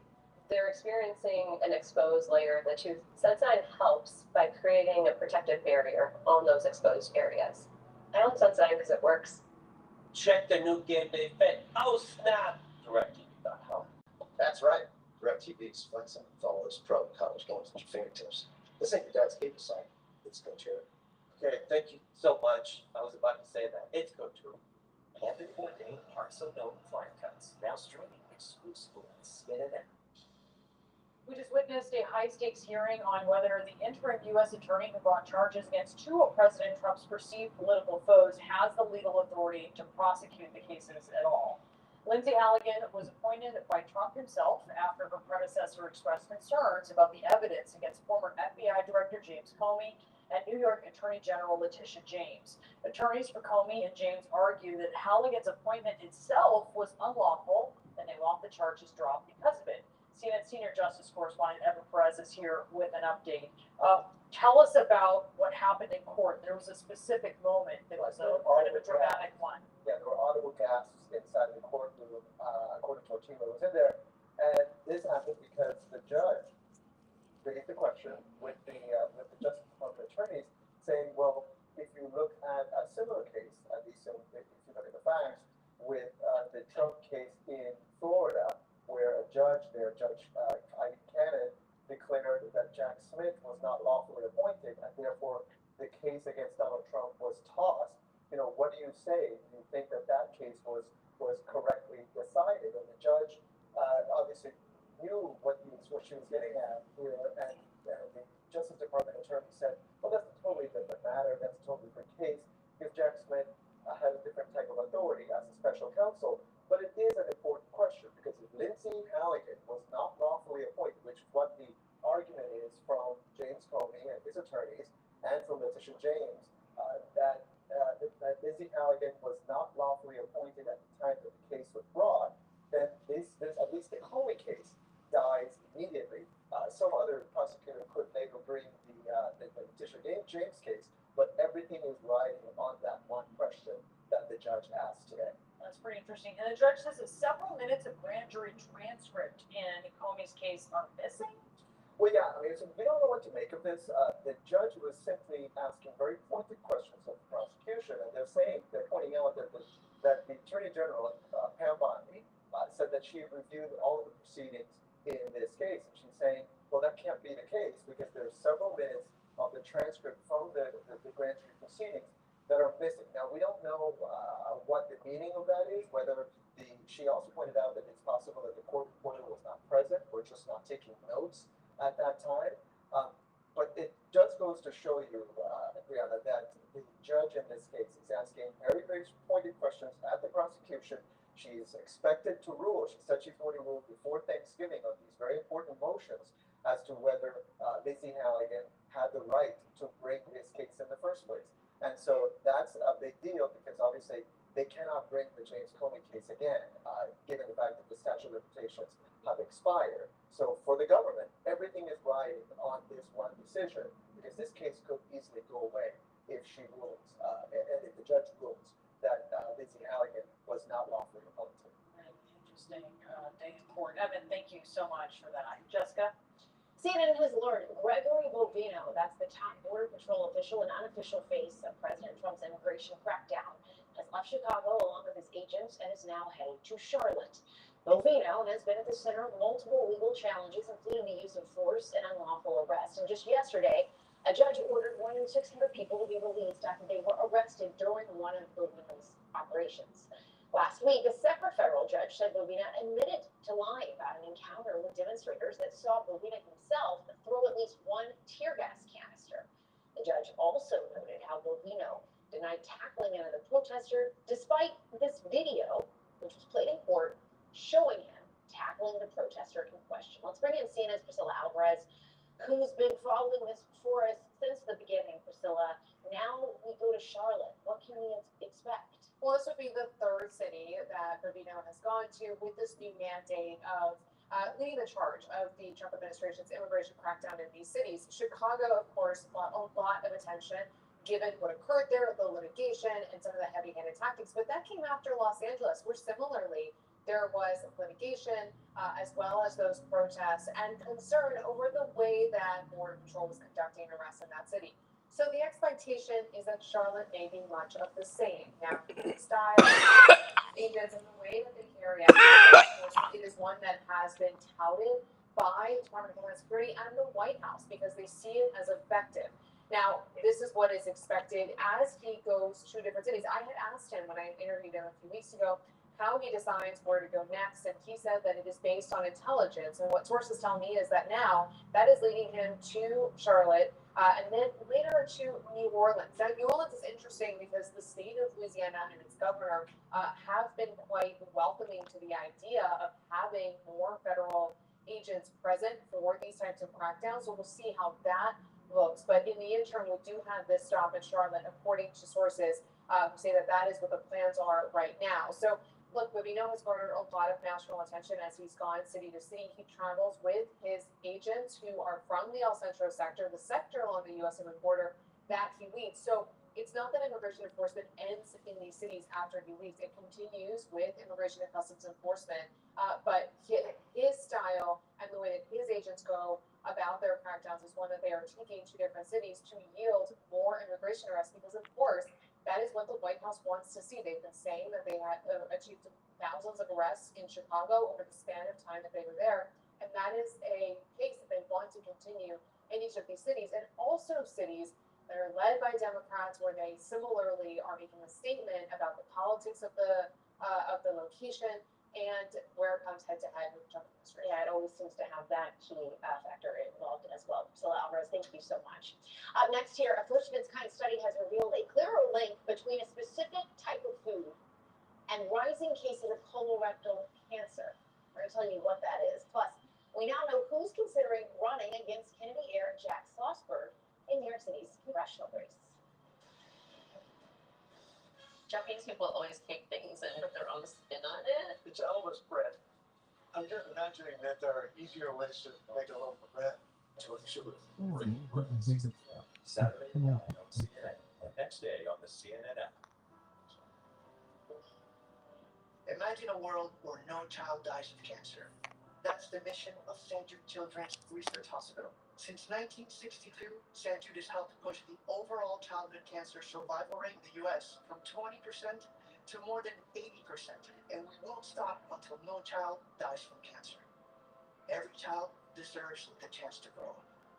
they're experiencing an exposed layer of the tooth. Sensodyne helps by creating a protective barrier on those exposed areas. I like Sensodyne because it works. Check the new Game Day Fit. Oh, snap. DirecTV.com. That's right. DirecTV's flexing with all those pro college games at your fingertips. This ain't your dad's cable site. It's Couture. Okay, thank you so much. I was about to say that. It's Couture. Anthony Bourdain, Hearts of Known Fire Cuts, now streaming exclusively on CNN. We just witnessed a high-stakes hearing on whether the interim U.S. attorney who brought charges against two of President Trump's perceived political foes has the legal authority to prosecute the cases at all. Lindsay Halligan was appointed by Trump himself after her predecessor expressed concerns about the evidence against former FBI Director James Comey and New York Attorney General Letitia James. Attorneys for Comey and James argue that Halligan's appointment itself was unlawful, and they want the charges dropped because of it. CNN senior justice correspondent Evan Perez is here with an update. Tell us about what happened in court. There was a specific moment that was a kind of a dramatic one. Yeah, there were audible gasps inside the courtroom, according to our team that was in there. And this happened because the judge raised the question with the Justice Department attorneys, saying, well, if you look at a similar case, at least if you look at the facts, with the Trump case in Florida, where a judge there, Judge Ivy Cannon, declared that Jack Smith was not lawfully appointed, and therefore the case against Donald Trump was tossed. You know, what do you say? Do you think that that case was correctly decided? And the judge obviously knew what she was getting at here, and the Justice Department attorney said, well, that's a totally different matter. That's a totally different Lindsay Halligan was not lawfully appointed, which is what the argument is from James Comey and his attorneys and from Letitia James, that Lindsay Halligan was not lawfully appointed at the time that the case was brought, then this at least the Comey case dies immediately. Some other prosecutor could later bring the Letitia James case, but everything is riding on that one question that the judge asked today. That's pretty interesting. And the judge says that several minutes of grand jury transcript in Comey's case are missing. Well, yeah, I mean, so we don't know what to make of this. The judge was simply asking very pointed questions of the prosecution, and they're pointing out that the Attorney General, Pam Bondi, said that she reviewed all of the proceedings in this case, and she's saying, well, that can't be the case because there's several minutes of the transcript from the grand jury proceedings that are missing. Now, we don't know what the meaning of that is, whether she also pointed out that it's possible that the court reporter was not present or just not taking notes at that time. But it just goes to show you, Brianna, that the judge in this case is asking very, very pointed questions at the prosecution. She's expected to rule. She said she's going to rule before Thanksgiving on these very important motions as to whether Lindsay Halligan had the right to bring this case in the first place. And so that's a big deal because obviously they cannot bring the James Comey case again, given the fact that the statute of limitations have expired. So for the government, everything is riding on this one decision because this case could easily go away if she rules, and if the judge rules that Lindsay Halligan was not lawfully appointed. Interesting day in court. Evan, thank you so much for that. Jessica? CNN has learned Gregory Bovino, that's the top Border Patrol official and unofficial face of President Trump's immigration crackdown, has left Chicago along with his agents and is now heading to Charlotte. Bovino has been at the center of multiple legal challenges, including the use of force and unlawful arrest. And just yesterday, a judge ordered more than 600 people to be released after they were arrested during one of Bovino's operations. Last week, a separate federal judge said Bovino admitted to lying about an encounter with demonstrators that saw Bovino himself throw at least one tear gas canister. The judge also noted how Bovino denied tackling another protester, despite this video, which was played in court, showing him tackling the protester in question. Let's bring in CNN's Priscilla Alvarez, who's been following this for us since the beginning. Priscilla, now we go to Charlotte. What can we expect? Well, this would be the third city that Bovino has gone to with this new mandate of leading the charge of the Trump administration's immigration crackdown in these cities. Chicago, of course, got a lot of attention given what occurred there, the litigation and some of the heavy-handed tactics. But that came after Los Angeles, where similarly there was litigation as well as those protests and concern over the way that Border Patrol was conducting arrests in that city. So the expectation is that Charlotte may be much of the same. Now, the style, agents, and the way that they carry out it is one that has been touted by the Department of Homeland Security and the White House because they see it as effective. Now, this is what is expected as he goes to different cities. I had asked him when I interviewed him a few weeks ago how he decides where to go next, and he said that it is based on intelligence. And what sources tell me is that now that is leading him to Charlotte and then later to New Orleans. Now, New Orleans is interesting because the state of Louisiana and its governor have been quite welcoming to the idea of having more federal agents present for these types of crackdowns. So we'll see how that looks. But in the interim, we do have this stop in Charlotte, according to sources who say that that is what the plans are right now. So look, Bovino has garnered a lot of national attention as he's gone city to city. He travels with his agents who are from the El Centro sector, the sector along the U.S.-Mexican border that he leads. So it's not that immigration enforcement ends in these cities after he leaves. It continues with Immigration and Customs Enforcement. But his style and the way that his agents go about their crackdowns is one that they are taking to different cities to yield more immigration arrests because, of course, that is what the White House wants to see. They've been saying that they had achieved thousands of arrests in Chicago over the span of time that they were there. And that is a case that they want to continue in each of these cities. And also cities that are led by Democrats where they similarly are making a statement about the politics of the location and where it comes head-to-head with the Trump administration. Yeah, it always seems to have that key factor involved as well. Priscilla Alvarez, thank you so much. Up next here, a first of its kind study has revealed a clearer link between a specific type of food and rising cases of colorectal cancer. We're going to tell you telling you what that is. Plus, we now know who's considering running against Kennedy heir Jack Schlossberg in New York City's congressional race. Japanese people always take things and put their own spin on it. It's Elvis bread. I'm just imagining that there are easier ways to make a loaf of bread. Saturday at 9 on CNN, and next day on the CNN app. Imagine a world where no child dies of cancer. That's the mission of St. Jude Children's Research Hospital. Since 1962, St. Jude has helped push the overall childhood cancer survival rate in the U.S. from 20% to more than 80%, and we won't stop until no child dies from cancer. Every child deserves the chance to grow.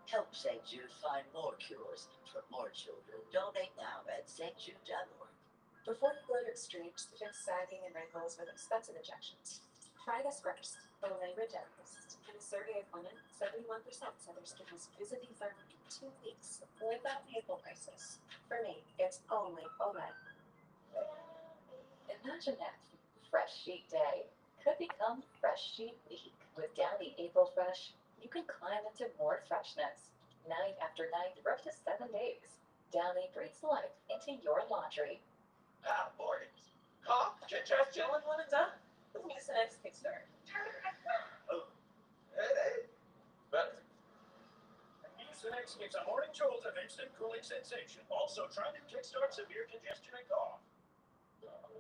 Help St. Jude find more cures for more children. Donate now at stjude.org. Before you go to extremes to fix sagging and wrinkles with expensive injections, try this first. Olay Regenerist. In a survey of women, 71% said their skin was visibly firmer in 2 weeks without painful crisis. For me, it's only Olay. Imagine that. Fresh Sheet Day could become Fresh Sheet Week. With Downy April Fresh, you can climb into more freshness. Night after night for up to 7 days. Downy breathes life into your laundry. Ah, boy. Cough, congestion. All in one and done. Let me use the next Kickstarter. Hey. Better. Mucinex gives a morning jolt of instant cooling sensation. Also, try to kickstart severe congestion and cough.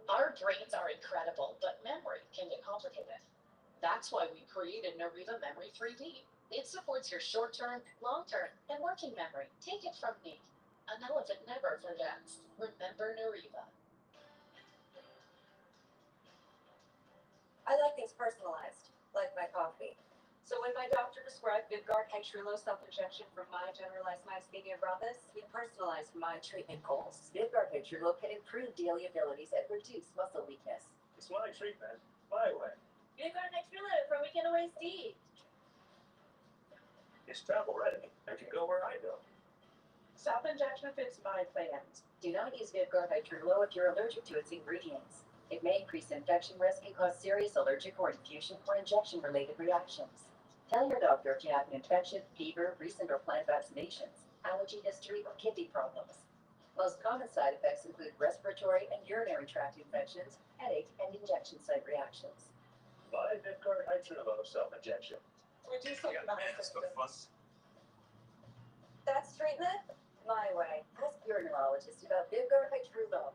Our brains are incredible, but memory can get complicated. That's why we created Nariva Memory 3D. It supports your short-term, long-term, and working memory. Take it from me. An elephant never forgets. Remember Nariva. I like things personalized, like my coffee. So when my doctor prescribed Vyvgart Hytrulo self-injection for my generalized myasthenia gravis, he personalized my treatment goals. Vyvgart Hytrulo can improve daily abilities and reduce muscle weakness. It's my treatment, my way. Vyvgart Hytrulo from Weekend Away Steve. It's travel ready. I can go where I go. Self-injection fits my plans. Do not use Vyvgart Hytrulo if you're allergic to its ingredients. It may increase infection risk and cause serious allergic or infusion or injection-related reactions. Tell your doctor if you have an infection, fever, recent or planned vaccinations, allergy history, or kidney problems. Most common side effects include respiratory and urinary tract infections, headache, and injection site reactions. Buy Vyvgart Hytrulo self-injection. Reducing That's the fun. That's treatment my way. Ask your neurologist about Vyvgart Hytrulo.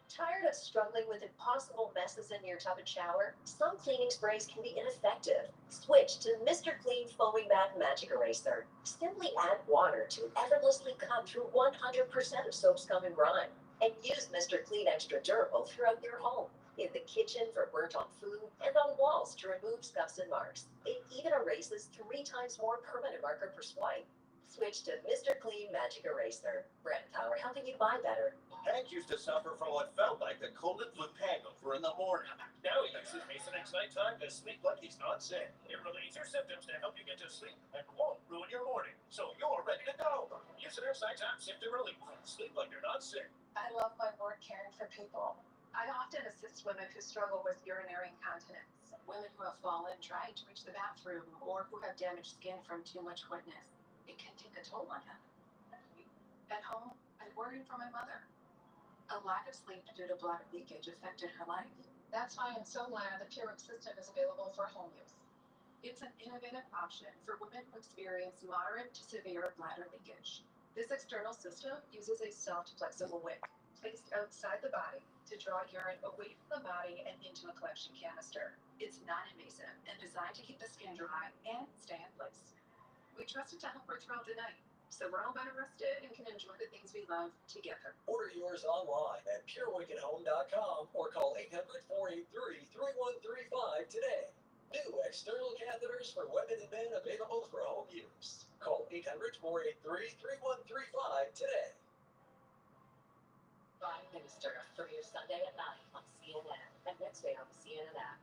Tired of struggling with impossible messes in your tub and shower? Some cleaning sprays can be ineffective. Switch to Mr. Clean Foaming Bath Magic Eraser. Simply add water to effortlessly cut through 100% of soap, scum, and grime. And use Mr. Clean Extra Durable throughout your home. In the kitchen for burnt on food, and on walls to remove scuffs and marks. It even erases 3 times more permanent marker per swipe. Switch to Mr. Clean Magic Eraser. Brand Power, helping you buy better. Hank used to suffer from what felt like the coldest foot hangover in the morning. Now he uses Mucinex nighttime to sleep like he's not sick. It relieves your symptoms to help you get to sleep and won't ruin your morning. So you're ready to go. Mucinex nighttime symptom relief. Sleep like you're not sick. I love my work caring for people. I often assist women who struggle with urinary incontinence, women who have fallen trying to reach the bathroom, or who have damaged skin from too much wetness. It can take a toll on them. At home, I worried for my mother. A lack of sleep due to bladder leakage affected her life. That's why I'm so glad the Pure system is available for home use. It's an innovative option for women who experience moderate to severe bladder leakage. This external system uses a soft, flexible wick placed outside the body to draw urine away from the body and into a collection canister. It's non-invasive and designed to keep the skin dry and stay in place. We trust it to help her throughout the night, so we're all better rested and can enjoy the things we love together. Order yours online at PureWickedHome.com or call 800-483-3135 today. New external catheters for women and men available for home use. Call 800-483-3135 today. Prime Minister for your Sunday at 9 on CNN and next day on the CNN app.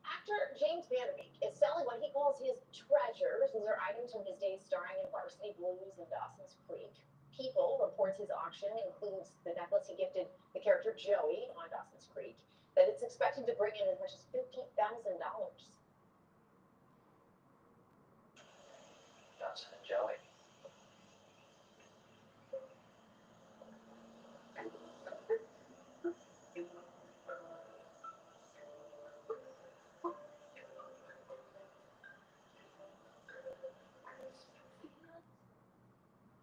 Actor James Van Der Beek is selling what he calls his treasures. These are items from his days starring in Varsity Blues and Dawson's Creek. People reports his auction includes the necklace he gifted the character Joey on Dawson's Creek, that it's expected to bring in as much as $50,000. Johnson and Joey.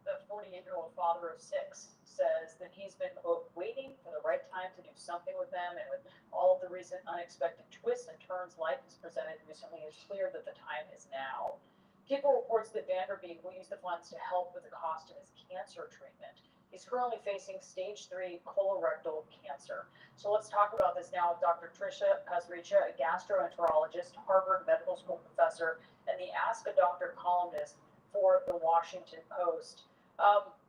The 48-year-old father of 6 says that he's been, quote, waiting for the right time to do something with them, and with all of the recent unexpected twists and turns life has presented recently, it's clear that the time is now. People reports that Vanderbeek will use the funds to help with the cost of his cancer treatment. He's currently facing stage 3 colorectal cancer. So let's talk about this now with Dr. Tricia Pasricha, a gastroenterologist, Harvard Medical School professor, and the Ask a Doctor columnist for the Washington Post.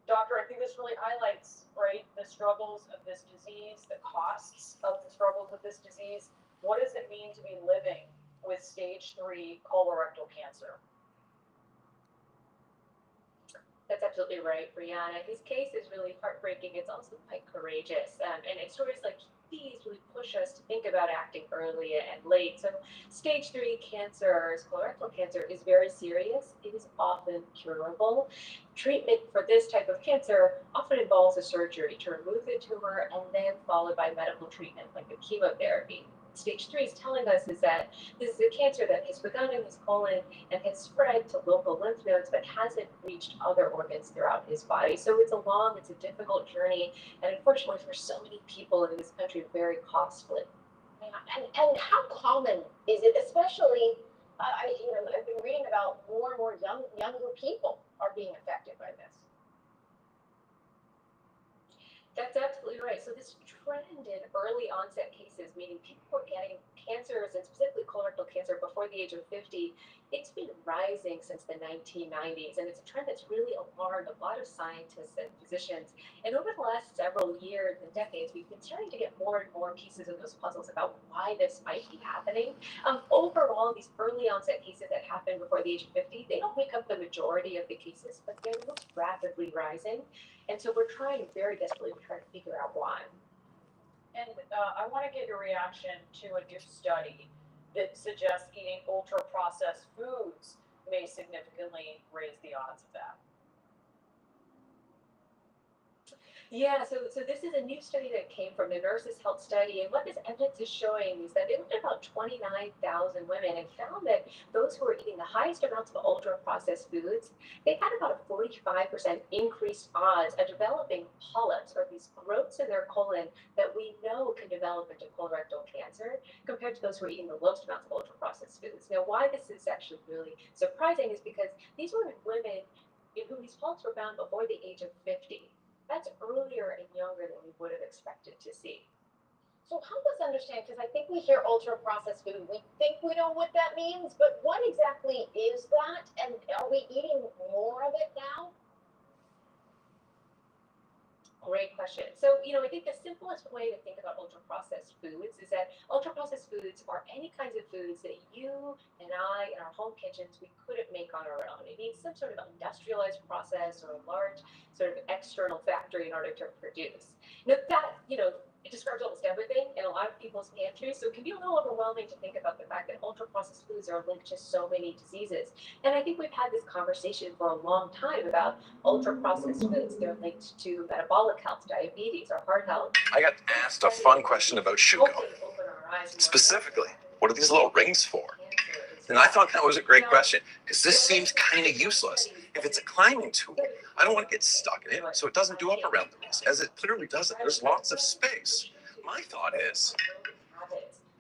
Doctor, I think this really highlights, right, the struggles of this disease, the costs of the struggles of this disease. What does it mean to be living with stage 3 colorectal cancer? That's absolutely right, Brianna. His case is really heartbreaking. It's also quite courageous. And it's stories like these really push us to think about acting early and late. So stage 3 cancer, colorectal cancer, is very serious. It is often curable. Treatment for this type of cancer often involves a surgery to remove the tumor and then followed by medical treatment like the chemotherapy. Stage 3 is telling us is that this is a cancer that has begun in his colon and has spread to local lymph nodes but hasn't reached other organs throughout his body. So it's a difficult journey, and unfortunately for so many people in this country, very costly. And how common is it, especially, I've been reading about more and more younger people are being affected by this. That's absolutely right. So this trend in early onset cases, meaning people were getting cancers and specifically colorectal cancer before the age of 50, it's been rising since the 1990s. And it's a trend that's really alarmed a lot of scientists and physicians. And over the last several years and decades, we've been starting to get more and more pieces of those puzzles about why this might be happening. Overall, these early onset cases that happen before the age of 50, they don't make up the majority of the cases, but they're most rapidly rising. And so we're trying very desperately to try to figure out why. And I want to get your reaction to a new study that suggests eating ultra-processed foods may significantly raise the odds of that. Yeah, so this is a new study that came from the Nurses Health Study, and what this evidence is showing is that they looked at about 29,000 women and found that those who were eating the highest amounts of ultra-processed foods, they had about a 45% increased odds of developing polyps, or these growths in their colon that we know can develop into colorectal cancer, compared to those who are eating the lowest amounts of ultra-processed foods. Now, why this is actually really surprising is because these were women in whom these polyps were found before the age of 50. That's earlier and younger than we would have expected to see. So help us understand, because I think we hear ultra-processed food, we think we know what that means, but what exactly is that? And are we eating more of it now? Great question. So, I think the simplest way to think about ultra-processed foods is that ultra-processed foods are any kinds of foods that you and I in our home kitchens, we couldn't make on our own. It needs some sort of industrialized process or a large sort of external factory in order to produce. Now that, it describes almost everything in a lot of people's pantries, so it can be a little overwhelming to think about the fact that ultra-processed foods are linked to so many diseases. And I think we've had this conversation for a long time about ultra-processed foods. They're linked to metabolic health, diabetes, or heart health. I got asked a fun question about Shuko. Specifically, what are these little rings for? And I thought that was a great question, because this seems kind of useless. If it's a climbing tool, I don't want to get stuck in it, so it doesn't do up around the wrist, as it clearly doesn't. There's lots of space. My thought is,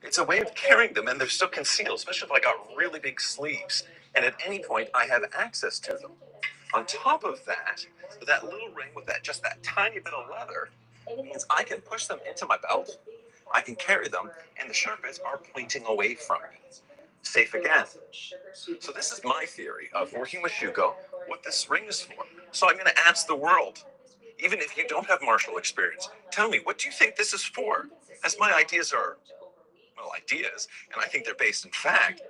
it's a way of carrying them, and they're still concealed, especially if I got really big sleeves, and at any point I have access to them. On top of that, that little ring with just that tiny bit of leather means I can push them into my belt, I can carry them, and the sharp ends are pointing away from me. Safe again. So this is my theory of working with Shuko, what this ring is for. So I'm going to ask the world, even if you don't have martial experience, tell me, what do you think this is for? As my ideas are, well, ideas, and I think they're based in fact.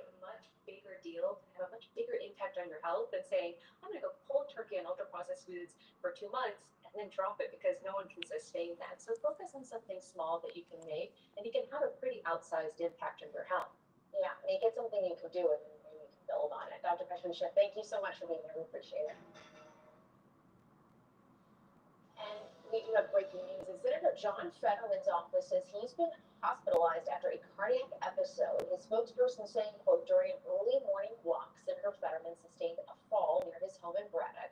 Bigger deal, have a much bigger impact on your health than saying, I'm going to go cold turkey on ultra-processed foods for 2 months, and and then drop it because no one can sustain that. So focus on something small that you can make, and you can have a pretty outsized impact on your health. Yeah, make it something you can do and then you can build on it. Dr. Patricia, thank you so much for being here. We appreciate it. And we do have breaking news. Senator John Fetterman's office says he's been hospitalized after a cardiac episode. His spokesperson saying, quote, during an early morning walk, Senator Fetterman sustained a fall near his home in Braddock.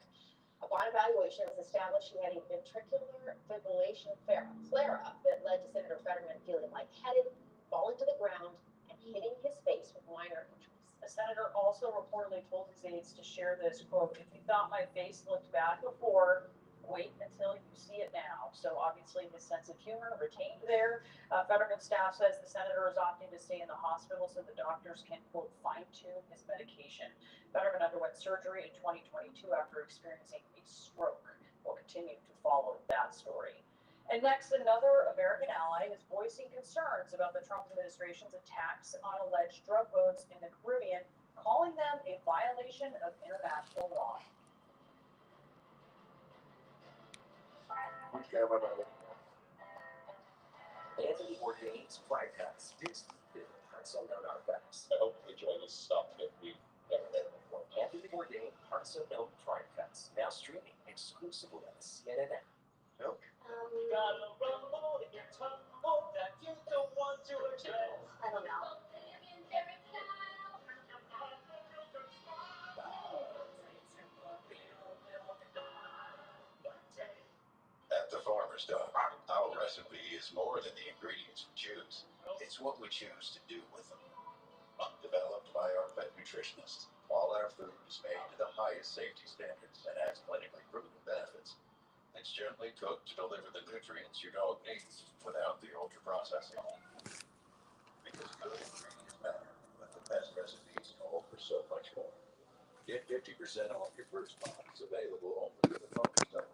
Upon evaluation, it was established he had a ventricular fibrillation flare-up that led to Senator Fetterman feeling lightheaded, falling to the ground, and hitting his face with minor injuries. The senator also reportedly told his aides to share this, quote, if you thought my face looked bad before, wait until you see it now. So obviously his sense of humor retained there. Fetterman staff says the senator is opting to stay in the hospital so the doctors can, quote, fine-tune his medication. Fetterman underwent surgery in 2022 after experiencing a stroke. We'll continue to follow that story. And next, another American ally is voicing concerns about the Trump administration's attacks on alleged drug boats in the Caribbean, calling them a violation of international law. Anthony Bourdain's Pride Cuts. Digs deep into Hearts Unknown artifacts. I hope you enjoy this stuff that we've never read before. Anthony Bourdain, Hearts Unknown Pride Cuts. Now streaming exclusively on the CNN app. Nope. Gotta rumble in your tumble that you don't want to address. I don't know. At the Farmer's Dog, our recipe is more than the ingredients we choose. It's what we choose to do with them. Developed by our pet nutritionists, all our food is made to the highest safety standards and has clinically proven benefits. It's gently cooked to deliver the nutrients your dog needs without the ultra-processing. Because good ingredients matter, but the best recipes call for so much more. Get 50% off your first box, available only at the Farmer's Dog.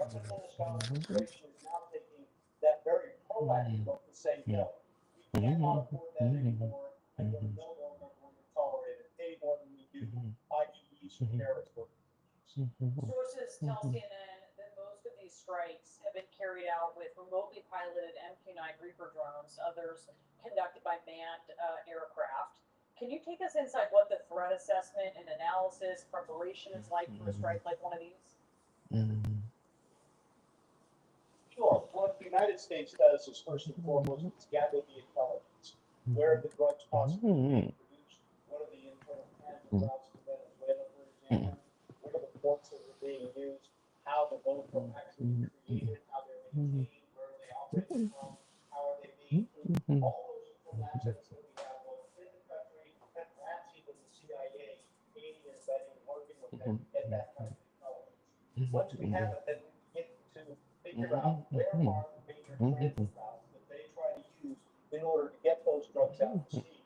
Trump administration is now taking that very proactive look to say, no, we cannot afford that anymore, and we're no longer going to tolerate it any more than we do IEDs or terrorist organizations. Sources tell CNN that most of these strikes have been carried out with remotely piloted MQ-9 Reaper drones, others conducted by manned aircraft. Can you take us inside what the threat assessment and analysis preparation is like for a strike like one of these? Sure. What the United States does is first and foremost, it's gather the intelligence. Where are the drugs possibly being produced? What are the internal transit routes to Venezuela, for example? What are the ports that are being used? How the loads are actually created? How they're maintained? Where are they operating from? How are they being moved? All those different assets that we have both in the country and perhaps even the CIA aiding and abetting, working with them to get that kind of intelligence. Once we have it, then we get to figure out where are the major transit routes that they try to use in order to get those drugs out to sea.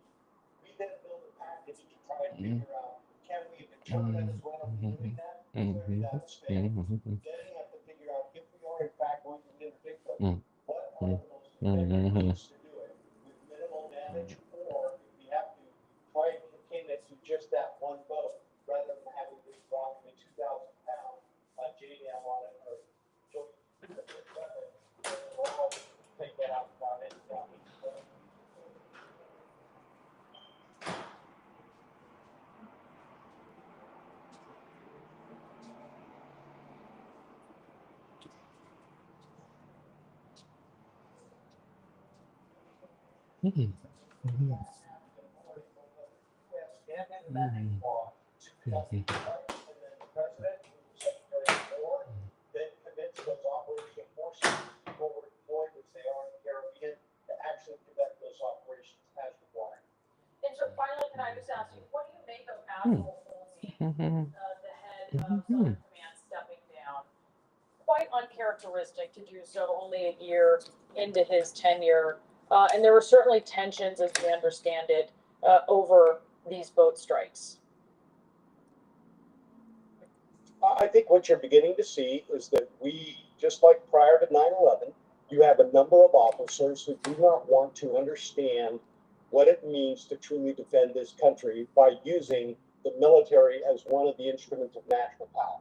We then build a package to try and figure out, can we deter Venezuela from doing that? Clearly that's failed. Then we have to figure out if we are in fact going to interdict them, what are the most effective ways to do it with minimal damage, or if we have to try and contain it to just that one boat rather than having this dropping a 2,000-pound JDAM on it or take that out without any damage. And so finally, can I just ask you, what do you make of Admiral Halsey, the head of Southern Command, stepping down? Quite uncharacteristic to do so only a year into his tenure. And there were certainly tensions, as we understand it, over these boat strikes. I think what you're beginning to see is that we, just like prior to 9/11, you have a number of officers who do not want to understand what it means to truly defend this country by using the military as one of the instruments of national power.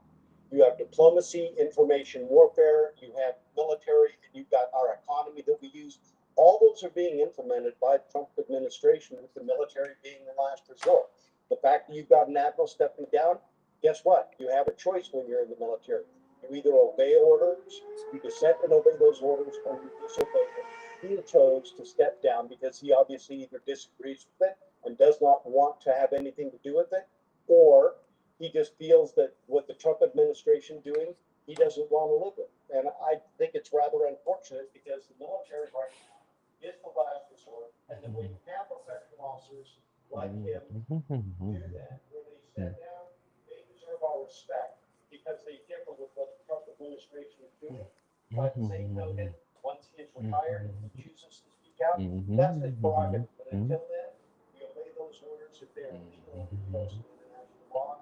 You have diplomacy, information warfare, you have military, and you've got our economy that we use. All those are being implemented by the Trump administration, with the military being the last resort. The fact that you've got an admiral stepping down, guess what? You have a choice when you're in the military. You either obey orders, you dissent and obey those orders, or you disobey them. He chose to step down because he obviously either disagrees with it and does not want to have anything to do with it, or he just feels that what the Trump administration doing, he doesn't want to live with. And I think it's rather unfortunate because the military right now is the last resort, and then when you have professional officers like him do that, where they step down, they deserve our respect because they differ with what the Trump administration is doing. But same token, once he is retired and he chooses to speak out, that's his prerogative. But until then, we obey those orders if they are legal and enforced in international law.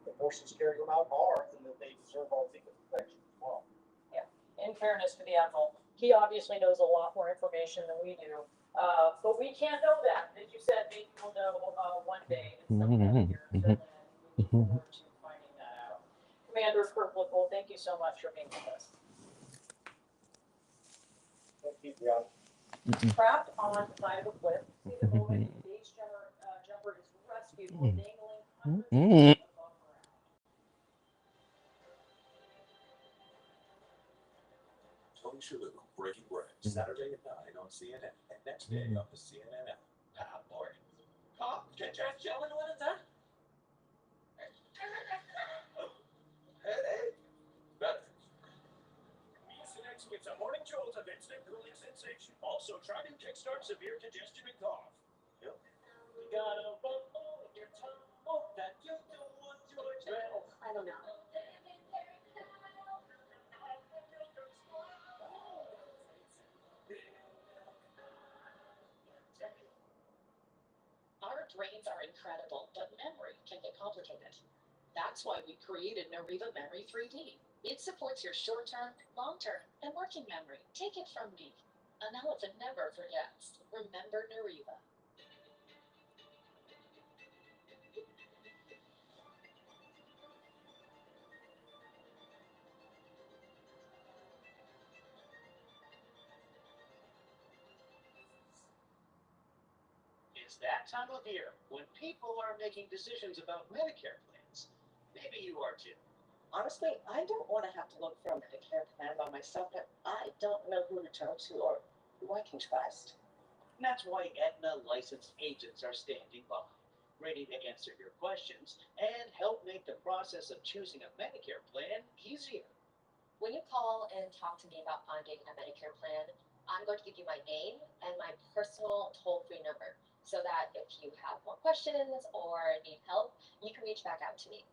The forces carrying them out are, and that they deserve our legal protection as well. Yeah, in fairness to the Admiral, he obviously knows a lot more information than we do. But we can't know that. As you said, maybe we'll know one day. It's something here. Until then, we look forward to finding that out. Commander Kirkwood, thank you so much for being with us. Thank you, Brianna. Trapped on the side of a cliff, see the moment the base jumper is rescued while dangling hundreds of feet above ground. Tony Shalhoub, Breaking Bread, Saturday at 9 on CNN, and next day on the CNN app. Ah, boy. Pop, get that jelly when it's done. Hey, better. Mucinex gives a morning jolt of instant cooling sensation. Also, try to kickstart severe congestion and cough. Yep. You got a bubble in your tongue that you don't want to address. I don't know. Our brains are incredible, but memory can get complicated. That's why we created Nariva Memory 3D. It supports your short-term, long-term, and working memory. Take it from me. An elephant never forgets. Remember Nariva. It's that time of year when people are making decisions about Medicare plans. Maybe you are too. Honestly, I don't want to have to look for a Medicare plan by myself, but I don't know who to turn to or who I can trust. And that's why Aetna licensed agents are standing by, ready to answer your questions and help make the process of choosing a Medicare plan easier. When you call and talk to me about finding a Medicare plan, I'm going to give you my name and my personal toll-free number so that if you have more questions or need help, you can reach back out to me.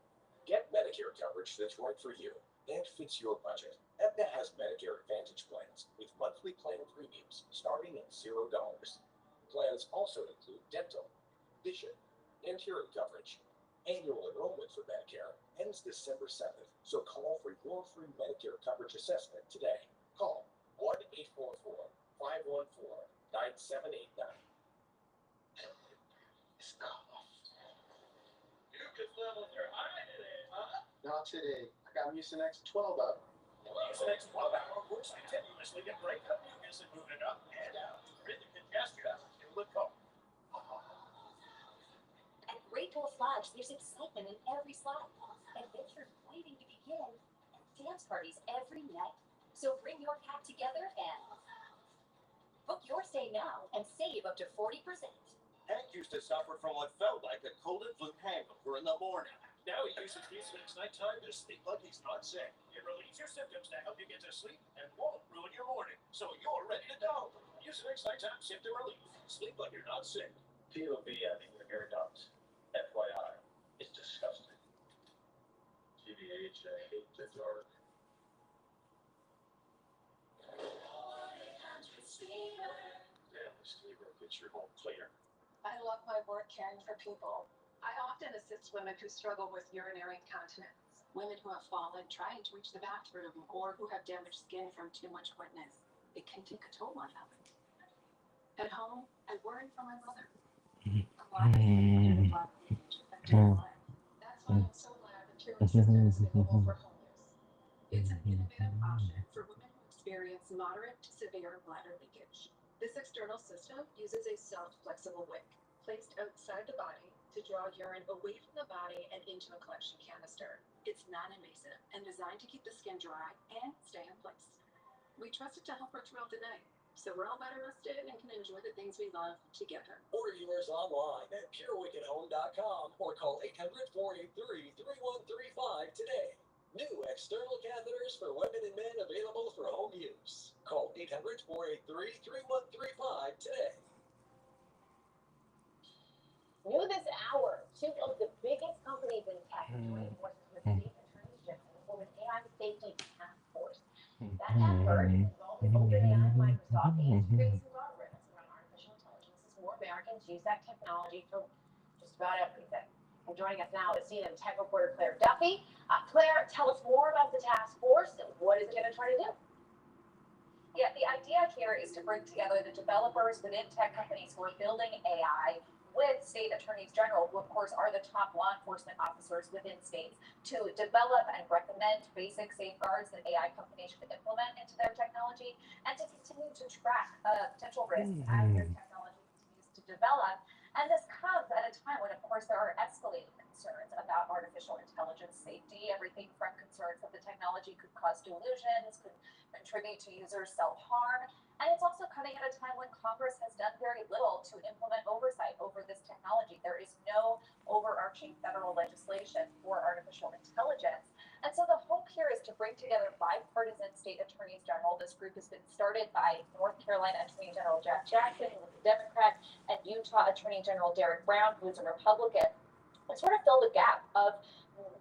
Get Medicare coverage that's right for you and fits your budget. Aetna has Medicare Advantage plans with monthly plan premiums starting at $0. Plans also include dental, vision, and hearing coverage. Annual enrollment for Medicare ends December 7th, so call for your free Medicare coverage assessment today. Call 1-844-514-9789. You could level your eye today, huh? Not today. I got Mucinex 12 up. Mucinex 12-hour works continuously to break up mucus and move it up and out to rid the congestion in the coat. At Great Wolf Lodge, there's excitement in every slide. Adventures waiting to begin, and dance parties every night. So bring your cat together and book your stay now and save up to 40%. Hank used to suffer from what felt like a cold and flu hangover in the morning. Now he uses Mucinex nighttime to sleep like he's not sick. It relieves your symptoms to help you get to sleep and won't ruin your morning, so you're ready to go. Mucinex nighttime symptom relief. Sleep like you're not sick. POV adding your hair ducts. FYI, it's disgusting. TBH, I hate the dark. Damn, this Steve gets your home cleaner. I love my work caring for people. I often assist women who struggle with urinary incontinence, women who have fallen trying to reach the bathroom, or who have damaged skin from too much wetness. It can take a toll on them. At home, I worry for my mother. A lot of things affecting her life. That's why I'm so glad the Cure system is available for home use. It's an innovative option for women who experience moderate to severe bladder leakage. This external system uses a soft, flexible wick placed outside the body to draw urine away from the body and into a collection canister. It's non-invasive and designed to keep the skin dry and stay in place. We trust it to help her throughout the day, so we're all better rested and can enjoy the things we love together. Order yours online at PureWickedHome.com or call 800-483-3135 today. New external catheters for women and men available for home use. Call 800-483-3135 today. New this hour, two of the biggest companies in tech joined forces with state attorneys general for an AI safety task force. That effort involving OpenAI, Microsoft, and creating guardrails around artificial intelligence as more Americans use that technology for just about everything. And joining us now is CNN tech reporter Claire Duffy. Claire, tell us more about the task force and what is it going to try to do? Yeah, the idea here is to bring together the developers within tech companies who are building AI with state attorneys general, who of course are the top law enforcement officers within states, to develop and recommend basic safeguards that AI companies should implement into their technology, and to continue to track potential risks as this technology continues to develop. And this comes at a time when, of course, there are escalating concerns about artificial intelligence safety, everything from concerns that the technology could cause delusions, could contribute to user self-harm. And it's also coming at a time when Congress has done very little to implement oversight over this technology. There is no overarching federal legislation for artificial intelligence. And so the hope here is to bring together bipartisan state attorneys general. This group has been started by North Carolina Attorney General Jack Jackson, who is a Democrat, and Utah Attorney General Derek Brown, who is a Republican, and sort of fill the gap of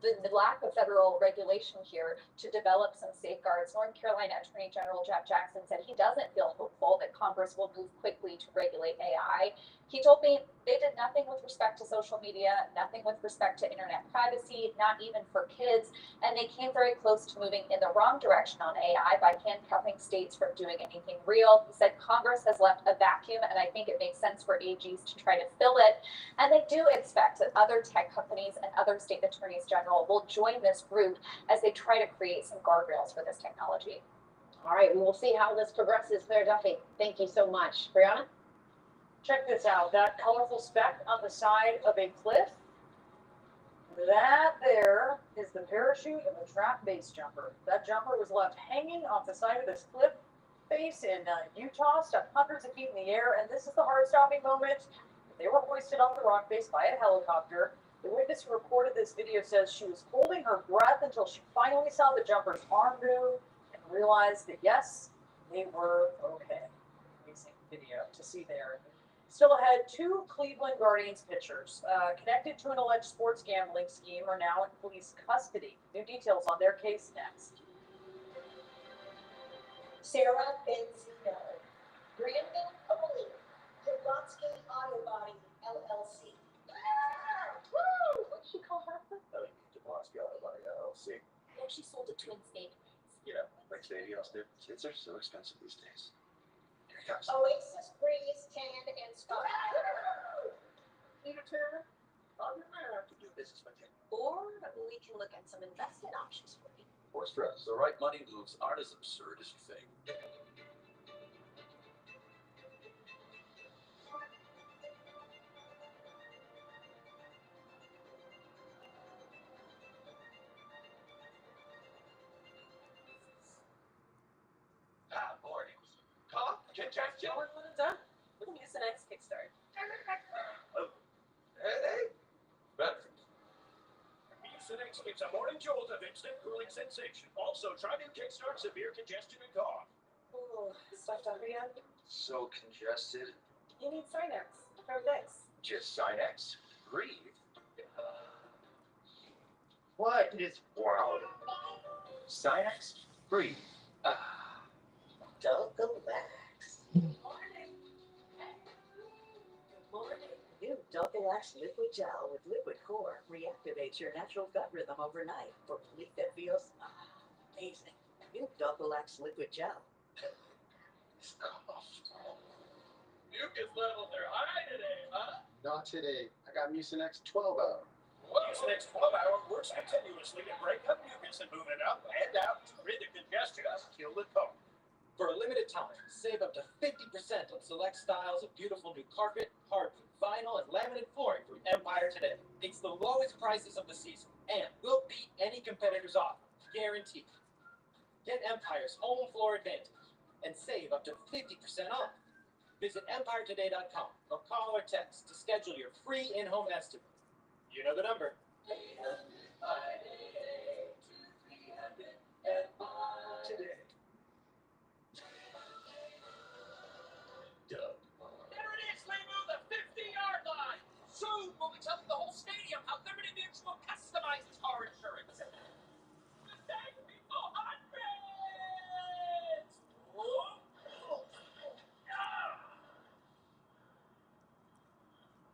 the lack of federal regulation here to develop some safeguards. North Carolina Attorney General Jeff Jackson said he doesn't feel hopeful that Congress will move quickly to regulate AI. He told me they did nothing with respect to social media, nothing with respect to internet privacy, not even for kids, and they came very close to moving in the wrong direction on AI by handcuffing states from doing anything real. He said Congress has left a vacuum, and I think it makes sense for AGs to try to fill it. And they do expect that other tech companies and other state attorneys general will join this group as they try to create some guardrails for this technology. All right, and we'll see how this progresses. Claire Duffy, thank you so much. Brianna? Check this out, that colorful speck on the side of a cliff, that there is the parachute of a trap base jumper. That jumper was left hanging off the side of this cliff face in Utah, stuck hundreds of feet in the air, and this is the heart-stopping moment. They were hoisted off the rock face by a helicopter. The witness who reported this video says she was holding her breath until she finally saw the jumper's arm move and realized that, yes, they were okay. Amazing video to see there. Still ahead, 2 Cleveland Guardians pitchers connected to an alleged sports gambling scheme are now in police custody. New details on their case next. Sarah Benzino, Brandon Coley, Pulaski Auto Body, LLC. What'd she call her? Pulaski Auto Body LLC. Yeah, she sold a twin snake. You know, like stadiums do. Kids are so expensive these days. Here it comes. Oasis Breeze, Tan, and Spa. Peter Turner, I'll be glad to do business with you. Or we can look at some investment options for you. Or stress. The right money moves aren't as absurd as you think. Morning. Huh? Congestion? When it's done, we can use the next Kickstart. Hey. Better. Mucinex gives a morning jolt of instant cooling sensation. Also, try new Kickstart severe congestion and cough. Ooh, stuffed up again? So congested. You need Sinex from Vicks. Just Sinex. Breathe. What is wrong? Sinex. Breathe. Don't relax. Good morning. Good morning. New Double-Axe Liquid Gel with Liquid Core reactivates your natural gut rhythm overnight for relief that feels amazing. New Double-Axe Liquid Gel. This cough. Mucus levels are high today, huh? Not today. I got Mucinex 12 hour. Mucinex 12 hour works continuously to break up mucus and move it up and out to rid the congestion. Kill the cough. For a limited time, save up to 50% on select styles of beautiful new carpet, hardwood, vinyl, and laminate flooring from Empire today. It's the lowest prices of the season, and will beat any competitor's offer, guaranteed. Get Empire's home floor advantage and save up to 50% off. Visit EmpireToday.com or call or text to schedule your free in-home estimate. You know the number. Today. There it is! They moved the 50-yard line! Soon we'll be telling the whole stadium how Liberty Mutual customizes car insurance. Thank me for hundreds!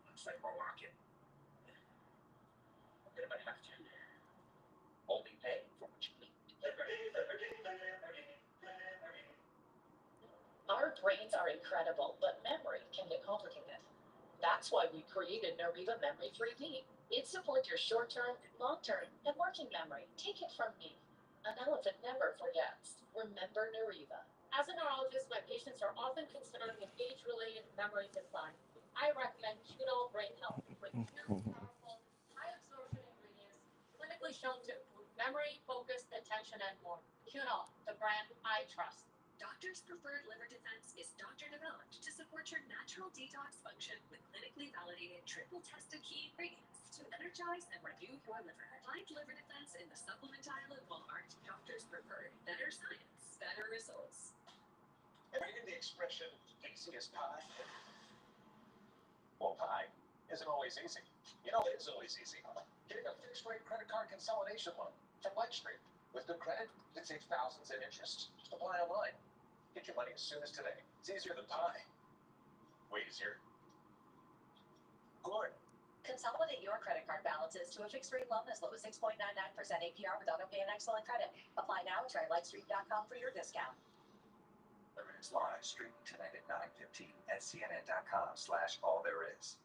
Looks like we're walking. I'm gonna have to. Only pay for what you need. Our brains are incredible, but memory can get complicated. That's why we created Nariva Memory 3D. It supports your short-term, long-term, and working memory. Take it from me. An elephant never forgets. Remember Nariva. As a neurologist, my patients are often considering an age-related memory decline. I recommend Keto Brain Health with two powerful, high-absorption ingredients clinically shown to improve memory, focus, attention, and more. Keto, the brand I trust. Doctors' preferred liver defense is doctor-developed to support your natural detox function with clinically validated triple-tested key ingredients to energize and renew your liver. Find liver defense in the supplement aisle at Walmart. Doctors' preferred. Better science, better results. Ever hear the expression, easy as pie? Well, pie isn't always easy. You know, it is always easy. Getting a fixed rate credit card consolidation loan from Restream. With good credit, it saves thousands in interest. Just apply online. Get your money as soon as today. It's easier than pie. Way easier. Good. Consolidate your credit card balances to a fixed rate loan as low as 6.99% APR with auto pay and excellent credit. Apply now and try lightstream.com for your discount. There is live streaming tonight at 9:15 at cnn.com/allthereis.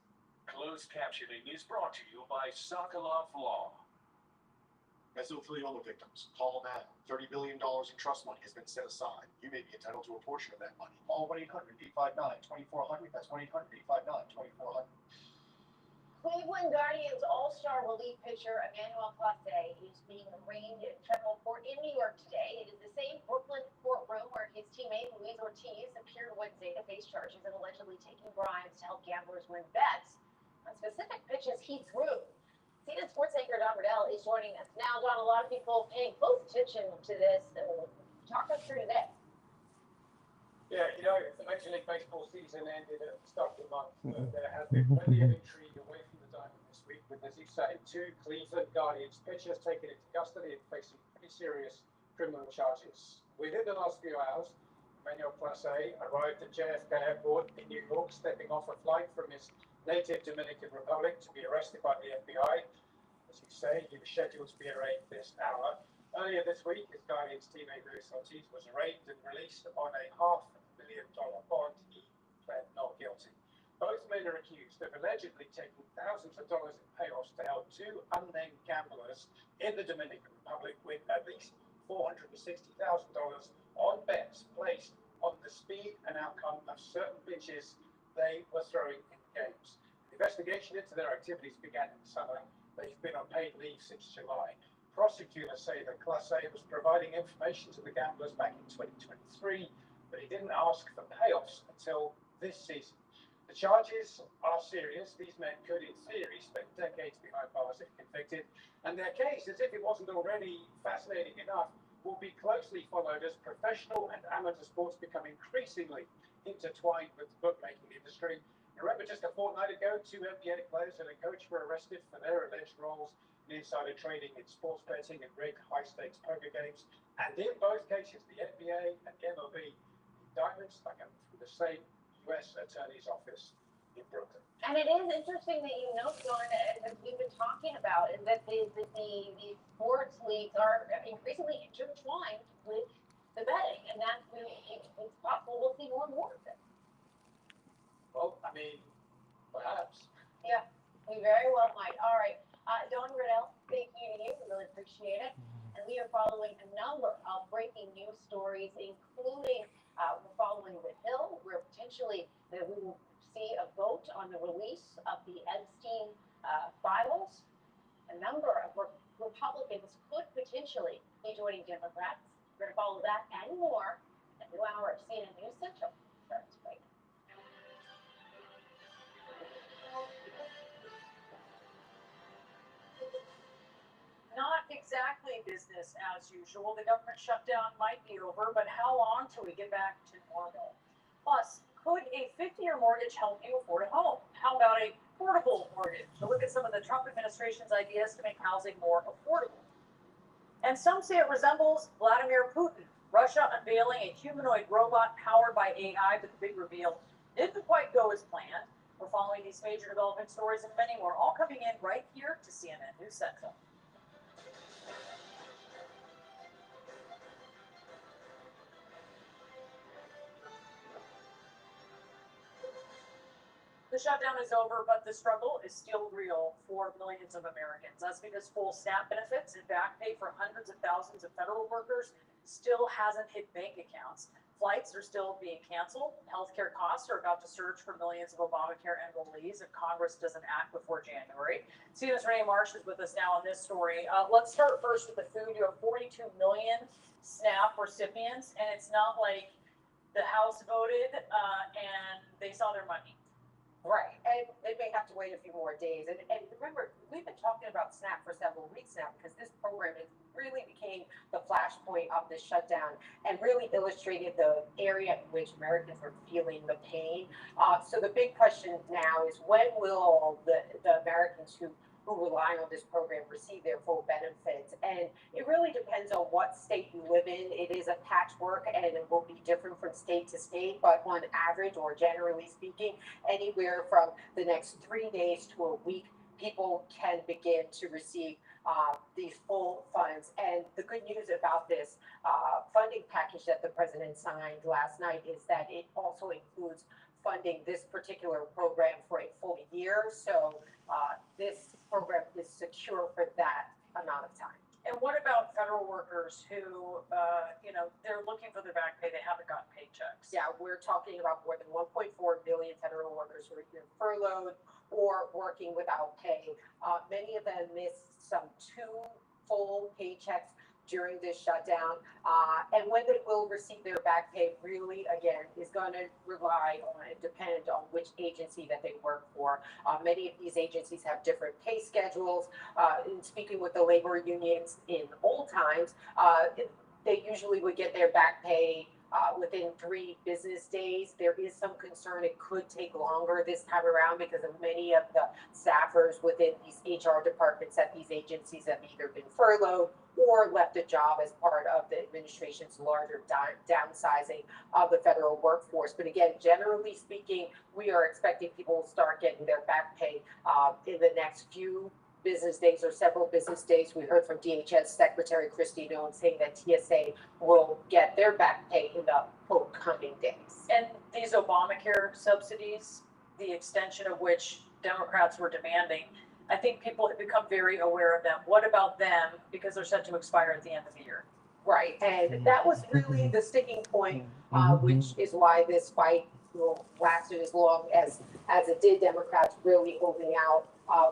Closed captioning is brought to you by Sokolov Law. Mesothelioma victims, call now. $30 billion in trust money has been set aside. You may be entitled to a portion of that money. Call 1-800-859-2400. That's 1-800-859-2400. Cleveland Guardians All-Star relief pitcher Emmanuel Clase is being arraigned in federal court in New York today. It is the same Brooklyn courtroom where his teammate Luis Ortiz appeared Wednesday to face charges of allegedly taking bribes to help gamblers win bets on specific pitches he threw. CNN sports anchor Don Riddell is joining us now. Don, a lot of people paying close attention to this. Talk us through today. Yeah, you know, the Major League Baseball season ended at the start of the month. There has been plenty of intrigue away from the diamond this week with, as you say, 2 Cleveland Guardians pitchers taken into custody and facing pretty serious criminal charges. Within the last few hours, Emmanuel Clase arrived at JFK Airport in New York, stepping off a flight from his native Dominican Republic to be arrested by the FBI. As you say, he was scheduled to be arraigned this hour. Earlier this week, his Guardians teammate Luis Ortiz was arraigned and released on a $500,000 bond. He pled not guilty. Both men are accused of allegedly taking thousands of dollars in payoffs to help 2 unnamed gamblers in the Dominican Republic win at least $460,000 on bets placed on the speed and outcome of certain pitches they were throwing in games. The investigation into their activities began in the summer. They've been on paid leave since July. Prosecutors say that Clase was providing information to the gamblers back in 2023, but he didn't ask for payoffs until this season. The charges are serious. These men could, in theory, spend decades behind bars if convicted, and their case, as if it wasn't already fascinating enough, will be closely followed as professional and amateur sports become increasingly intertwined with the bookmaking industry. Remember, just a fortnight ago, 2 NBA players and a coach were arrested for their alleged roles in insider trading in sports betting and rigged high-stakes poker games. And in both cases, the NBA and the MLB indictments are coming from the same U.S. Attorney's Office in Brooklyn. And it is interesting that you note, Dawn, as we've been talking about, is that the sports leagues are increasingly intertwined with the betting, and that's it's possible we'll see more and more of it. Well, I mean, perhaps. Yeah, we very well might. All right, Dawn Riddell, thank you to you. We really appreciate it. And we are following a number of breaking news stories, including we're following the Hill, where potentially we will see a vote on the release of the Epstein files. A number of Republicans could potentially be joining Democrats. We're going to follow that and more at the new hour of CNN News Central. Starts right now. Not exactly business as usual. The government shutdown might be over, but how long till we get back to normal? Plus, could a 50-year mortgage help you afford a home? How about a portable mortgage? To look at some of the Trump administration's ideas to make housing more affordable. And some say it resembles Vladimir Putin. Russia unveiling a humanoid robot powered by AI, but the big reveal didn't quite go as planned. We're following these major development stories and many more, all coming in right here to CNN News Central. The shutdown is over, but the struggle is still real for millions of Americans. That's because full SNAP benefits and back pay for hundreds of thousands of federal workers still hasn't hit bank accounts. Flights are still being canceled. Healthcare costs are about to surge for millions of Obamacare enrollees if Congress doesn't act before January. CNN's Renee Marsh is with us now on this story. Let's start first with the food. You have 42 million SNAP recipients, and it's not like the House voted and they saw their money. Right, and they may have to wait a few more days. And remember, we've been talking about SNAP for several weeks now because this program is really became the flashpoint of this shutdown and really illustrated the area in which Americans were feeling the pain. So the big question now is when will the Americans who rely on this program receive their full benefits? And it really depends on what state you live in. It is a patchwork and it will be different from state to state, but on average or generally speaking, anywhere from the next 3 days to a week, people can begin to receive these full funds. And the good news about this funding package that the president signed last night is that it also includes funding this particular program for a full year. So this program is secure for that amount of time. And what about federal workers who, they're looking for their back pay, they haven't gotten paychecks? Yeah, we're talking about more than 1.4 million federal workers who are either furloughed or working without pay. Many of them missed some 2 full paychecks during this shutdown. And when they will receive their back pay really, again, is going to rely on and depend on which agency that they work for. Many of these agencies have different pay schedules. In speaking with the labor unions in old times, they usually would get their back pay within 3 business days. There is some concern it could take longer this time around because of many of the staffers within these HR departments at these agencies have either been furloughed or left a job as part of the administration's larger downsizing of the federal workforce. But again, generally speaking, we are expecting people will start getting their back pay in the next few business days or several business days. We heard from DHS Secretary Christy Nolan saying that TSA will get their back pay in the coming days. And these Obamacare subsidies, the extension of which Democrats were demanding, I think people have become very aware of them. What about them? Because they're set to expire at the end of the year. Right, and that was really the sticking point, which is why this fight lasted as long as it did. Democrats really holding out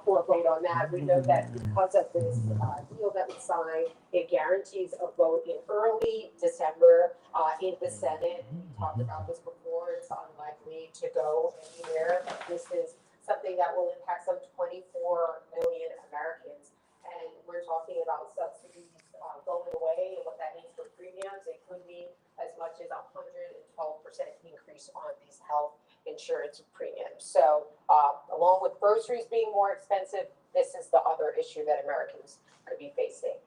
for a vote on that. We know that because of this deal that was signed, it guarantees a vote in early December in the Senate. We talked about this before. It's unlikely to go anywhere. This is something that will impact some 24 million Americans. And we're talking about subsidies going away and what that means for premiums. It could be as much as 112% increase on these health insurance premiums. So along with groceries being more expensive, this is the other issue that Americans could be facing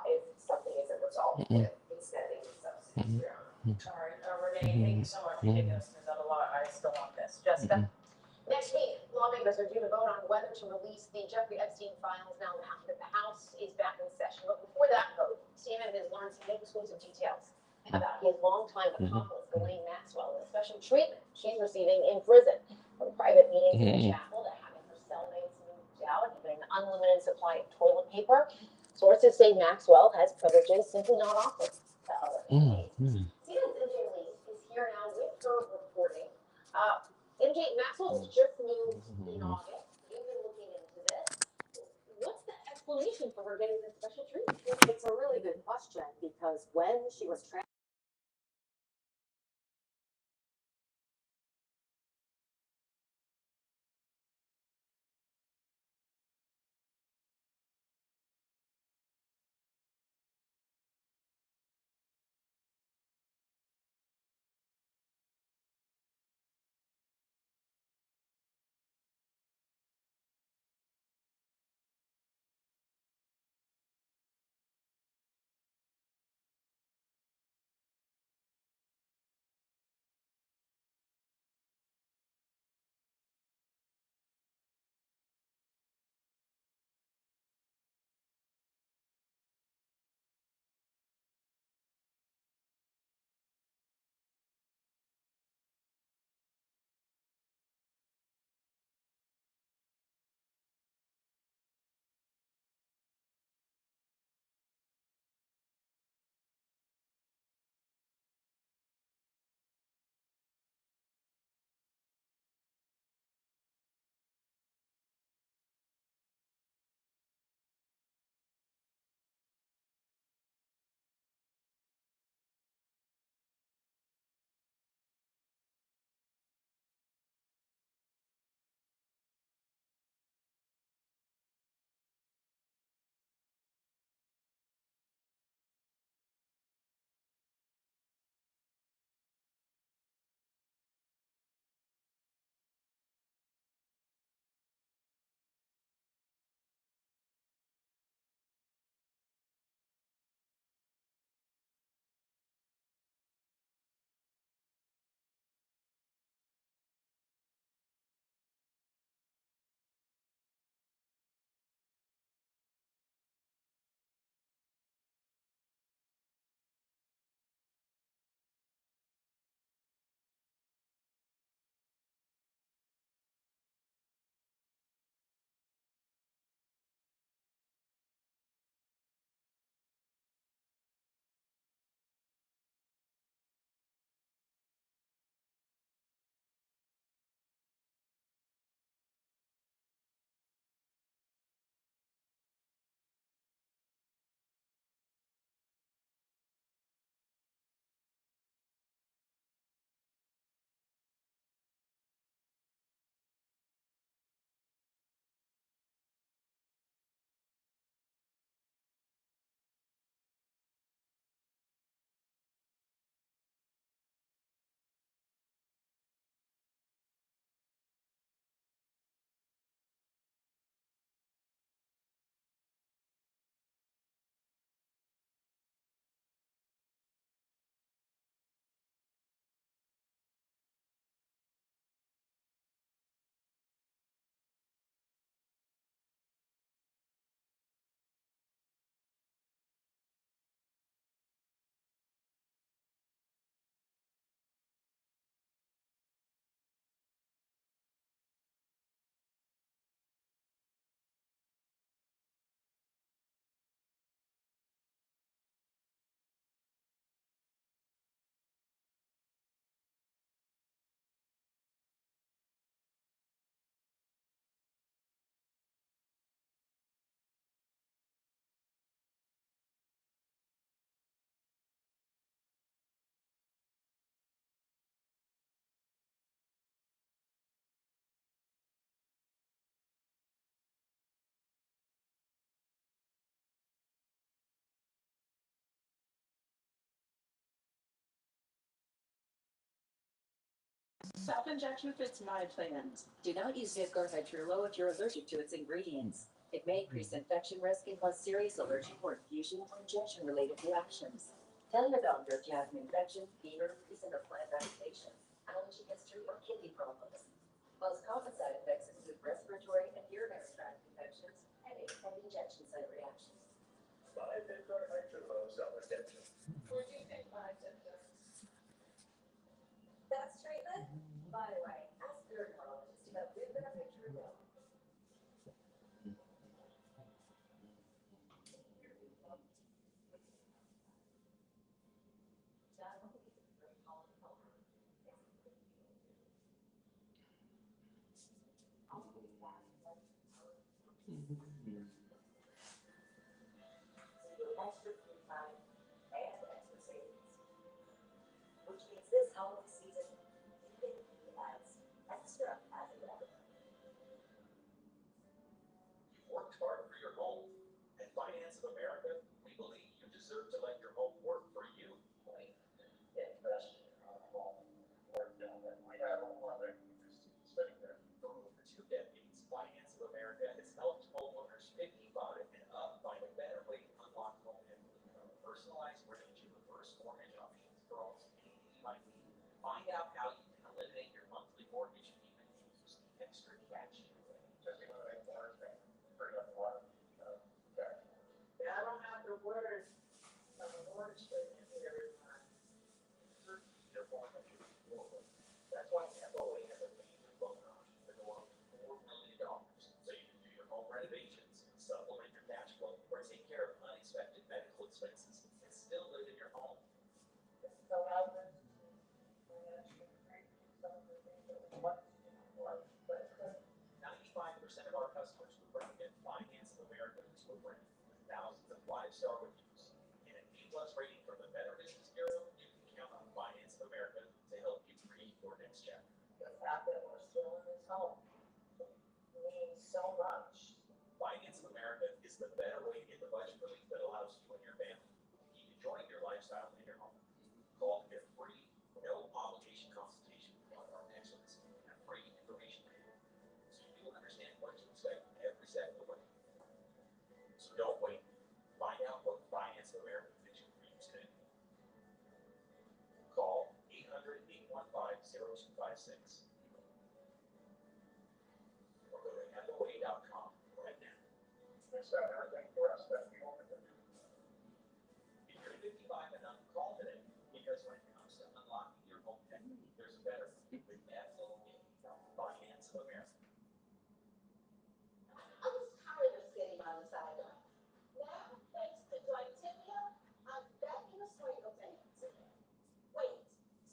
if something isn't resolved with extending these subsidies. All right, Renee, thank you so much for taking us through that. A lot. I still want this. Jessica? Next week, lawmakers are due to vote on whether to release the Jeffrey Epstein files now that the House is back in session. But before that vote, CNN has learned some exclusive details about his longtime accomplice, Ghislaine Maxwell, and the special treatment she's receiving in prison, from private meetings in the chapel to having her cellmates moved out, even an unlimited supply of toilet paper. Sources say Maxwell has privileges simply not offered to other inmates. CNN's MJ Lee is here now with her reporting. MJ, Maxwell was just moved in August. You've been looking into this. What's the explanation for her getting this special treatment? It's a really good question because when she was Self-injection fits my plans. Do not use Vyvgart Hytrulo if you're allergic to its ingredients. It may increase infection risk and cause serious allergic or infusion or injection-related reactions. Tell your doctor if you have an infection, fever, recent or planned vaccinations, allergy history, or kidney problems. Most common side effects include respiratory and urinary tract infections, headache, and injection site reactions. My Vyvgart Hytrulo self-injection. Would you pick my symptoms? That's treatment? By the way, ask your neurologist about Vyvgart Hytrulo. Extra food time and extra savings. Which means this holiday season, you can be as extra as you ever. You've worked hard for your home. At Finance of America, we believe you deserve to let your home work for you. Invest in our home. Work down there. We have a lot of interest in spending there. For over 2 decades, Finance of America has helped homeowners 55 and up find a better way to unlock home equity from a personalized range of reverse mortgage options for almost anything you might need. Find out how you can eliminate your monthly mortgage payment and use the extra cash. Just eliminate mortgage payment. Free up a lot of cash. Yeah, I don't have to worry about a mortgage payment every month. Your mortgage is lower. That's why FOA has a major loan option for over $4 million. So you can do your home renovations, supplement your cash flow, or take care of unexpected medical expenses and still live in your home. So how does financial what? 95% of our customers who recommend Finance of America to a friend with thousands of 5-star reviews and an A+ rating from the Better Business Bureau. You can count on Finance of America to help you create your next chapter. The fact that we're still in this home means so much. Finance of America is the better way to get the budget relief that allows you and your family to keep enjoying your lifestyle in your home. Call to get a free, no obligation consultation with one of our experts and a free information manual, so you understand what to expect every step of the way. So don't wait. Find out what Finance of America can do for you today. Call 800-815-0256 or go to FOA.com right now. It's done everything for us that we wanted to do. If you're 55 and up, call today, because when it comes to unlocking your home equity, there's a better way with FOA, Finance of America. I was tired of sitting on the sideline. Now, thanks to Glytimia, I'm back in the swing of things. Wait,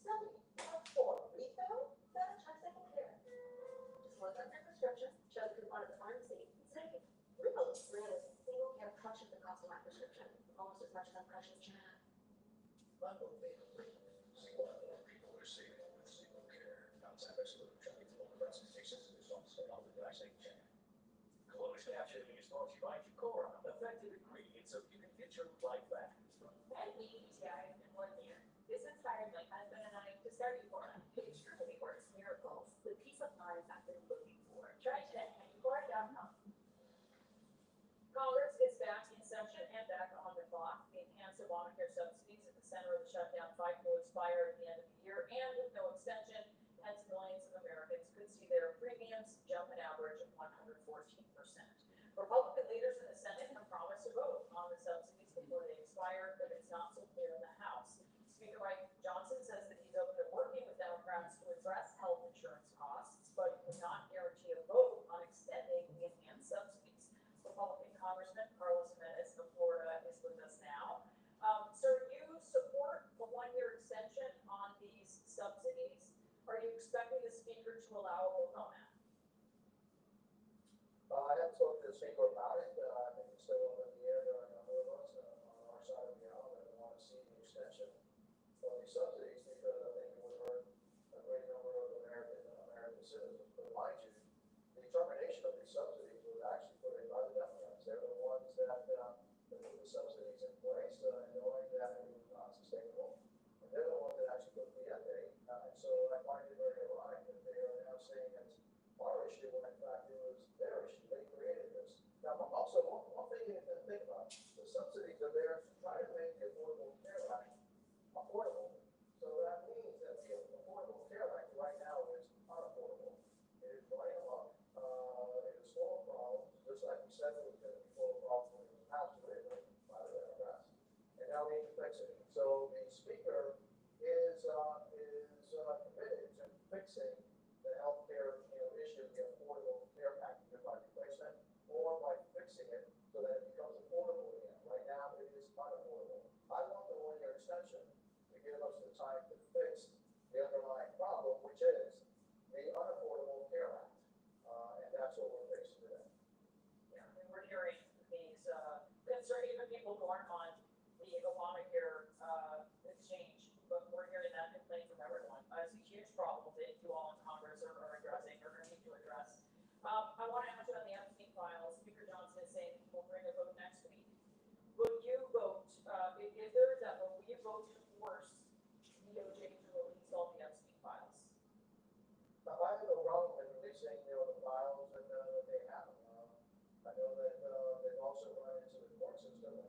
somebody went for a refill? Better check second care. Just look up your prescription, show the coupon at the pharmacy, and take it. Really? Ran a single care crushes the cost of my prescription, almost as much as I'm crushing Chad. Unbelievably, single people are saving with single care. Outside of solution, it's all the presentations is almost all the vaccine. Close captioning is brought to you by Jacora, effective ingredients so you can get your life back. And we UTI in 1 year. This inspired my husband and I to start Euphoria. It truly works miracles, the peace of mind I've been looking for. Try today at Euphoria.com. Congress is back in session and back on the clock. The enhanced Obamacare subsidies at the center of the shutdown fight will expire at the end of the year, and with no extension, hence millions of Americans could see their premiums jump an average of 114%. Republican leaders in the Senate have promised to vote on the subsidies before they expire, but it's not so clear in the House. Speaker Mike Johnson says that he's open to working with Democrats to address health insurance costs, but he would not guarantee a vote on extending the enhanced subsidies. Republican Congressman Carlos Menes of Florida is with us now. Sir, you support the 1-year extension on these subsidies? Are you expecting the speaker to allow a vote on that? I haven't spoken to the speaker about it. I think it's still up in the air. There are a number of us on our side of the aisle that want to see the extension of these subsidies because I think it would hurt a great number of American citizens. But mind you, the termination of these subsidies was actually put in by the Democrats. They're the ones that put the subsidies in place, knowing that it was not sustainable. And they're the ones that actually put the end date. And so I find it very ironic people who aren't on the Obamacare exchange, but we're hearing that complaint from everyone. It's a huge problem that you all in Congress are addressing, or going to need to address. I want to ask you on the Epstein files. Speaker Johnson is saying we'll bring a vote next week. Will you vote, if there is that vote, will you vote to force DOJ to release all the Epstein files? I have no problem in releasing, the files that they have. I know that they've also run into the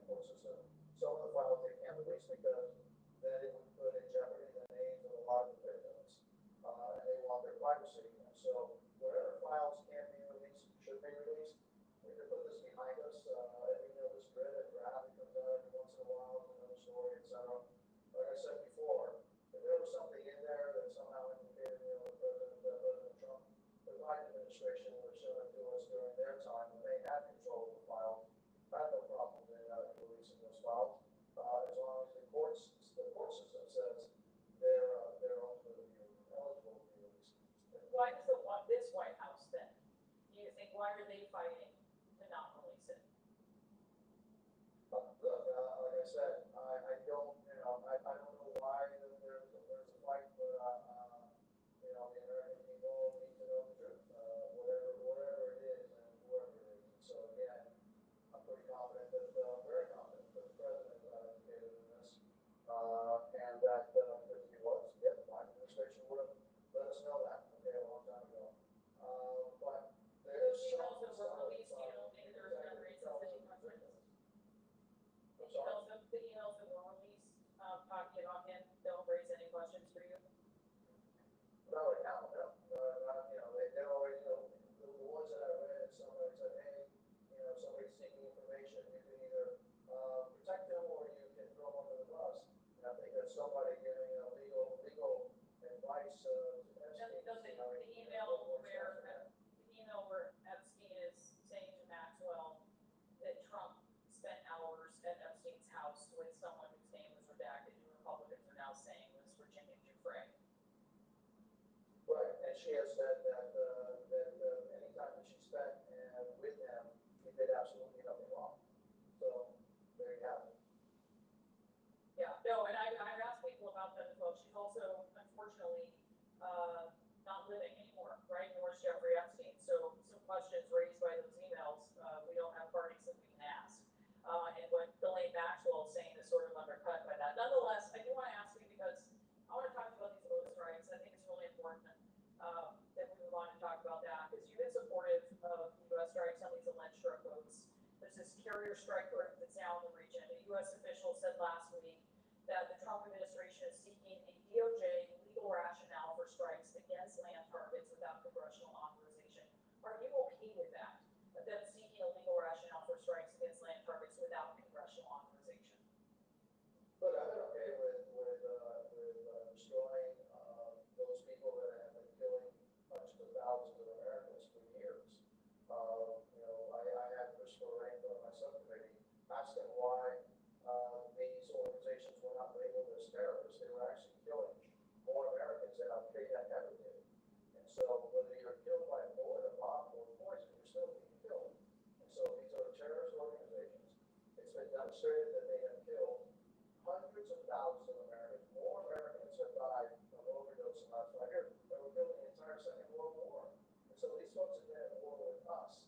court system, some of the files they can't release because then it would put in jeopardy the names of a lot of the victims, and they want their privacy. And so whatever files can be released should be released. We can put this behind us. This grid and graph that comes out every once in a while, another story, etc. Like I said before, if there was something in there that somehow indicated, President Trump, the Biden administration would have shown it to us during their time when they had control of the file. I have no problem in releasing those files, as long as the court system says they're eligible to be released. Why does this White House then? Do you think, why are they fighting to not release it? Look, like I said, I don't know why there's a fight, but the American people need to know the truth, whatever it is and whoever it is. And so again, I'm pretty confident very confident that the president indicated in this, and that if he was, the Biden administration would have let us know that a long time ago. But there's Those emails that were released, you don't think there's memory sensitive messages? The emails that were released, talking about him, don't raise any questions for you? No, they already know. The ones that I read, somebody said, hey, somebody's seeking information, you can either protect them or you can throw them under the bus. And I think that's somebody giving legal advice to Epstein. The email where Epstein is saying to Maxwell that Trump spent hours at Epstein's house with someone whose name was redacted, who Republicans are now saying was Virginia Giuffre. Right, and she has said that any time that she spent with him, he did absolutely nothing wrong. So there you have it. Yeah, no, and I've asked people about that as well. She's also, unfortunately, not living anymore, right? Nor is Jeffrey Epstein. So some questions raised by those emails, we don't have parties that we can ask. And what Ghislaine Maxwell is saying is sort of undercut by that. Nonetheless, I do want to ask you because I want to talk about these voter strikes. I think it's really important that we move on and talk about that because you've been supportive of U.S. strikes on these alleged drug votes. There's this carrier strike group that's now in the region. A U.S. official said last week that the Trump administration is seeking a DOJ legal rationale for strikes against land targets without congressional authorization. Are you okay with that? Them seeking a legal rationale for strikes against land targets without congressional authorization? But I've been okay with destroying those people that have been killing hundreds of thousands of Americans for years. I had Christopher Rainbow on my subcommittee ask him why these organizations were not labeled as terrorists. They were actually killing more Americans than Al-Qaeda ever did. And so whether you're killed by a bullet, a bomb, or poison, you're still being killed. And so these are terrorist organizations. It's been demonstrated that they have killed hundreds of thousands of Americans. More Americans have died from overdose in the last 5 years. They were killed in the entire Second World War. And so these folks have been at war with us.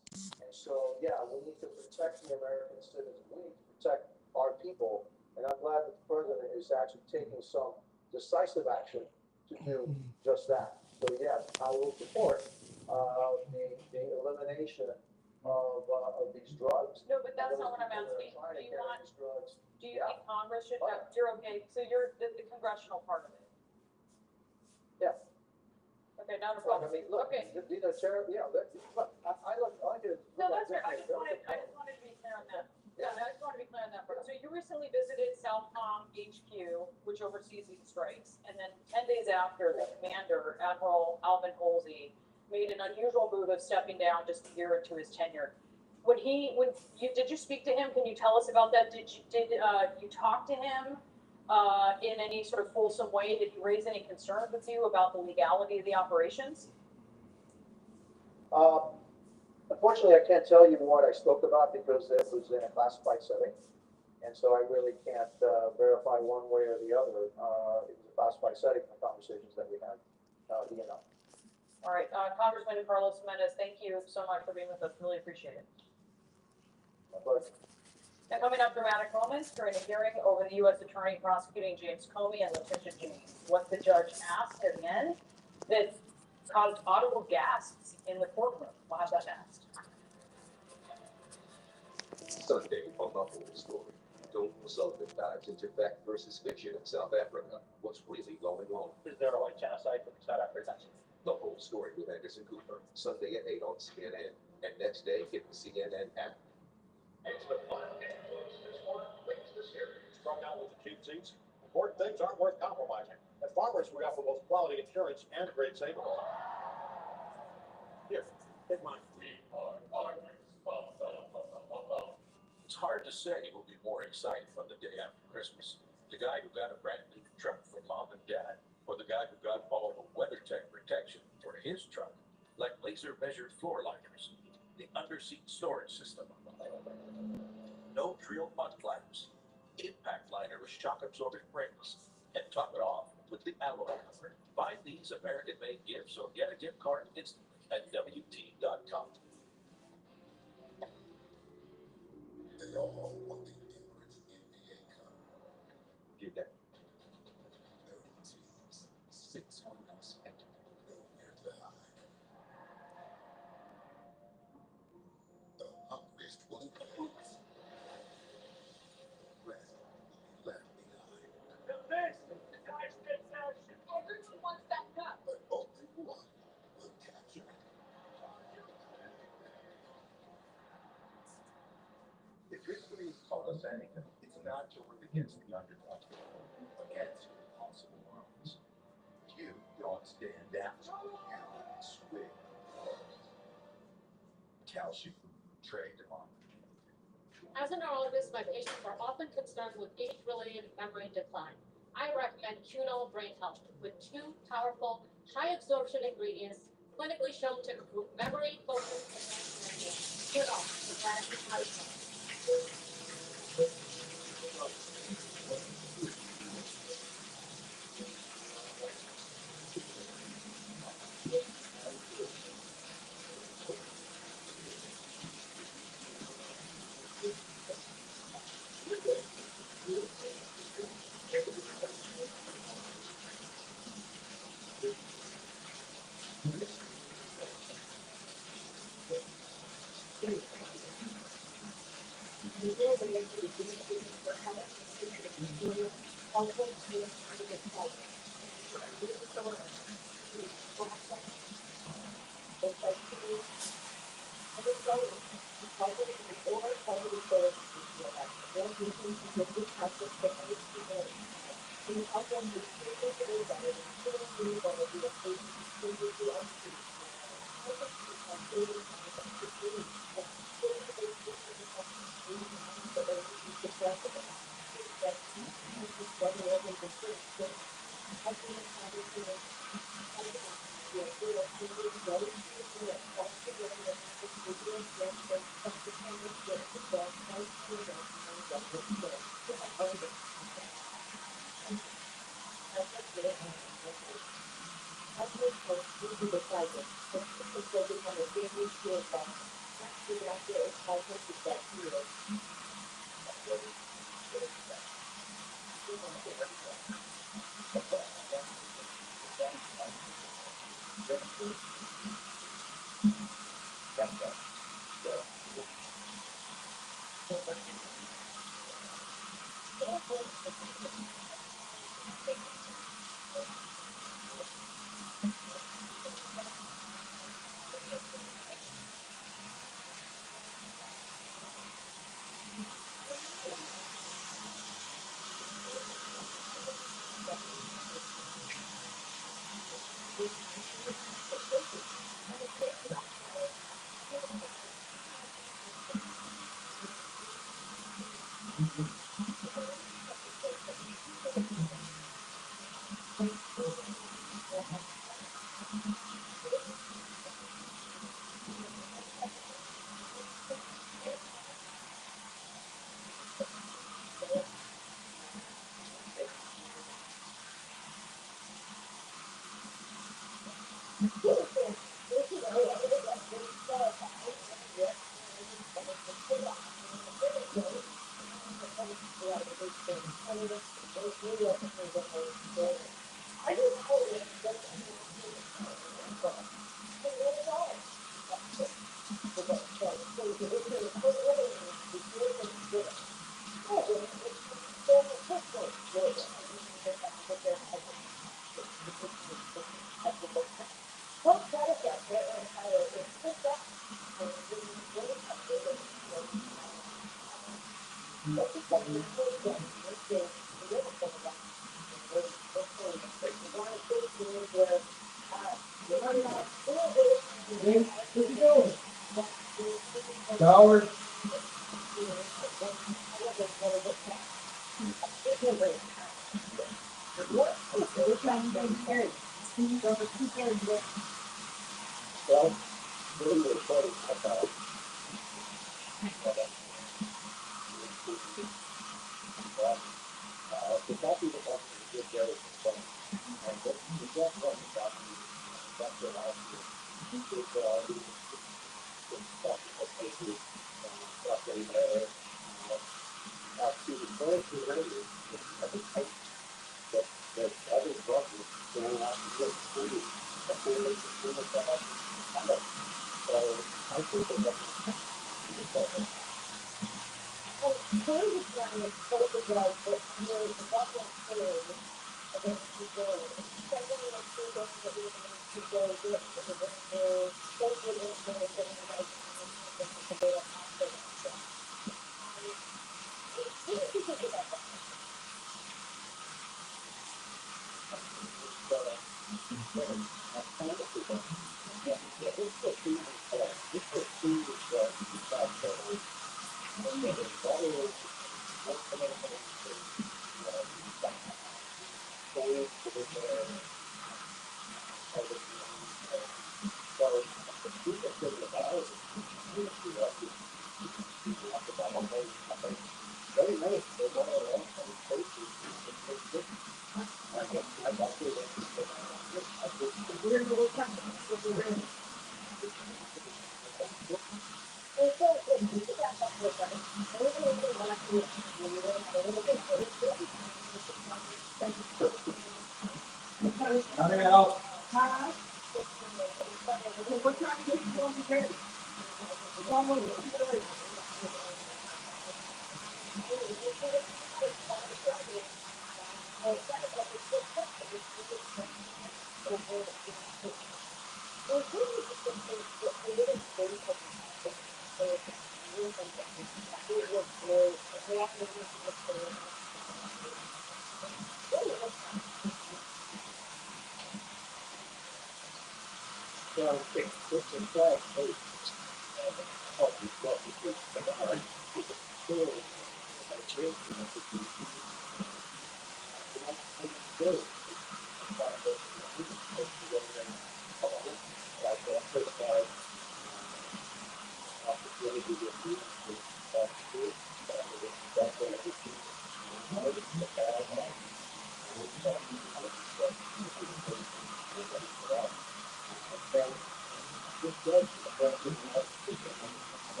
And so, yeah, we need to protect the American citizens. We need to protect our people. And I'm glad that the president is actually taking some decisive action to do just that. So, yes, I will support the elimination of these drugs. No, but that's not what I'm asking. Do you think Congress should, you're okay, so you're the congressional part of it? Yeah. Okay, now. I mean, look, these are terror, look, I like it. No, that's fair. I just wanted to be clear on that. Yeah, I just want to be clear on that part. So you recently visited Southcom HQ, which oversees these strikes, and then 10 days after, the commander, Admiral Alvin Halsey, made an unusual move of stepping down just a year into his tenure. Did you speak to him? Can you tell us about that? Did you talk to him in any sort of fulsome way? Did he raise any concerns with you about the legality of the operations? Unfortunately, I can't tell you what I spoke about because it was in a classified setting. And so I really can't verify one way or the other, just by citing the conversations that we had, he and I. All right, Congressman Carlos Mendes, thank you so much for being with us. Really appreciate it. My pleasure. Now, coming up, dramatic moments during a hearing over the U.S. Attorney prosecuting James Comey and Letitia James. What the judge asked at the end that caused audible gasps in the courtroom. We'll have that next. Sunday on the whole story. Don't Sullivan dives into fact versus fiction in South Africa. What's really going on? Is there a white genocide from South Africa? The whole story with Anderson Cooper. Sunday at 8 on CNN. And next day, get the CNN app. It's the fun and close this morning. Wings this year. Strung out with the cheap seats. Important things aren't worth compromising. At Farmers, we offer both quality insurance and great savings. Here, take mine. It's hard to say who'll be more excited on the day after Christmas. The guy who got a brand new truck from mom and dad, or the guy who got all the WeatherTech protection for his truck, like laser measured floor liners, the underseat storage system, no drill mud flaps, impact liner with shock absorbent brakes, and top it off with the alloy cover. Find these American-made gifts or get a gift card instantly at WT.com. They all want the Emirates NBA Cup. Get that. No teams, 6 homes, and nowhere to hide. The hungriest one wins. The rest will be left behind. The guys get action. Everyone wants that cup. But only one will capture it. If history has taught us anything, it's not to root against the underdog, against impossible odds. You don't stand down. You swing. Calcium, trade on. As a neurologist, my patients are often concerned with age-related memory decline. I recommend QNO Brain Health with 2 powerful, high-absorption ingredients clinically shown to improve memory, focus, and memory. QNO, the brand is medicine. Howard. Well, really good study. The copy of the book is a good day for some. But you can't run the copy. That's what I'll do. It's to the point to radio. That other brothers going out to get free. Before they can do it. So I think that Coming out.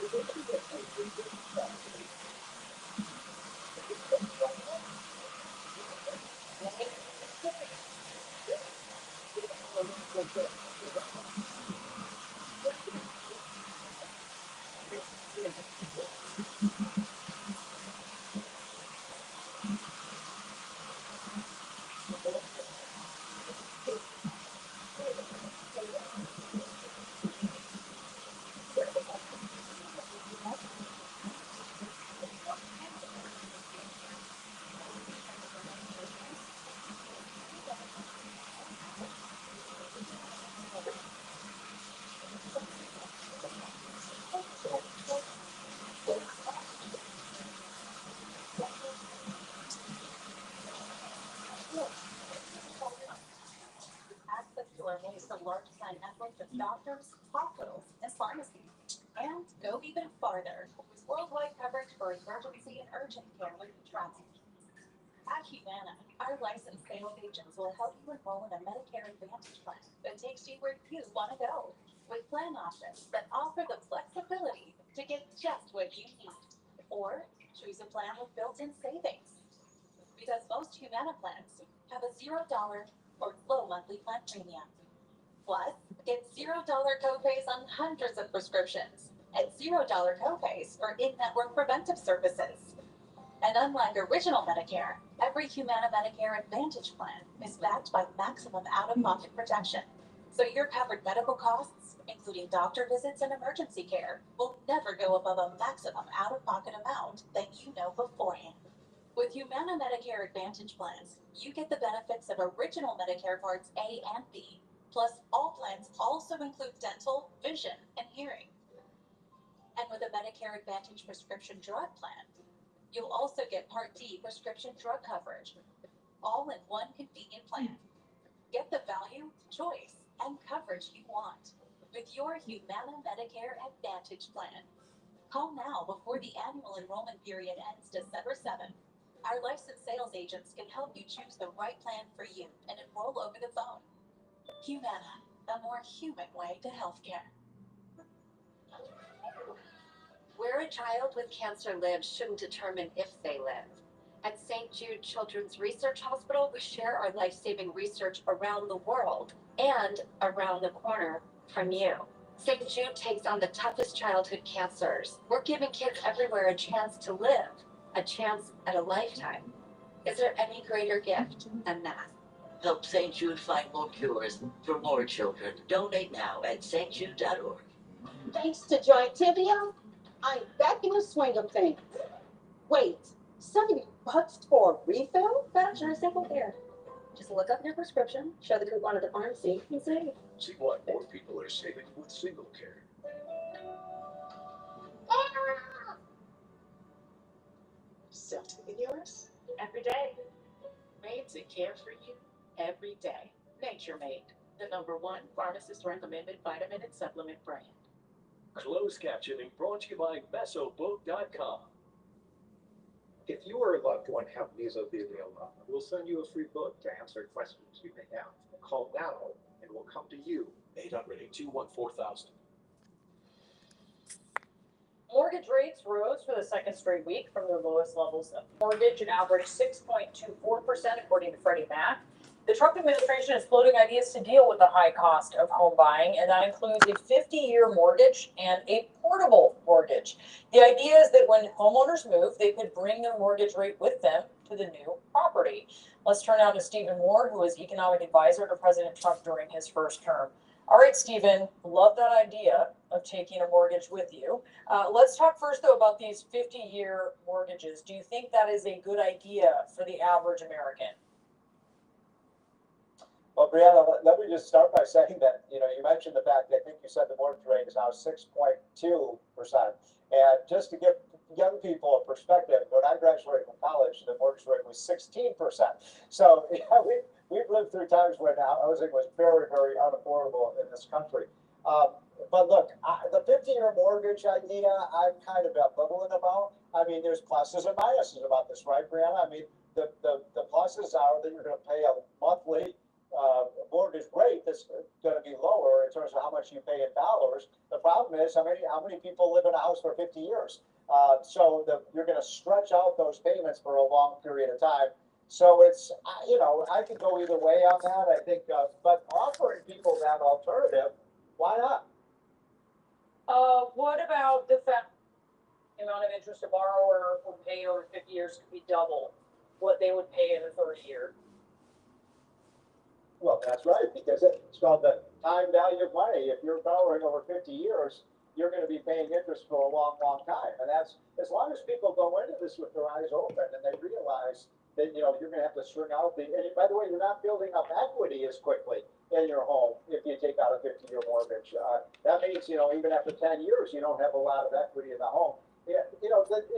Access to our nation's largest network of doctors, hospitals, and pharmacies. And go even farther. Worldwide coverage for emergency and urgent care when you travel. At Humana, our licensed sales agents will help you enroll in a Medicare Advantage plan that takes you where you want to go. With plan options that offer the flexibility to get just what you need. Or choose a plan with built-in savings. Because most Humana plans have a $0 or low monthly plan premium. Plus, get $0 copays on hundreds of prescriptions and $0 copays for in-network preventive services. And unlike original Medicare, every Humana Medicare Advantage plan is backed by maximum out-of-pocket protection. So your covered medical costs, including doctor visits and emergency care, will never go above a maximum out-of-pocket amount that you know beforehand. With Humana Medicare Advantage plans, you get the benefits of original Medicare Parts A and B, plus all plans also include dental, vision, and hearing. And with a Medicare Advantage prescription drug plan, you'll also get Part D prescription drug coverage, all in one convenient plan. Get the value, choice, and coverage you want with your Humana Medicare Advantage plan. Call now before the annual enrollment period ends December 7th. Our licensed sales agents can help you choose the right plan for you and enroll over the phone. Humana, a more human way to healthcare. Where a child with cancer lives shouldn't determine if they live. At St. Jude Children's Research Hospital, we share our life-saving research around the world and around the corner from you. St. Jude takes on the toughest childhood cancers. We're giving kids everywhere a chance to live, a chance at a lifetime. Is there any greater gift than that? Help St. Jude find more cures for more children. Donate now at stjude.org. Thanks to Joint Tibia, I'm back in the swing of things. Wait, $70 for a refill? That's very simple here. Just look up your prescription, show the coupon at the pharmacy, and save. See why more people are saving with single care. Something in yours? Every day. Made to care for you every day. Nature Made, the #1 pharmacist recommended vitamin and supplement brand. Closed captioning brought to you by mesobook.com. If you or a loved one have mesothelioma, we'll send you a free book to answer questions you may have. Call now and we'll come to you. 800-821-4000. Mortgage rates rose for the second straight week from their lowest levels of mortgage and averaged 6.24% according to Freddie Mac. The Trump administration is floating ideas to deal with the high cost of home buying, and that includes a 50-year mortgage and a portable mortgage. The idea is that when homeowners move, they could bring their mortgage rate with them to the new property. Let's turn now to Stephen Moore, who was economic advisor to President Trump during his first term. All right, Stephen, love that idea of taking a mortgage with you. Let's talk first, though, about these 50-year mortgages. Do you think that is a good idea for the average American? Well, Brianna, let me just start by saying that, you mentioned the fact that I think you said the mortgage rate is now 6.2%. And just to give young people a perspective, when I graduated from college, the mortgage rate was 16%. So yeah, we've lived through times when housing was very, very unaffordable in this country. But look, the 50-year mortgage idea, I'm kind of ambivalent about. I mean, there's pluses and minuses about this, right, Brianna? I mean, the pluses are that you're going to pay a monthly mortgage rate that's going to be lower in terms of how much you pay in dollars. The problem is how many people live in a house for 50 years. So you're going to stretch out those payments for a long period of time. So it's, I could go either way on that. I think, but offering people that alternative, why not? What about the fact the amount of interest a borrower would pay over 50 years could be double what they would pay in a 30-year? Well, that's right, because it's called the time value of money. If you're borrowing over 50 years, you're going to be paying interest for a long, long time. And that's, as long as people go into this with their eyes open and they realize that, you're going to have to string out and by the way, you're not building up equity as quickly in your home if you take out a 50-year mortgage. That means, even after 10 years, you don't have a lot of equity in the home. Yeah, the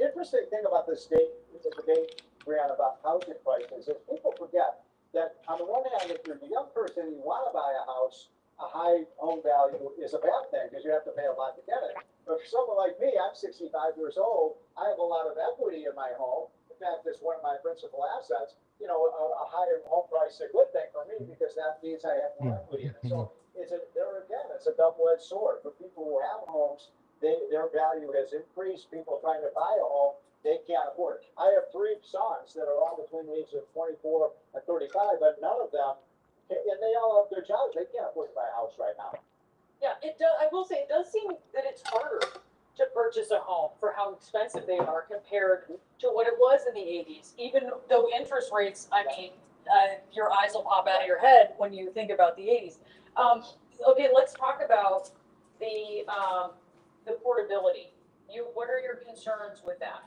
interesting thing about this debate, Brianna, about housing prices is people forget that on the one hand, if you're a young person and you want to buy a house, a high home value is a bad thing because you have to pay a lot to get it. But for someone like me, I'm 65 years old. I have a lot of equity in my home. In fact, it's one of my principal assets. A higher home price is a good thing for me because that means I have more equity in it. So it's a double-edged sword. For people who have homes, their value has increased. People trying to buy a home, they can't afford it. I have 3 sons that are all between the ages of 24 and 35, but none of them, and they all have their jobs. They can't afford to buy a house right now. Yeah, it does. I will say it does seem that it's harder to purchase a home for how expensive they are compared to what it was in the 80s. Even though interest rates, your eyes will pop out of your head when you think about the 80s. Okay, let's talk about the portability. What are your concerns with that?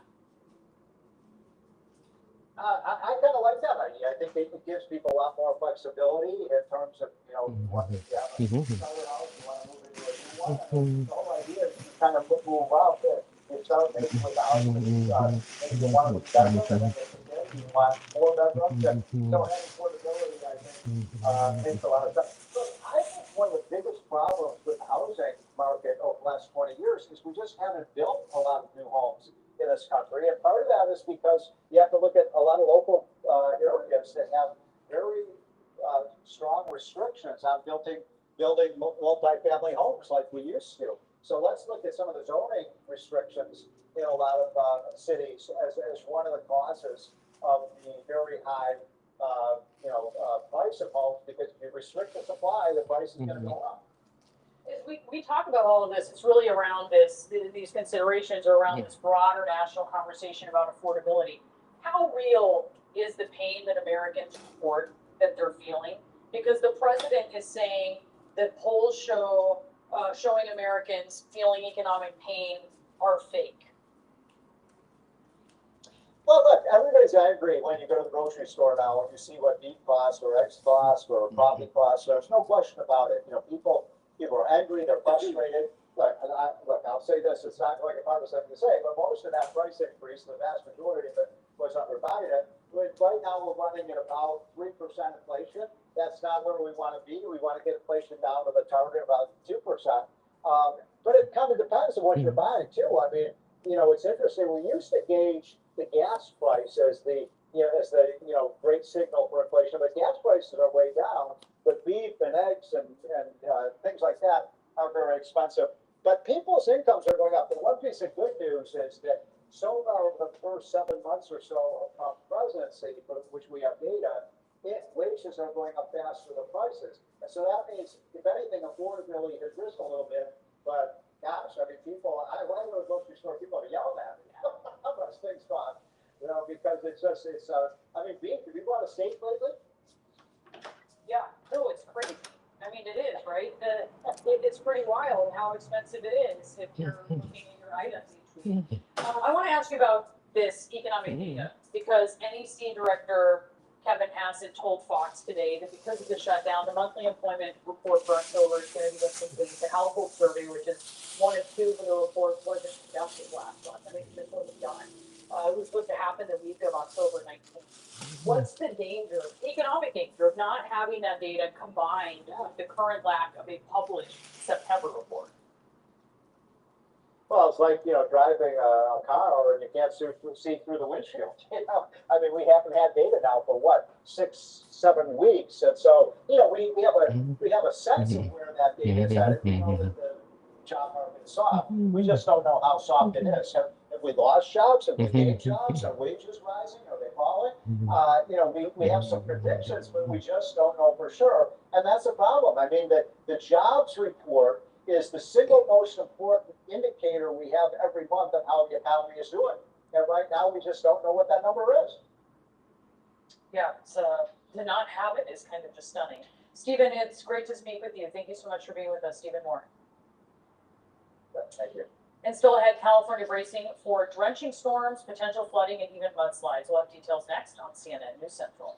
I kind of like that idea. I think it gives people a lot more flexibility in terms of, what you have a starter house, you want to move into a new one. And the whole idea is you kind of move out there. You start maybe with a house with, maybe you want to be bedroom, and then you want 4 bedrooms. And so having portability, I think, makes a lot of sense. Look, I think one of the biggest problems with the housing market over the last 20 years is we just haven't built a lot of new homes in this country, and part of that is because you have to look at a lot of local areas that have very strong restrictions on building multifamily homes like we used to. So let's look at some of the zoning restrictions in a lot of cities as one of the causes of the very high price of homes, because if you restrict the supply, the price is going to go up. As we talk about all of this, it's really around these considerations are around this broader national conversation about affordability. How real is the pain that Americans report that they're feeling? Because the president is saying that polls showing Americans feeling economic pain are fake. Well, look, everybody's angry when you go to the grocery store now and you see what beef costs or eggs cost or coffee costs. There's no question about it. People are angry, they're frustrated. Look, I'll say this, it's not like a partisan to say, but most of that price increase, the vast majority of it was under Biden. Right now we're running at about 3% inflation. That's not where we want to be. We want to get inflation down to the target about 2%. But it kind of depends on what you're buying too. It's interesting. We used to gauge the gas price as the great signal for inflation, but gas prices are way down. But beef and eggs and things like that are very expensive. But people's incomes are going up. The one piece of good news is that so far over the first 7 months or so of presidency, for which we have data, wages are going up faster than prices. And so that means, if anything, affordability has risen a little bit. But gosh, people, when I go to the grocery store, people are yelling at me how much things cost. Because beef, have you bought a steak lately? Yeah, no, it's crazy. It is, right? It's pretty wild how expensive it is if you're looking at your items each week. I want to ask you about this economic data, because NEC Director Kevin Hassett told Fox today that because of the shutdown, the monthly employment report for October is going to be complete. The household survey, which is one of 2 for the report, wasn't conducted last month. This wasn't done. It was supposed to happen the week of October 19th. What's the danger, economic danger, of not having that data combined with the current lack of a published September report? Well, it's like, driving a car and you can't see through the windshield. I mean, we haven't had data now for what, 6-7 weeks. And so, we have a sense of where that data is headed. We know that the job market is soft. We just don't know how soft it is. Have we lost jobs? Have we gained jobs? Are wages rising? Are they falling? We have some predictions, but we just don't know for sure. And that's a problem. I mean, the jobs report is the single most important indicator we have every month of how the economy is doing. And right now, we just don't know what that number is. Yeah, to not have it is kind of just stunning. Stephen, it's great to speak with you. Thank you so much for being with us, Stephen Moore. Thank you. And still ahead, California bracing for drenching storms, potential flooding, and even mudslides. We'll have details next on CNN News Central.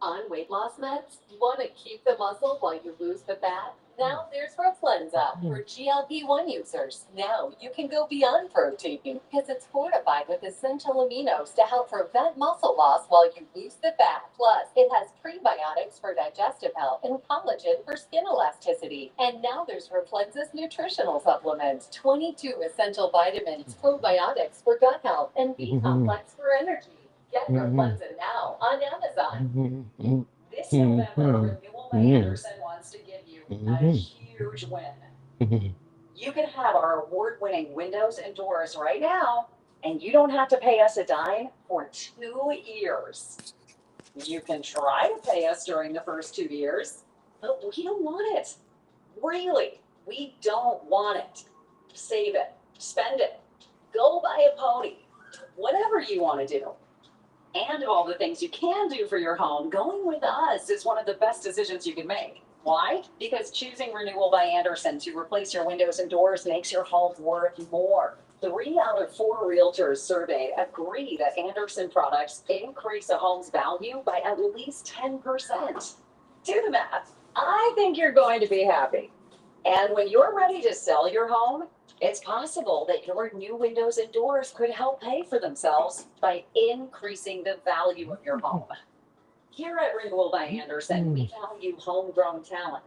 On weight loss meds? Want to keep the muscle while you lose the fat? Now there's Reflenza for GLP-1 users. Now you can go beyond protein because it's fortified with essential aminos to help prevent muscle loss while you lose the fat. Plus, it has prebiotics for digestive health and collagen for skin elasticity. And now there's Reflenza's nutritional supplements, 22 essential vitamins, probiotics for gut health, and B-complex for energy. Get Reflenza now on Amazon. This November, Renewal by Anderson wants to give you a huge win. You can have our award-winning windows and doors right now, and you don't have to pay us a dime for 2 years. You can try to pay us during the first 2 years, but we don't want it. Really, we don't want it. Save it, spend it, go buy a pony, whatever you want to do. And of all the things you can do for your home, going with us is one of the best decisions you can make. Why? Because choosing Renewal by Anderson to replace your windows and doors makes your home worth more. 3 out of 4 realtors surveyed agree that Anderson products increase a home's value by at least 10%. Do the math. I think you're going to be happy. And when you're ready to sell your home, it's possible that your new windows and doors could help pay for themselves by increasing the value of your home. Here at Renewal by Anderson, we value homegrown talent.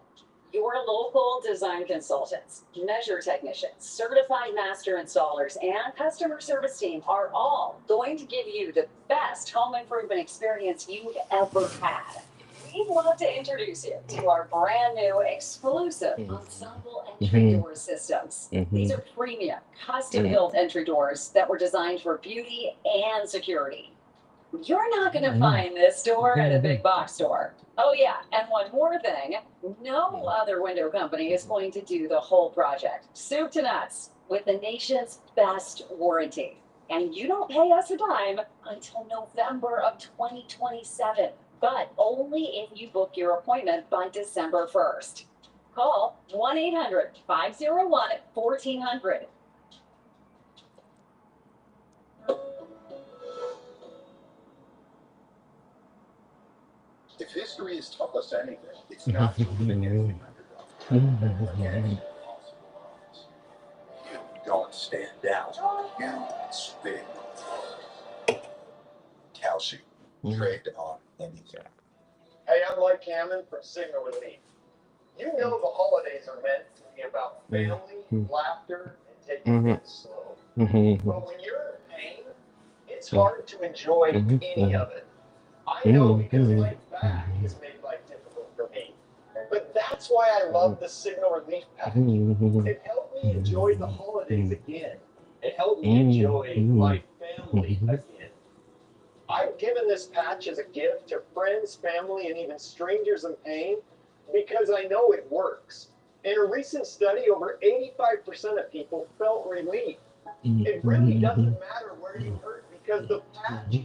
Your local design consultants, measure technicians, certified master installers, and customer service team are all going to give you the best home improvement experience you've ever had. We'd love to introduce you to our brand new exclusive ensemble entry door systems. These are premium, custom-built entry doors that were designed for beauty and security. You're not going to find this door at a big box store. Oh yeah, and one more thing, no other window company is going to do the whole project, soup to nuts, with the nation's best warranty. And you don't pay us a dime until November of 2027. But only if you book your appointment by December 1st. Call 1-800-501-1400. If history has taught us anything, it's not to forget. You don't stand out. You spin. Calci. Trade on anything. Hey, I'm Mike Hammond from Signal Relief. You know the holidays are meant to be about family, laughter, and taking it slow. But when you're in pain, it's hard to enjoy any of it. I know because my back has made life difficult for me. But that's why I love the Signal Relief package. It helped me enjoy the holidays again. It helped me enjoy my family again. I've given this patch as a gift to friends, family, and even strangers in pain because I know it works. In a recent study, over 85% of people felt relief. It really doesn't matter where you hurt because the patch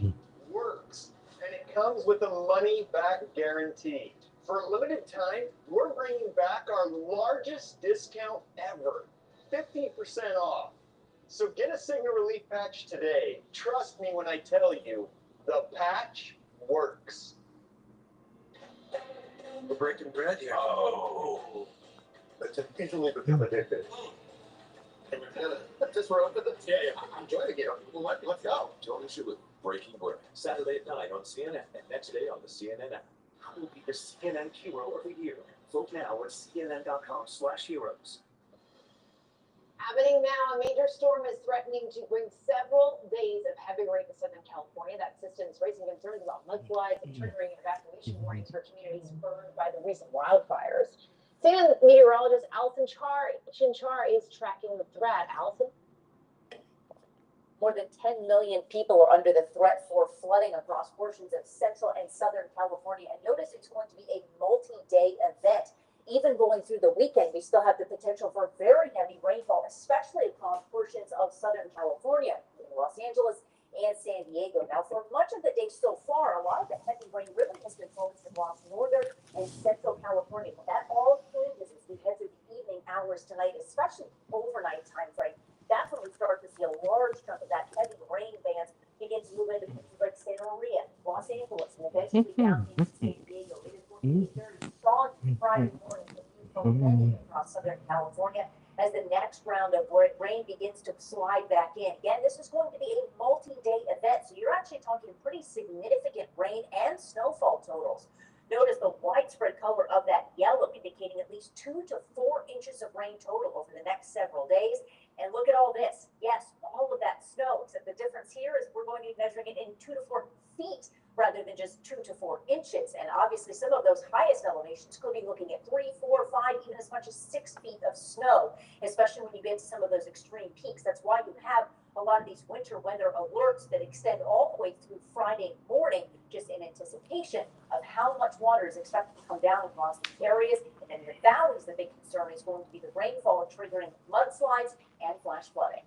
works and it comes with a money back guarantee. For a limited time, we're bringing back our largest discount ever, 50% off. So get a Signal Relief patch today. Trust me when I tell you, the patch works. We're breaking bread here. Oh, it's easily become addicted. Just we're up with it. Yeah, I'm joining you. Let's go. Join us with Breaking Bread. Saturday at 9 on CNN and next day on the CNN app. Who will be the CNN hero of the year? Vote now at CNN.com/heroes. Happening now, a major storm is threatening to bring several days of heavy rain to Southern California. That system is raising concerns about mudslides and triggering evacuation warnings for communities burned by the recent wildfires. CNN meteorologist Allison Chinchar is tracking the threat. Allison? More than 10 million people are under the threat for flooding across portions of central and southern California. And notice it's going to be a multi-day event. Even going through the weekend, we still have the potential for very heavy rainfall, especially across portions of Southern California, Los Angeles, and San Diego. Now, for much of the day so far, a lot of the heavy rain really has been focused across northern and central California. But that all changes as we head through the evening hours tonight, especially overnight time frame. That's when we start to see a large chunk of that heavy rain bands begin to move into places like Santa Maria, Los Angeles, and eventually down into San Diego. It is going to be very soggy Friday morning across Southern California as the next round of rain begins to slide back in. Again, this is going to be a multi-day event, so you're actually talking pretty significant rain and snowfall totals. Notice the widespread color of that yellow indicating at least 2 to 4 inches of rain total over the next several days. And look at all this. Yes, all of that snow, except the difference here is we're going to be measuring it in 2 to 4 feet rather than just 2 to 4 inches. And obviously some of those highest elevations could be looking at 3, 4, 5, even as much as 6 feet of snow, especially when you get to some of those extreme peaks. That's why you have a lot of these winter weather alerts that extend all the way through Friday morning, just in anticipation of how much water is expected to come down across these areas. And then in the valleys, the big concern is going to be the rainfall triggering mudslides and flash flooding.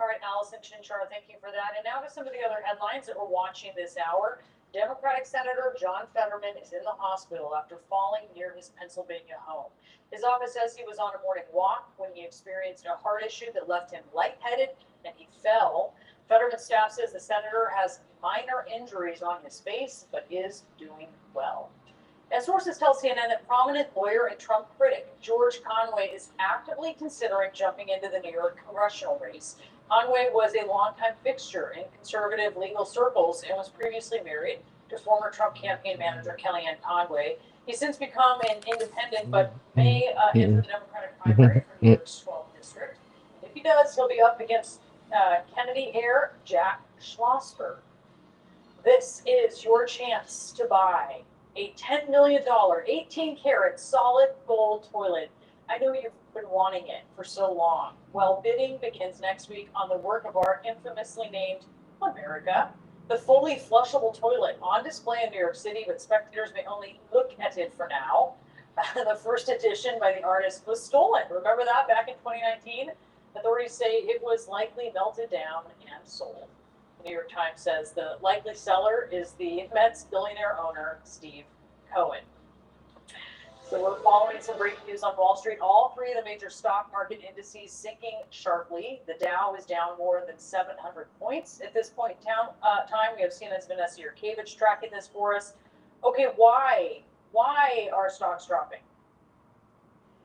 All right, Allison Chinchar, thank you for that. And now to some of the other headlines that we're watching this hour. Democratic Senator John Fetterman is in the hospital after falling near his Pennsylvania home. His office says he was on a morning walk when he experienced a heart issue that left him lightheaded and he fell. Fetterman's staff says the senator has minor injuries on his face, but is doing well. And sources tell CNN that prominent lawyer and Trump critic George Conway is actively considering jumping into the New York congressional race. Conway was a longtime fixture in conservative legal circles and was previously married to former Trump campaign manager Kellyanne Conway. He's since become an independent, but may enter the Democratic primary for New York's 12th district. If he does, he'll be up against Kennedy heir Jack Schlossberg. This is your chance to buy a $10 million, 18-karat solid gold toilet. I know you've been wanting it for so long. Well, bidding begins next week on the work of art infamously named America. The fully flushable toilet on display in New York City, but spectators may only look at it for now. The first edition by the artist was stolen. Remember that back in 2019? Authorities say it was likely melted down and sold. The New York Times says the likely seller is the Mets billionaire owner, Steve Cohen. So we're following some breaking news on Wall Street. All three of the major stock market indices sinking sharply. The Dow is down more than 700 points at this point in time. We have CNN's Vanessa Yurkevich tracking this for us. Okay, why are stocks dropping?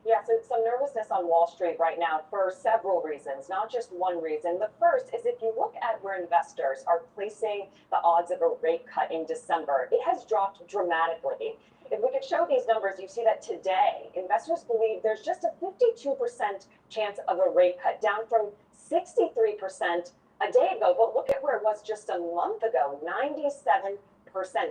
Yeah, so some nervousness on Wall Street right now for several reasons, not just one reason. The first is if you look at where investors are placing the odds of a rate cut in December, it has dropped dramatically. If we could show these numbers, you see that today, investors believe there's just a 52% chance of a rate cut, down from 63% a day ago. But look at where it was just a month ago, 97%.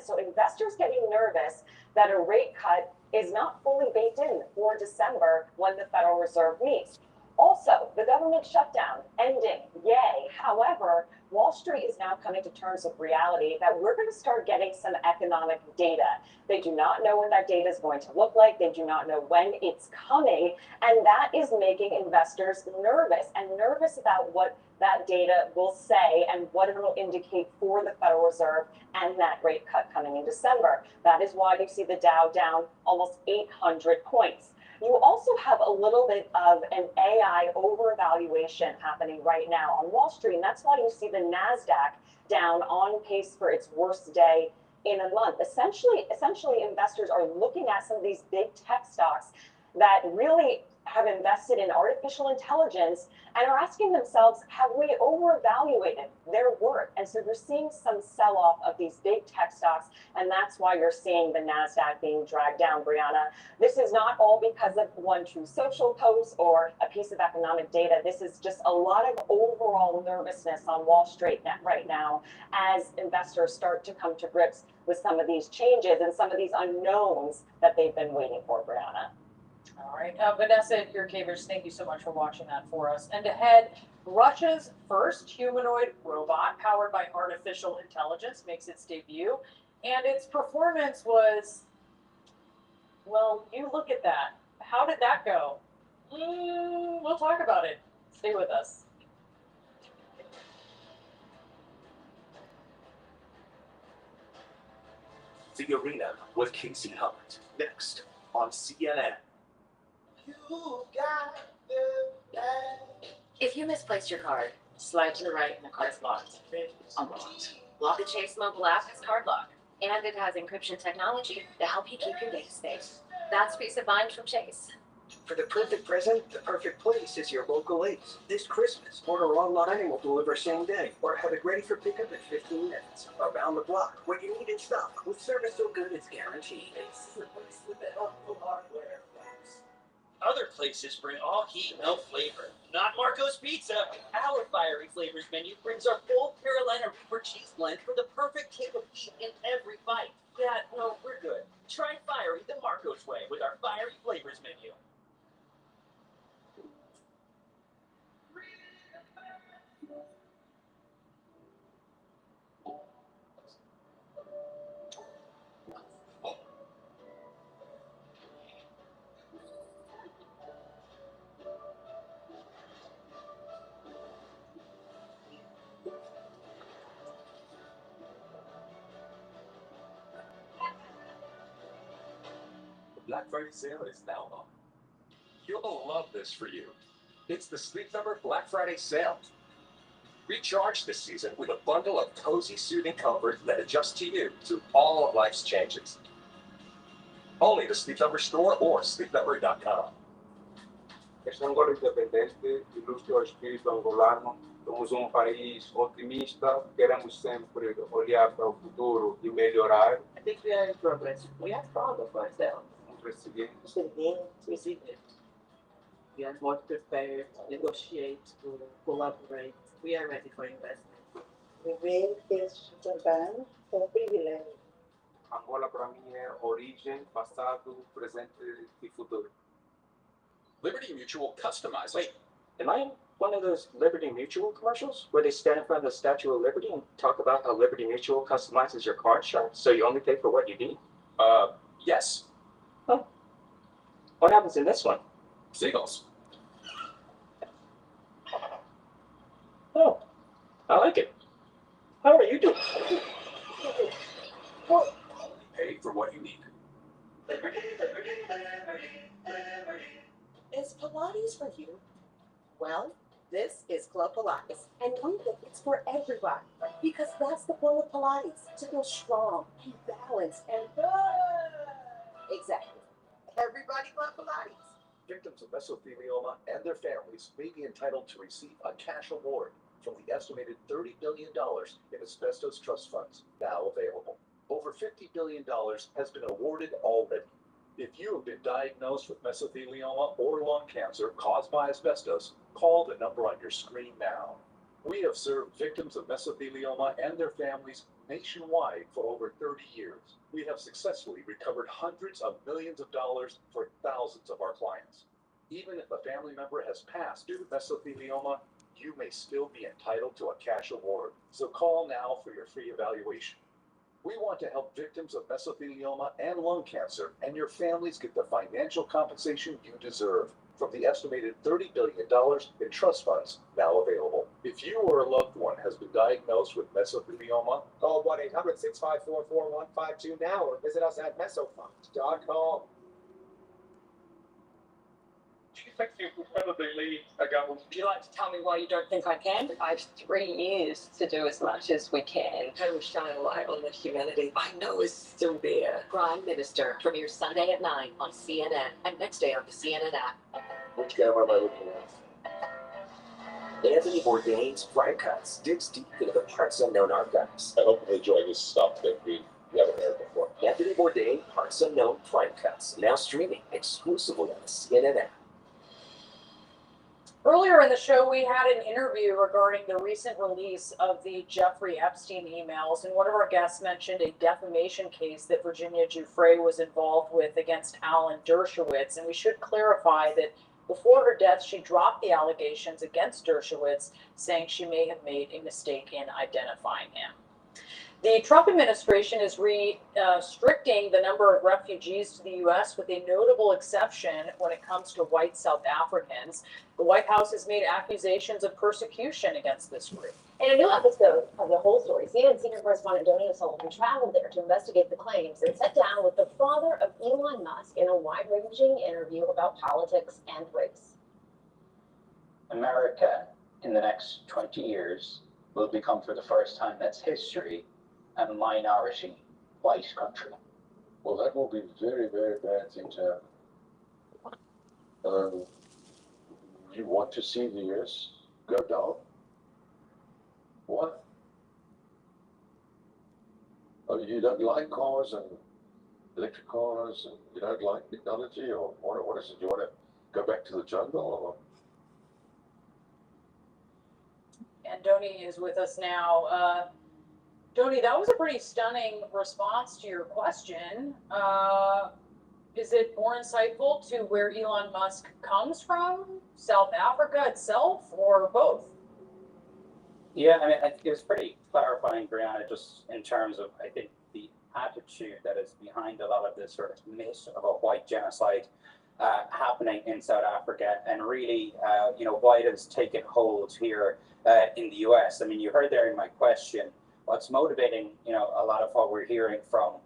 So investors getting nervous that a rate cut is not fully baked in for December when the Federal Reserve meets. Also, the government shutdown ending, yay. However, Wall Street is now coming to terms with reality that we're going to start getting some economic data. They do not know what that data is going to look like. They do not know when it's coming. And that is making investors nervous about what that data will say and what it will indicate for the Federal Reserve and that rate cut coming in December. That is why you see the Dow down almost 800 points. You also have a little bit of an AI overvaluation happening right now on Wall Street, and that's why you see the NASDAQ down on pace for its worst day in a month. Essentially, investors are looking at some of these big tech stocks that really have invested in artificial intelligence and are asking themselves, have we overvaluated their worth? And so you're seeing some sell-off of these big tech stocks, and that's why you're seeing the NASDAQ being dragged down, Brianna. This is not all because of one True Social post or a piece of economic data. This is just a lot of overall nervousness on Wall Street right now as investors start to come to grips with some of these changes and some of these unknowns that they've been waiting for, Brianna. All right, Vanessa Yurkevich, thank you so much for watching that for us. And ahead, Russia's first humanoid robot powered by artificial intelligence makes its debut, and its performance was, well, you look at that. How did that go? We'll talk about it. Stay with us. The Arena with Casey Hunt, next on CNN. If you misplaced your card, slide to the right and the card's locked. Unlocked. Well, the Chase mobile app has card lock, and it has encryption technology to help you keep your data safe. That's peace of mind from Chase. For the perfect present, the perfect place is your local Ace. This Christmas, order online and we'll deliver same day, or have it ready for pickup in 15 minutes. Around the block, where you need it stock, with service so good it's guaranteed. Ace is the place with the helpful hardware. Other places bring all heat, no flavor. Not Marco's Pizza. Our fiery flavors menu brings our full Carolina Reaper cheese blend for the perfect kick of heat in every bite. Yeah, no, we're good. Try fiery the Marco's way with our fiery flavors menu. Black Friday sale is now on. You'll love this for you. It's the Sleep Number Black Friday sale. Recharge this season with a bundle of cozy, soothing comfort that adjusts to you through all of life's changes. Only the Sleep Number store or sleepnumber.com. Este Angola independente ilustra o espírito angolano. Somos país otimista, queremos sempre olhar para o futuro e melhorar. I think we are in progress. We are proud of ourselves. Resilientes. Resilient. We are more prepared to negotiate, to collaborate. We are ready for investment. Viver este bem com privilégio. Angola para mim é origem, passado, presente e futuro. Liberty Mutual customizes. Wait, am I in one of those Liberty Mutual commercials where they stand in front of the Statue of Liberty and talk about how Liberty Mutual customizes your car insurance so you only pay for what you need? Yes. Huh. What happens in this one? Seagulls. Oh, I like it. How are you doing? Only pay for what you need. Is Pilates for you? Well, this is Club Pilates, and we think it's for everyone, because that's the point of Pilates, to feel strong and balanced and exactly. Everybody loves Pilates. Victims of mesothelioma and their families may be entitled to receive a cash award from the estimated $30 billion in asbestos trust funds now available. Over $50 billion has been awarded already. If you have been diagnosed with mesothelioma or lung cancer caused by asbestos, call the number on your screen now. We have served victims of mesothelioma and their families nationwide for over 30 years. We have successfully recovered hundreds of millions of dollars for thousands of our clients. Even if a family member has passed due to mesothelioma, you may still be entitled to a cash award. So call now for your free evaluation. We want to help victims of mesothelioma and lung cancer, and your families get the financial compensation you deserve from the estimated $30 billion in trust funds now available. If you or a loved one has been diagnosed with mesothelioma, Call 1-800-654-4152 now or visit us at mesofund.com. Would you like to tell me why you don't think I can? I have 3 years to do as much as we can. How to shine a light on the humanity I know is still there. Prime Minister premieres Sunday at 9 on CNN and next day on the CNN app. which camera am I looking at? Anthony Bourdain's Crime Cuts digs deep into the parts unknown archives. I hope you enjoy this stuff that we haven't heard before. Anthony Bourdain, Parts Unknown Crime Cuts, now streaming exclusively on the CNN app. Earlier in the show, we had an interview regarding the recent release of the Jeffrey Epstein emails, and one of our guests mentioned a defamation case that Virginia Giuffre was involved with against Alan Dershowitz. And we should clarify that before her death, she dropped the allegations against Dershowitz, saying she may have made a mistake in identifying him. The Trump administration is restricting the number of refugees to the U.S. with a notable exception when it comes to white South Africans. The White House has made accusations of persecution against this group. In a new episode of The Whole Story, CNN senior correspondent Donnie O'Sullivan traveled there to investigate the claims and sat down with the father of Elon Musk in a wide-ranging interview about politics and race. America, in the next 20 years, will become, for the first time in its history, a minority white country. Well, that will be a very, very bad thing to happen. You want to see the US go down? What? Oh, you don't like cars and electric cars, and you don't like technology, or what is it? You want to go back to the jungle, or? And Donnie is with us now. Donnie, that was a pretty stunning response to your question. Is it more insightful to where Elon Musk comes from, South Africa itself, or both? Yeah, I mean, it was pretty clarifying, Brianna, just in terms of, I think, the attitude that is behind a lot of this sort of myth of a white genocide happening in South Africa, and really, why it has taken hold here in the US. I mean, you heard there in my question, what's motivating, a lot of what we're hearing from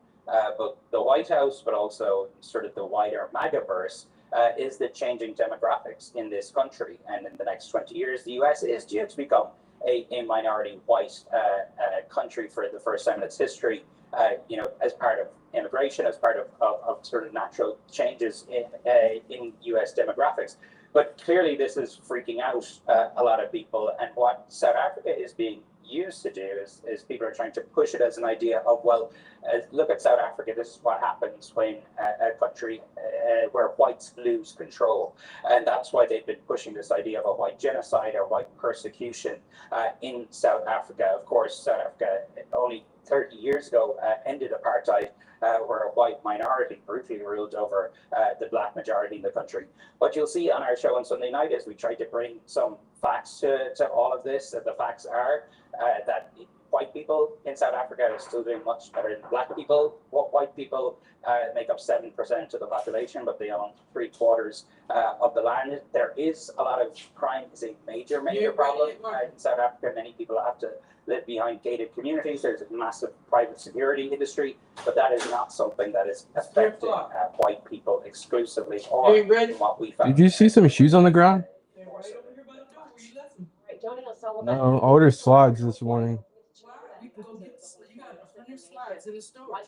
both the White House, but also sort of the wider MAGA-verse, is the changing demographics in this country. And in the next 20 years, the US is due to become a minority white country for the first time in its history, as part of immigration, as part of sort of natural changes in US demographics. But clearly this is freaking out a lot of people. And what South Africa is being used to do is people are trying to push it as an idea of, well, look at South Africa, this is what happens when a country where whites lose control. And that's why they've been pushing this idea of a white genocide or white persecution in South Africa. Of course, South Africa only 30 years ago ended apartheid, where a white minority brutally ruled over the black majority in the country. What you'll see on our show on Sunday night is we try to bring some facts to all of this. And the facts are that white people in South Africa are still doing much better than black people. White people make up 7% of the population, but they own 3/4 of the land. There is a lot of crime. It's a major problem in South Africa. Many people have to live behind gated communities. There's a massive private security industry, but that is not something that is affecting white people exclusively, or what we found. Did you see some shoes on the ground? No, I ordered slides this morning. Slides in the store. Why?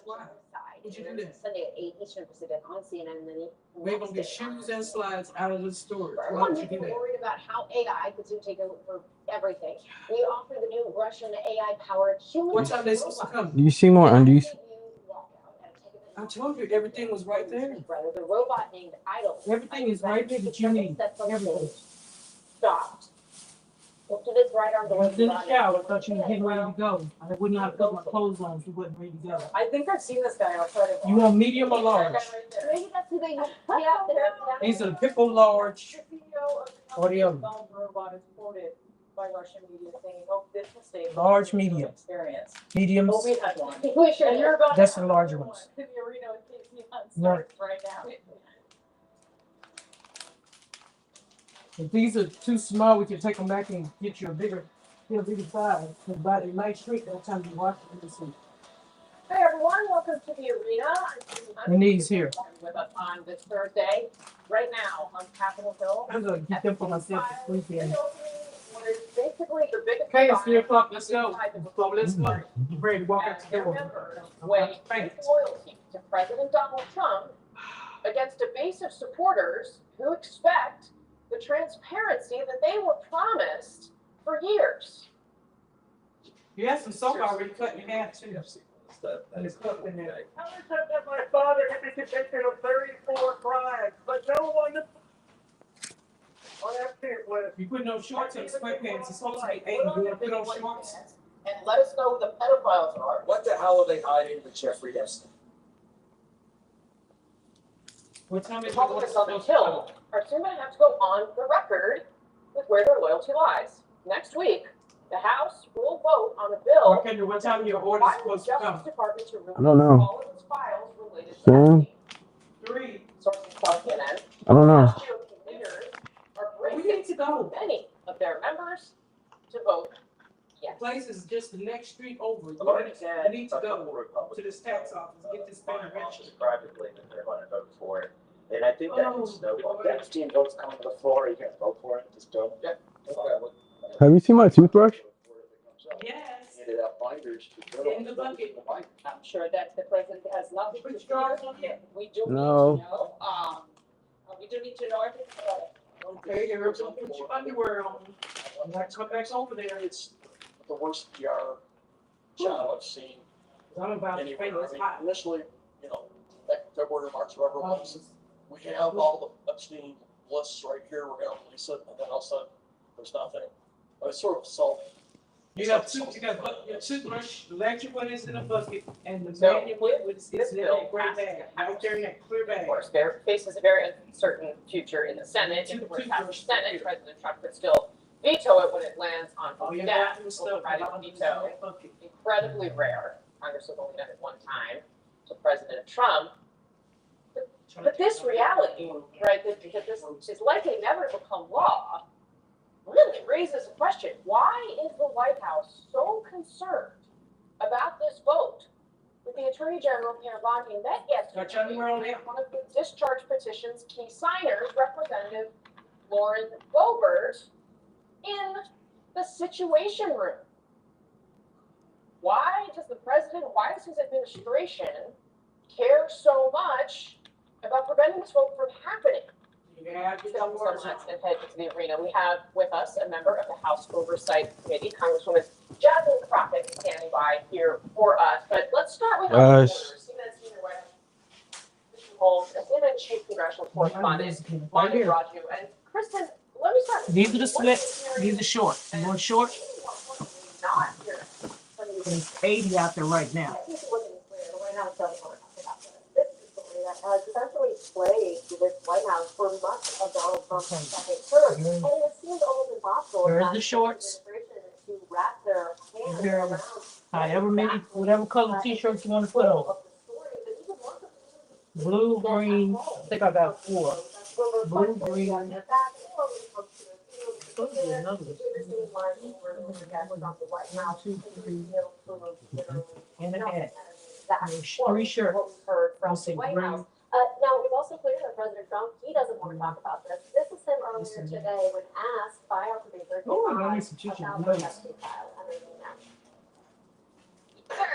Would you do that? Sunday at 8 Eastern Pacific on CNN, and then We're gonna get shoes and slides out of the store. Why would you do that? Worried about how AI could soon take over everything. We offer the new Russian AI-powered human. What time they supposed to come? Do you see more undies? I told you everything was right there. The robot named Idol. Everything is right there that you need. Everything stopped. Looked at his right on the I way was in the to shower. I thought you were getting ready to go. I would not put my clothes on if you wasn't ready to go. I think I've seen this guy outside of. You want medium or large? Maybe that's who they use. Yeah, there. These are the pickle large. The CEO of the Or the other. Bell Robot is quoted by Russian media saying, "Oh, this mistake." Large, medium. Experience. Mediums. Oh, we had one. We sure And you're did. about That's to the have larger another ones. one in the arena with Casey Right. right now. If these are too small, we can take them back and get you a bigger size. But by the night street, that time you watch it, you see. Hey everyone, welcome to the arena. I'm Susan Hunt. And these here. With us on this Thursday, right now on Capitol Hill. I'm gonna keep them for myself this weekend. What is basically the biggest. Okay, it's 3 o'clock. Let's go. So let's go. Get ready to walk out the door. Members weigh his loyalty to President Donald Trump against a base of supporters who expect the transparency that they were promised for years. You have some soap already cut in half too. And it's cooked in there. How is it that my father had been convicted of 34 crimes, but no one on that hit list? You put no shorts and sweatpants. It's supposed to be 8. You want to put on shorts? And let us know who the pedophiles are. What the hell are they hiding with Jeffrey Epstein? What time is Republicans on the Hill are soon going to have to go on the record with where their loyalty lies. Next week, the House will vote on a bill. Okay, what time your order is supposed to come? Department to remove I don't know. all of its files related to Soon? 3 sources tell CNN. I don't know. GOP leaders are bracing many of their members to vote yes. The place is just the next street over. You Already need to go to this tax office, get this banner registered. Privately that they're going to vote for it. And I think that can snowball. If Epstein votes come to the floor, you can vote for it, just don't. Yeah. Have you seen my toothbrush? Yes. Handed out binders to In the bucket. I'm sure that the president has nothing to do with it. We do No. need to know. We do need to know everything about it. Okay, you're gonna put your underwear on. I'm not come back over there. It's the worst PR job I've seen. I'm about to anywhere. pay this hot. Initially, back February, March, whatever it was, we have all the Epstein lists right here. We're going to release it, and then all of a sudden, there's nothing. But it's sort of self. You got your toothbrush, the electric one is in a bucket, and the manual one is in that gray bag. Out there in that clear bag. Of course, there faces a very uncertain future in the Senate. If it were to pass the Senate, President Trump could still veto it when it lands on his desk. Overriding veto, incredibly rare. Congress has only done it one time to President Trump. But this reality, right, that this is likely never to become law, really raises a question. Why is the White House so concerned about this vote with the Attorney General Pierre Bondi met yesterday? One of the discharge petition's key signers, Representative Lauren Boebert, in the Situation Room. Why does the president, why does his administration care so much about preventing this vote from happening? Let's head to the arena. We have with us a member of the House Oversight Committee, Congresswoman Jasmine Crockett, standing by here for us. But let's start with our reporters. CNN Chief Congressional Correspondent Bonnie Raju, and Kristen. Let me start. These are the sweats. These are short. You want short? Not here. There's 80 out there right now. This has essentially plagued this White House for much of Donald Trump's second term. And it seems almost impossible There's the shorts. to wrap their hands around However many, whatever color t-shirts you want to put on. Blue, green, I think I got 4. Blue, green. And a hat. 3 shirts. From the White House. Now, it was also clear that President Trump, he doesn't want to talk about this. This is him earlier today when asked by our producer about the testing file. Sir,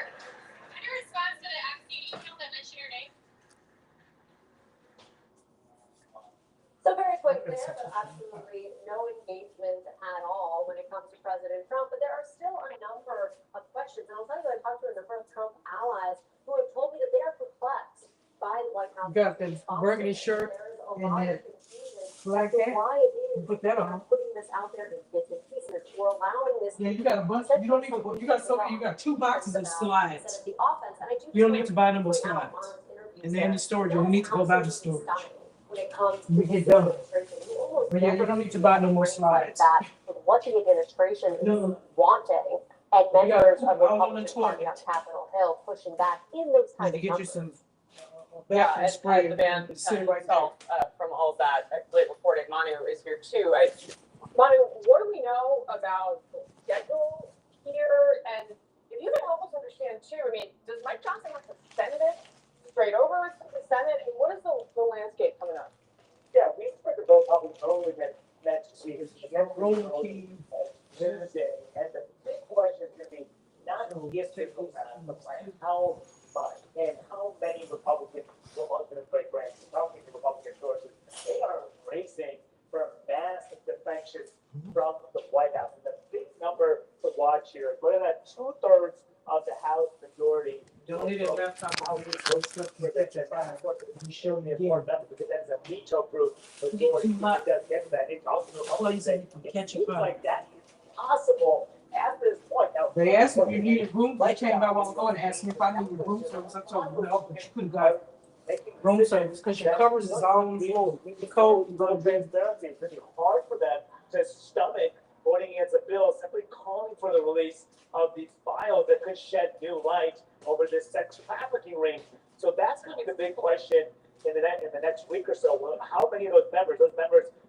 in your response to the FCC email that mentioned your name? So very quick there, but absolutely no engagement at all when it comes to President Trump. But there are still a number of questions. And I'll tell you, I talked to a number of Trump allies who have told me that they are perplexed by the White House. You got the burgundy shirt and that black hat. Why it is put that on. putting this out there in bits and pieces or allowing this. Yeah, you got a bunch. You don't even. You got so many. You got 2 boxes of slides. The offense, and I do. You don't need to buy no more slides. And then the storage. You need to go buy the storage. When it comes to We get done. But yeah, you don't need to buy no more slides. that what the administration is wanting, and members of the Republican Party on Capitol Hill pushing back in those kinds of Get you numbers. some. Yeah, and the man himself from all of that late reporting, Manu is here too. Manu, what do we know about the schedule here? And if you can help us understand too, I mean, does Mike Johnson have to send it straight over to the Senate? And what is the landscape coming up? Yeah, we expect the vote probably early next week. Wednesday, and the big question is going to be not if they vote, but how much and how many Republicans will ultimately grant. Talking to Republican sources, they are racing for mass defections from the White House. And the big number to watch here is we're at 2/3 of the House majority. Don't need a laptop. We show the important number because that is a veto proof majority. It does get that. It's also like that is possible at this point. Now, They asked me if you needed room. They came by while ago and asked me if I needed room service. I told them no, but you couldn't got room service because your covers is all on the floor. The code is on the transparency. It's pretty hard for them to stomach voting against a bill simply calling for the release of these files that could shed new light over this sex trafficking ring. So that's going to be the big question in the next week or so. Well, how many of those members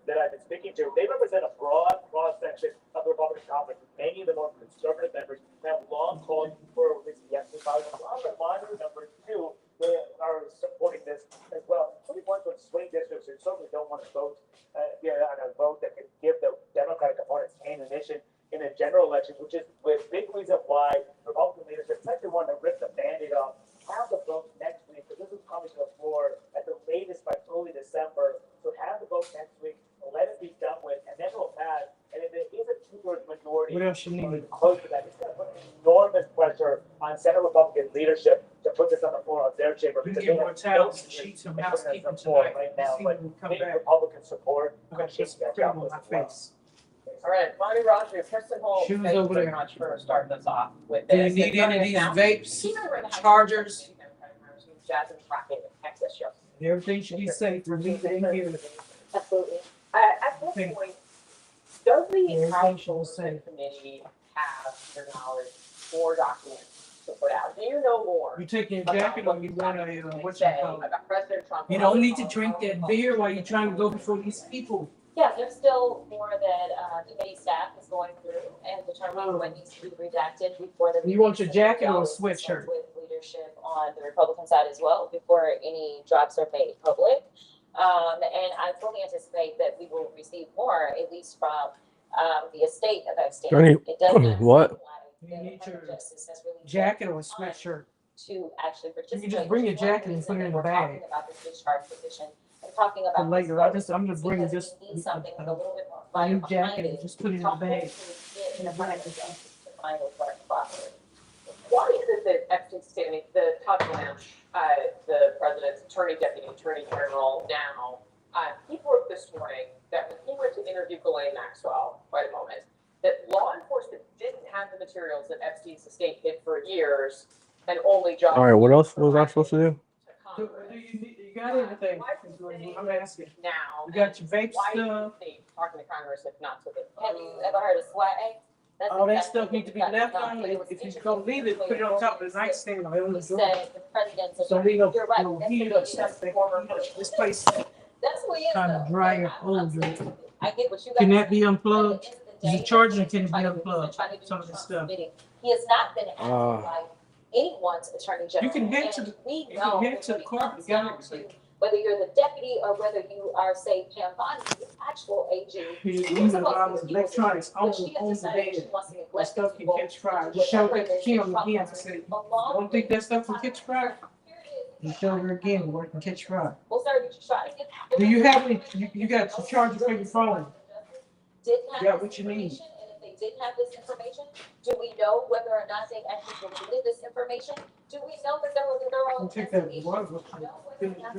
that I've been speaking to, they represent a broad cross section of the Republican Congress. Many of the more conservative members have long called for releasing the Epstein files. A lot of the minor numbers too are supporting this as well. Some ones with swing districts who certainly don't want to vote on a vote that could give the Democratic opponents ammunition in a general election, which is a big reason why Republican leadership essentially wanted to rip the Band-Aid off, have the vote next week, because this is coming to the floor at the latest by early December. So have the vote next week, let it be done with, and then it'll pass. And if it is a 2/3 majority, what else you need? Close to that, it's going to put enormous pressure on Senate Republican leadership to put this on the floor of their chamber. You get more towels and sheets and housekeeping tonight. Right now, but come big back. Republican support. Just cream on my face. All right, Manu Raju, Kristen Holt, Shoes thank you over very there. much for starting us off with Do you this. need any of these Now, vapes, chargers? Jasmine tracking the Texas show. Everything should be safe. We're leaving in here. Absolutely. At this point, does the House safe. Committee have your knowledge or documents to put out? Do you know more? You take your jacket or you want a, what you call it? About President Trump? You don't need to drink that beer while you're trying to go before these people. Yeah, there's still more that committee staff is going through and determining what needs to be redacted before the. You want your jacket or a sweatshirt? With leadership on the Republican side as well before any drops are made public. And I fully anticipate that we will receive more, at least from the estate of Epstein. It does not What? You need your jacket or a sweatshirt. To actually participate. You can just bring your jacket and put it in the bag. About this discharge petition and talking about later, I'm just bringing just something with a little bit more a fire new behind jacket it. and just put it in the bag. Why is it that Epstein State, I mean, the Todd Blanche, the president's deputy attorney general now, he broke this morning that when he went to interview Ghislaine Maxwell, wait a moment, that law enforcement didn't have the materials that Epstein's estate hid for years and only John. All right, what else was I supposed to do? You got everything. I'm asking. Now, You got your vape why stuff. is he talking to Congress if not to the? Have you ever heard of SWAT? That's All that exactly stuff needs to be left on. If you're gonna leave it, put it on top of the nightstand or on the drawer. Said the president's. So we don't, You're right. no That's heat the up stuff. former. This place That's who he is. kind of though. dry up old. I get what you guys. Can that be unplugged? Is Is it charging or can it be unplugged? Some of this stuff. He has not been acting like anyone's attorney general. You can head to And the, we you know can head to the when it court. comes You got down everything. to whether you're the deputy or whether you are, say, Pam Bondi, the actual AG. These are all electronics on the bed. That stuff can catch fire. You show that to Kim again. I said, don't think that stuff can catch fire? You show her again where it can catch fire. Well, sir, did you try to get? Do you have any, you got to charge for your phone? Didn't have You got this what you need. information, and if they didn't have this information, do we know whether or not they actually deleted this information? Do we know that there was a thorough Don't take that investigation? water. Do we know whether or not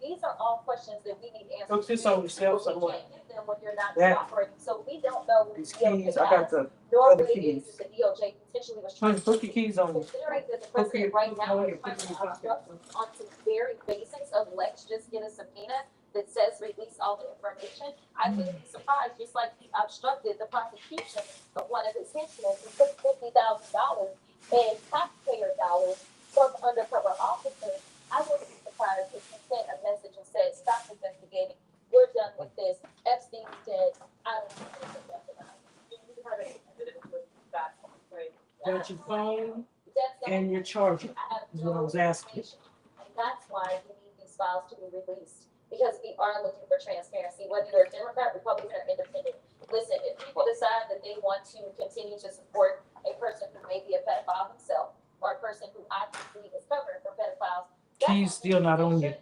these are all questions that we need answers. Cook this on yourself You somewhere. can't get them when you're not That- cooperating, so we don't know These deal with keys, the I got past. the Nor other what it is keys. that the DOJ potentially was trying Honey, to put the do. keys on you. Considering that the Put your president right now on is you. Put trying them to in your pocket. obstruct on some very basics of let's just get a subpoena that says release all the information, I wouldn't be surprised, just like he obstructed the prosecution of one of his henchmen who took $50,000 in taxpayer dollars from undercover officers. I wouldn't be surprised if he sent a message and said, stop investigating, we're done with this, Epstein's dead, I don't think there's nothing about it. You have any evidence with that, right? Got your phone That's the and your charger. Is what I was asking. And that's why we need these files to be released, because we are looking for transparency, whether you're a Democrat, Republican, or independent. Listen, if people decide that they want to continue to support a person who may be a pedophile himself, or a person who obviously is covering for pedophiles, Keys still not on you.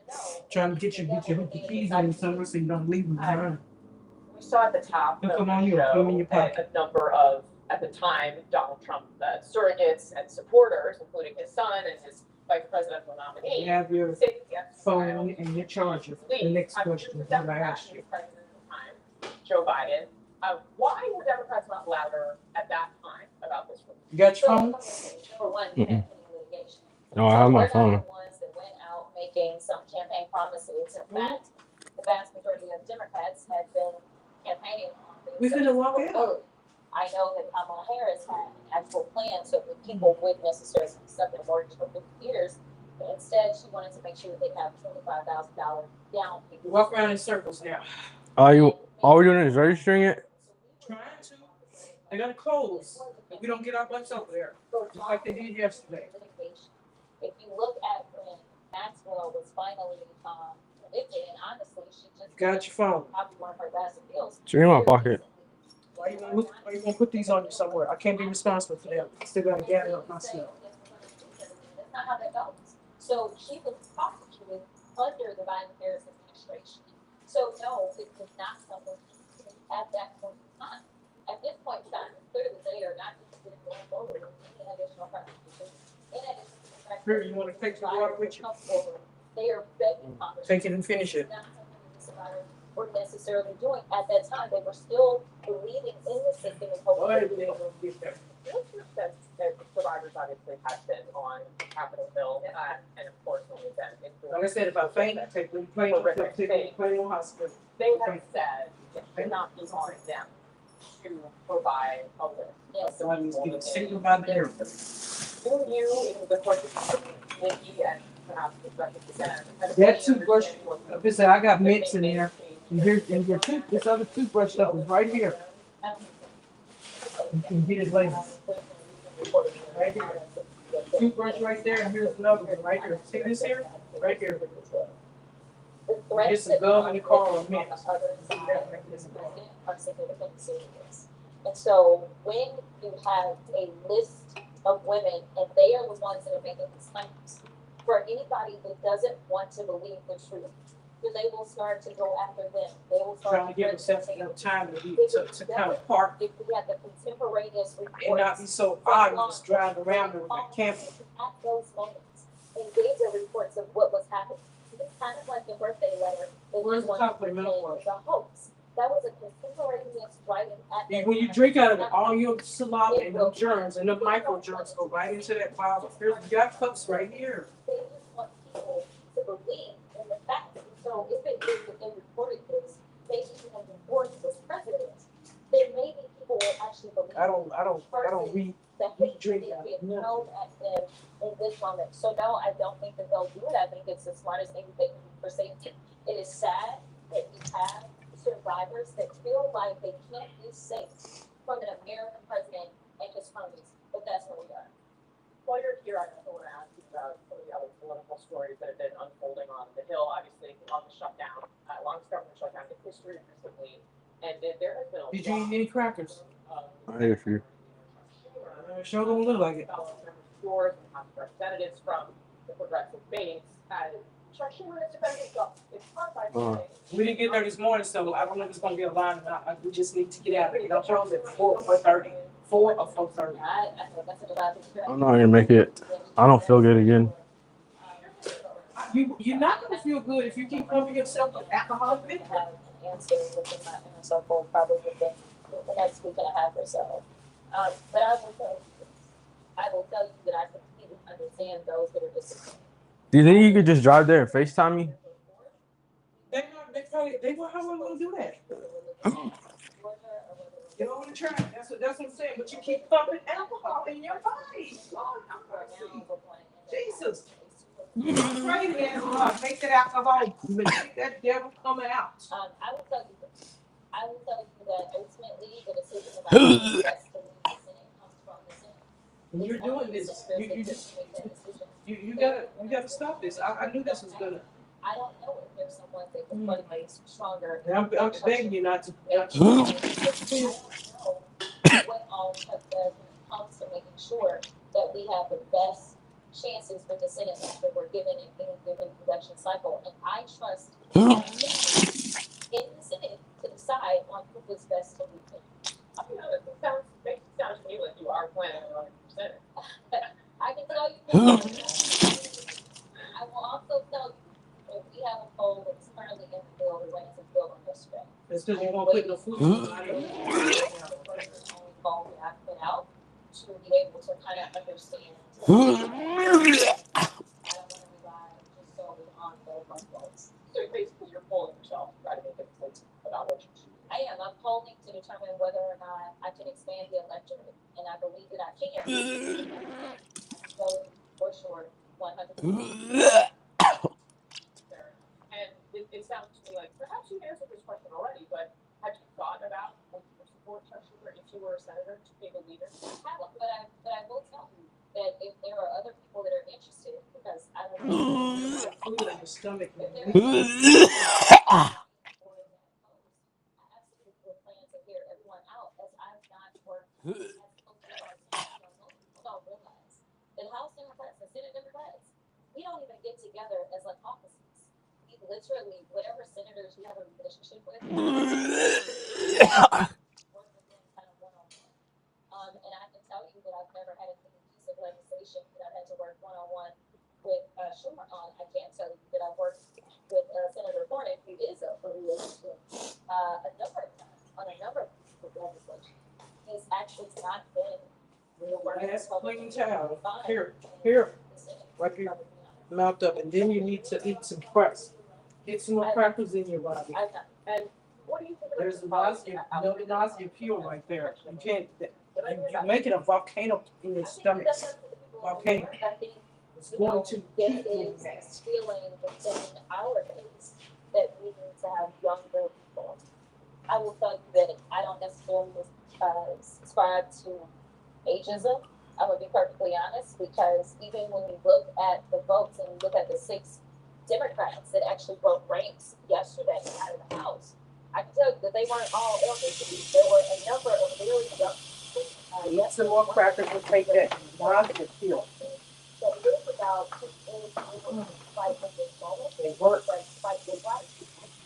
Trying to get your keys in somewhere so you don't leave them behind. We saw at the top Put of them on the you. Put them in your show pocket. a number of, at the time, Donald Trump surrogates and supporters, including his son and his vice presidential nominee. You have your say that the Epstein phone files and your charger. The leaked. next question is what I asked you. President at the time, Joe Biden. Why were Democrats not louder at that time about this? You got your phone? Number one, Mm-mm. litigation. No, I have my We're not phone. the ones that went out making some campaign promises. In fact, the vast majority of Democrats had been campaigning on things. We such finna as walk out. affordability. I know that Kamala Harris had an actual plan so that people would necessarily accept their mortgage for 50 years. But instead, she wanted to make sure that they have $25,000 down payment. Walk around in circles now. All we're doing is registering it? Trying to. They gotta close. If we don't get our butts over there. Just like they did yesterday. If you look at when Maxwell was finally convicted, and honestly, she just Got your phone. probably one of her best appeals. It's in my pocket. Why you gonna put these on you somewhere? I can't be responsible for them. I still gotta gather up myself. That's not how that goes. So she was prosecuted under the Biden-Harris administration. So no, it was not something at that point in time. At this point in time, clearly they are not interested in going forward with any additional prosecution. In addition to the fact Here, you wanna take the water with you? they are begging Congress. Take it and finish it. Not something that the survivors were necessarily doing at that time. They were still believing in the system and hoping that we were going to get there. That survivors obviously have been on Capitol Hill, and of course, when we've been into. Like I said, if I faint, I take them plane on hospital. They have said it should not be on them to provide a list. Yes. So I mean, getting sick about the airport. Do you, in the course of Nikki and perhaps the special defense, That toothbrush, I got mints in there. And here's your tooth. This other toothbrush stuff is right here. You can get it later. Right here. Toothbrush right there, and here's another one right here. See this here? Right here. This is gum in the car or mint. And so when you have a list of women and they are the ones that are making these claims, for anybody that doesn't want to believe the truth, then they will start to go after them. They will start Trying to give themselves enough time to kind of park if we had the contemporaneous reports and not be so obvious driving around with that camera. at those moments, and gave the reports of what was happening. It's kind of like the birthday letter that Where's we the wanted chocolate to milk say was? was a hoax. That was a contemporaneous writing at And that when you time. drink out of it, all your saliva and the germs and the micro germs go right into that bottle. Here's, you got cups right here. They just want people to believe in the facts. So if it is that they reported this, they should have enforced this precedent, then maybe people will actually believe. I don't read drink out of it. Held at them in this moment. So no, I don't think that they'll do it. I think it's the smartest thing that they can do for safety. It is sad that we have survivors that feel like they can't be safe from an American president and his cronies, but that's what we are. While you're here, I just want to ask you about some of the other political stories that have been unfolding on the Hill. Obviously, on the shutdown, longest government shutdown in history recently, and there has been a Did you eat any crackers? I ate a few. Sure don't look like it. Yours and House of Representatives from the progressive base. Chuck Schumer has defended himself. It's hard by We didn't get there this morning, so I don't know if it's gonna be a line or not. We just need to get out of here. Don't close at 4:30. 4 or 4:30. I think that's a bad thing. I'm not gonna make it. I don't feel good again. You're not gonna feel good if you keep pumping yourself with alcohol. Have an answer within my inner circle, probably within with the next week and a half or so. But I will tell you that I completely understand those that are disappointed. Do you think you could just drive there and FaceTime me? They will how long gonna do that? Get over the track. That's what I'm saying. But you keep pumping alcohol in your body. Lord, Jesus. Pray to God, make that alcohol, make that devil come out. I will tell you this. I will tell you that ultimately the decision about what's best to lead the Senate comes from the Senate. And you're doing this. You gotta stop this. I knew this was gonna. I don't know if there's someone that can play stronger. I'm begging you not to. What all comes to making sure that we have the best chances with the Senate that we're given in any given election cycle. And I trust in the Senate to decide on who is best to lead them. I mean, it sounds to me like you are planning on 100%. I can tell you this. I will also tell you that we have a poll that's currently in the bill, the Renaissance bill on yesterday. It's because you won't put no food on it. Only poll that I've put out to be able to kind of understand. I don't want to rely just solely on the votes. So basically, you're polling yourself, try to make a decision about what you choose. I am. I'm polling to determine whether or not I can expand the electorate, and I believe that I can. So, for sure, 100%. And it sounds to me like perhaps you answered this question already, but have you thought about what your support structure if you were a senator to be the leader? I haven't, but I will tell you that if there are other people that are interested, because I don't know. Food in your stomach. Plan to hear everyone out as I've not worked as people don't realize that House Democrats and Senate Democrats, we don't even get together as like caucuses. We literally, whatever senators we have a relationship with, work with them kind of one-on-one. And I can tell you that I've never had a piece of legislation that I've had to work one-on-one with Schumer on. I can tell you that I've worked with Senator Cornyn, who is a relationship, a number of times on a number of pieces of legislation. He's actually not been the last clean towel. Here, right here, mouth up, and then you need to eat some crust. Get some more crackers in your body. And what do you think? There's nausea fuel right there. You can't. You're making a volcano in your stomach. Volcano. It's going to keep you fast. Feeling within our base that we need to have younger people. I will tell you that I don't necessarily subscribe to ageism. I'm gonna be perfectly honest, because even when we look at the votes and we look at the 6 Democrats that actually broke ranks yesterday out of the House, I can tell you that they weren't all elderly. There were a number of very young. Eat some more crackers and take that nausea fuel. That live without any fight with this moment. They work. Fight with life.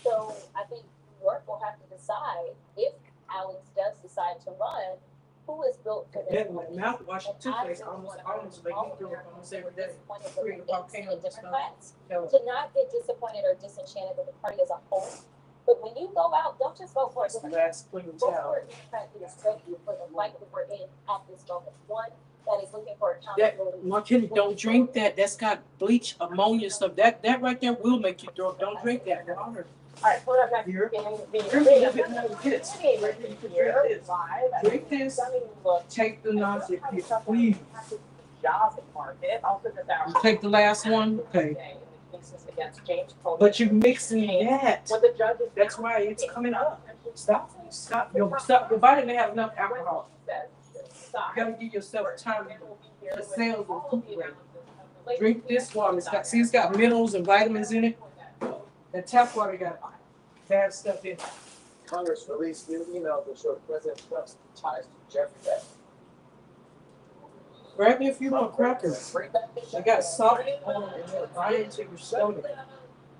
So I think New York will have to decide if Alex does decide to run, who is built for this. Yeah, my mouthwash and toothpaste almost make me do it almost every day. To not get disappointed or disenchanted with the party as a whole. But when you go out, don't just go for it. Last clean towel. For the fight that we're in at this moment. One that is looking for accountability. Martin, don't drink that. That's got bleach, ammonia stuff. That right there will make you throw up. Don't drink that water. All right, hold up. Here. Drink a little bit more of this. Drink this. Take the nausea pill, please. Take the last one. Okay. But you're mixing that. That's why it's coming up. Stop. Your body may have enough alcohol. You gotta give yourself time to cells will recuperate. Drink this water. It's got minerals and vitamins in it. That tap water got bad stuff in it. Congress released new emails that showed President Trump's ties to Jeffrey Epstein. Grab me a few more crackers. They got salt on it and they're right into your stomach.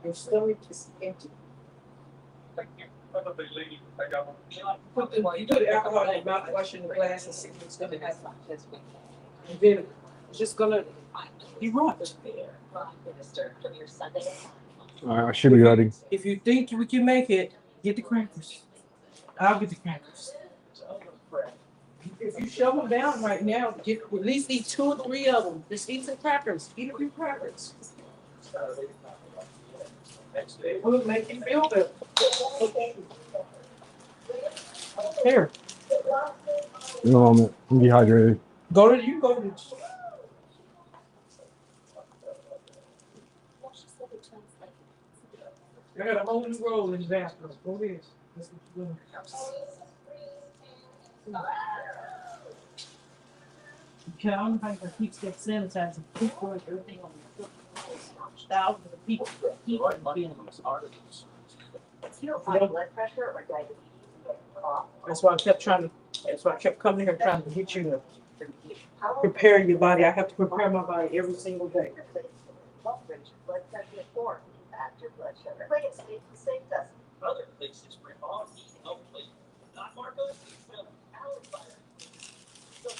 Your stomach is empty. You put alcohol in your mouth, wash in the glass, and see what's going to happen. And then it's just going to erupt. All right, I should be ready. If you think we can make it, get the crackers. I'll get the crackers. If you shove them down right now, get at least eat 2 or 3 of them. Just eat some crackers. Eat a few crackers. It will make you feel good. Here. In a moment. I'm dehydrated. Go to you. Go to. I got a whole new roll in the bathroom. Go this. That's what you're doing. Okay, I don't know if I keep that sanitizer. Keep going everything on the thousands of people. Keep being You know, high blood pressure or diabetes. That's why I kept trying to. That's why I kept coming here trying to get you to prepare your body. I have to prepare my body every single day. Blood pressure form after blood sugar. Like it's safe does. Other places bring on healthily. Not Marcos, no, our fire. So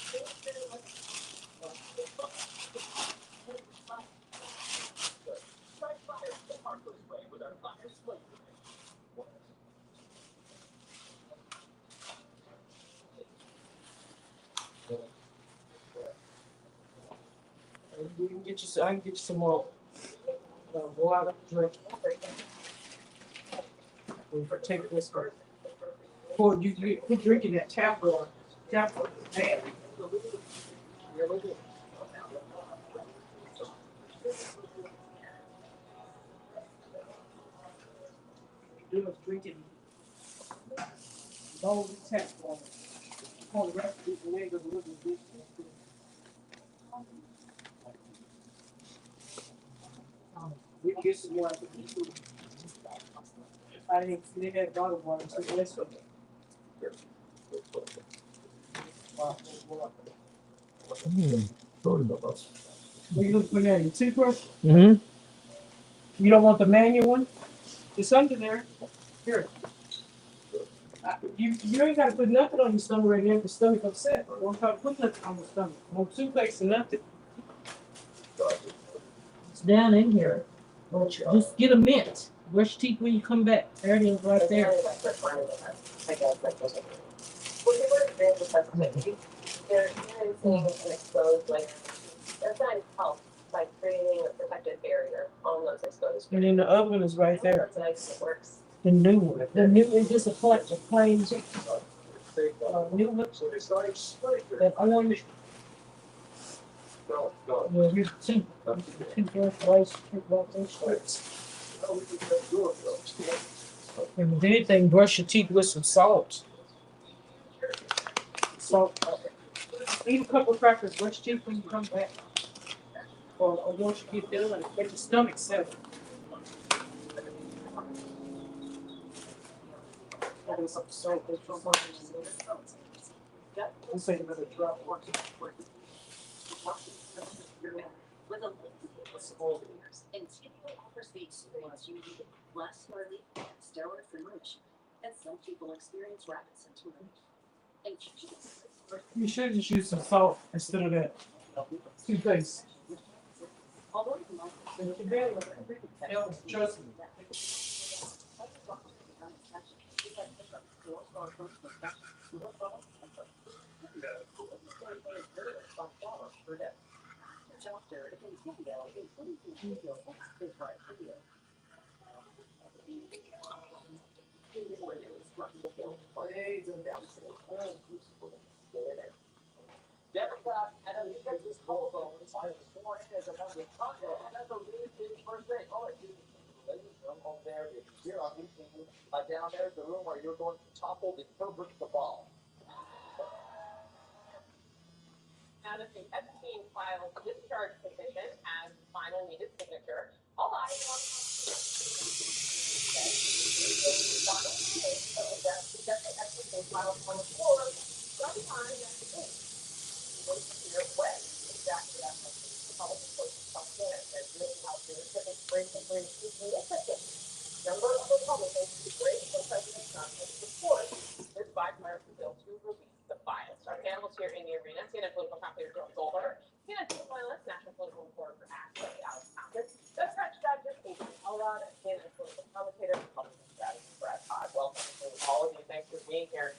strike fire the Marcos way with our fire split. We can get you. I can get you some more. Go out and drink. We'll take this first. Or you quit drinking that tap water. Tap water. Man. You do is drinking bold tap water. On the rest of these niggas looking good. We can get some more. I didn't see they had bottled water, so let's go. What you looking for there? Your toothbrush? Mm-hmm. You don't want the manual one? It's under there. Here. You ain't got to put nothing on your stomach right now if the stomach upset. Don't try to put nothing on the stomach. No toothpaste or nothing. It's down in here. Just get a mint. Brush your teeth when you come back. There it is right there. They're experiencing an exposed layer. They're trying to help by creating a protective barrier on those exposed. And then the other one is right there. That's nice. It works. The new one. The new one is just a plain new one. That orange. Well, here's toothbrush, rice, and if anything, brush your teeth with some salt. Salt. Eat a couple of crackers, brush your teeth when you come back. Or once you get done, make your stomach settle. Some salt. Let's say another drop. And Skinny offers the experience you need, less early, steroid-free remission, and some people experience rapid symptom relief. You should just use some salt instead of that toothpaste. Trust me. Democrat and Texas Colville is sworn in as a member of Congress. That's a really big first thing. Oh, ladies from home there, here on YouTube, down there is the room where you're going to topple the Herbert the ball. Now that the Epstein files discharge petition as final needed signature, all eyes are on the Epstein files on the floor sometime next week. Wait to hear when exactly that might be. The public is something that really out there that is greatly interesting. Number of Republicans great for President Trump and support this bipartisan bill to release the files. Our panelists here in the arena, CNN political commentator Joe Goldberg, CNN analyst, national political reporter for Access, Alex Thompson, Democrat strategist Adrian Elrod, and CNN political commentator, Republican strategist Brad Todd. Welcome to all of you. Thanks for being here.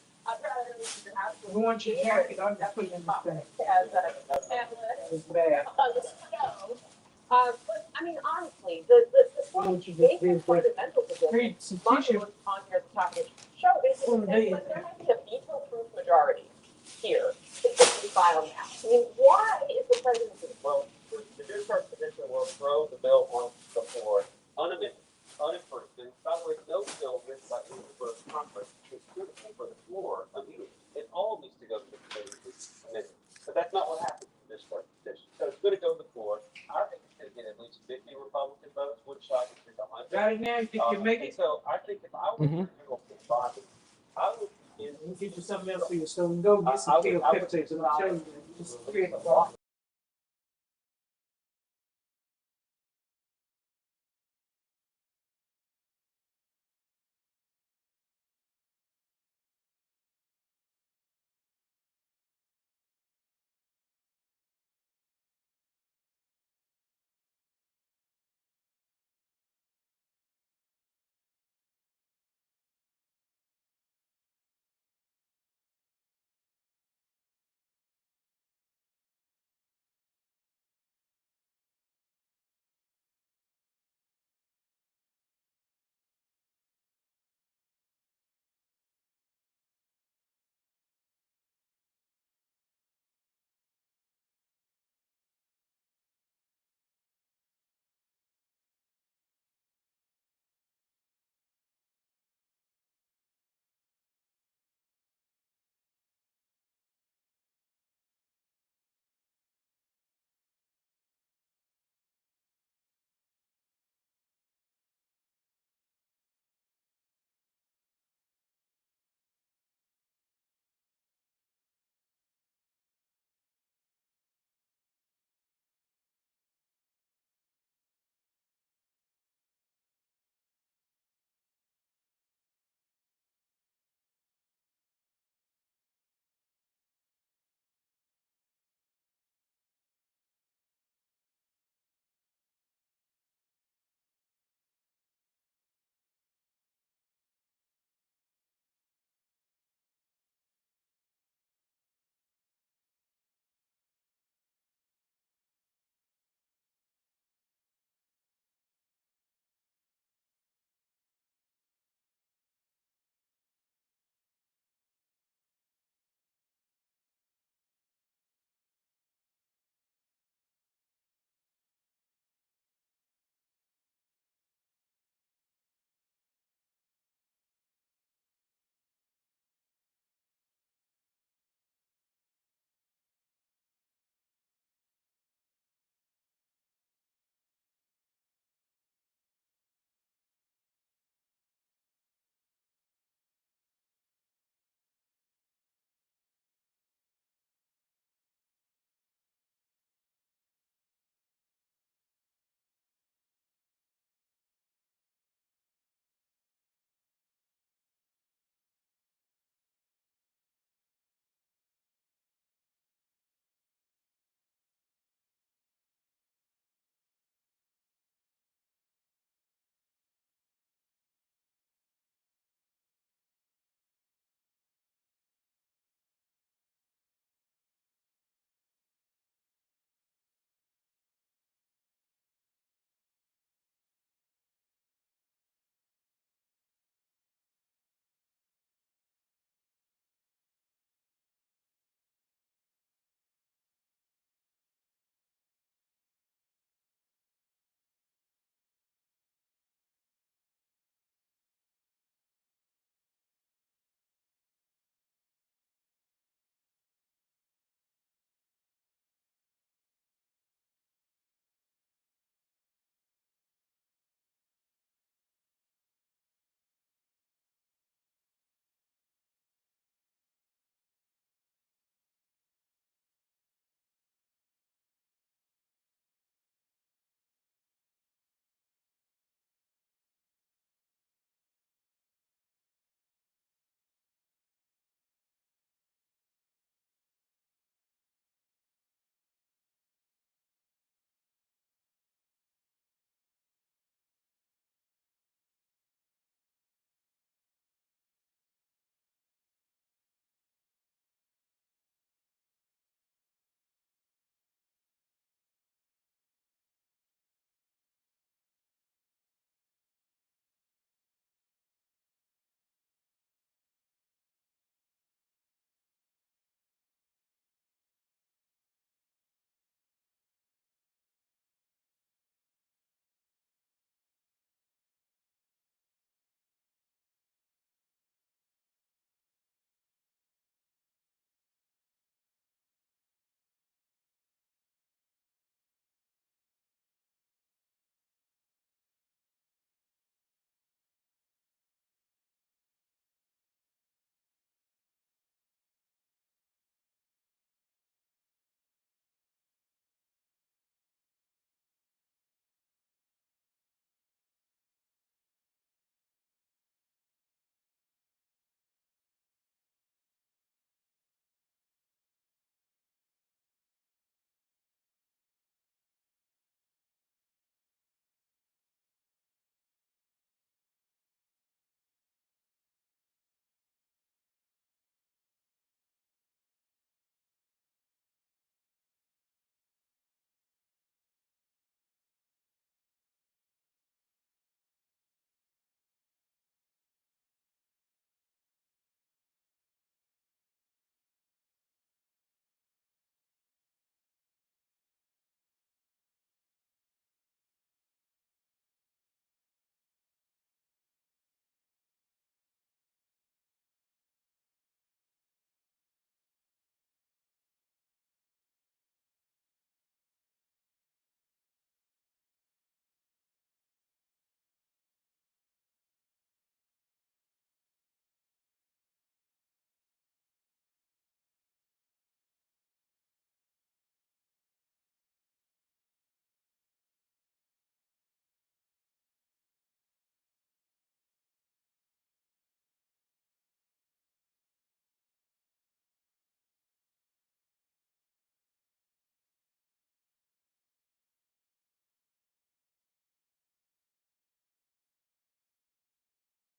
want your jacket, I'll just put it in the thing. As a tablet. It's bad. On the stove. But I mean, honestly, the sort of basic fundamentals of this, Monica was on here at the top of the show, basically saying, look, there might be a veto-proof majority here to get the file now. I mean, why is the president? Well, the Democrat position will throw the bill on the floor, unamended, unimproved. And by the way, no bill written by any member of Congress is suitable for the floor. I mean, it all needs to go to the committee to be amended. But that's not what happened in this first petition. So it's going to go to the floor. I think it's going to get at least 50 Republican votes, which I think is 100. Got it now? You think you make it? So I think if I were the general body, I would begin. We'll get you something else for you, so we can go get some kale peptides, and I'll tell you, just create a block.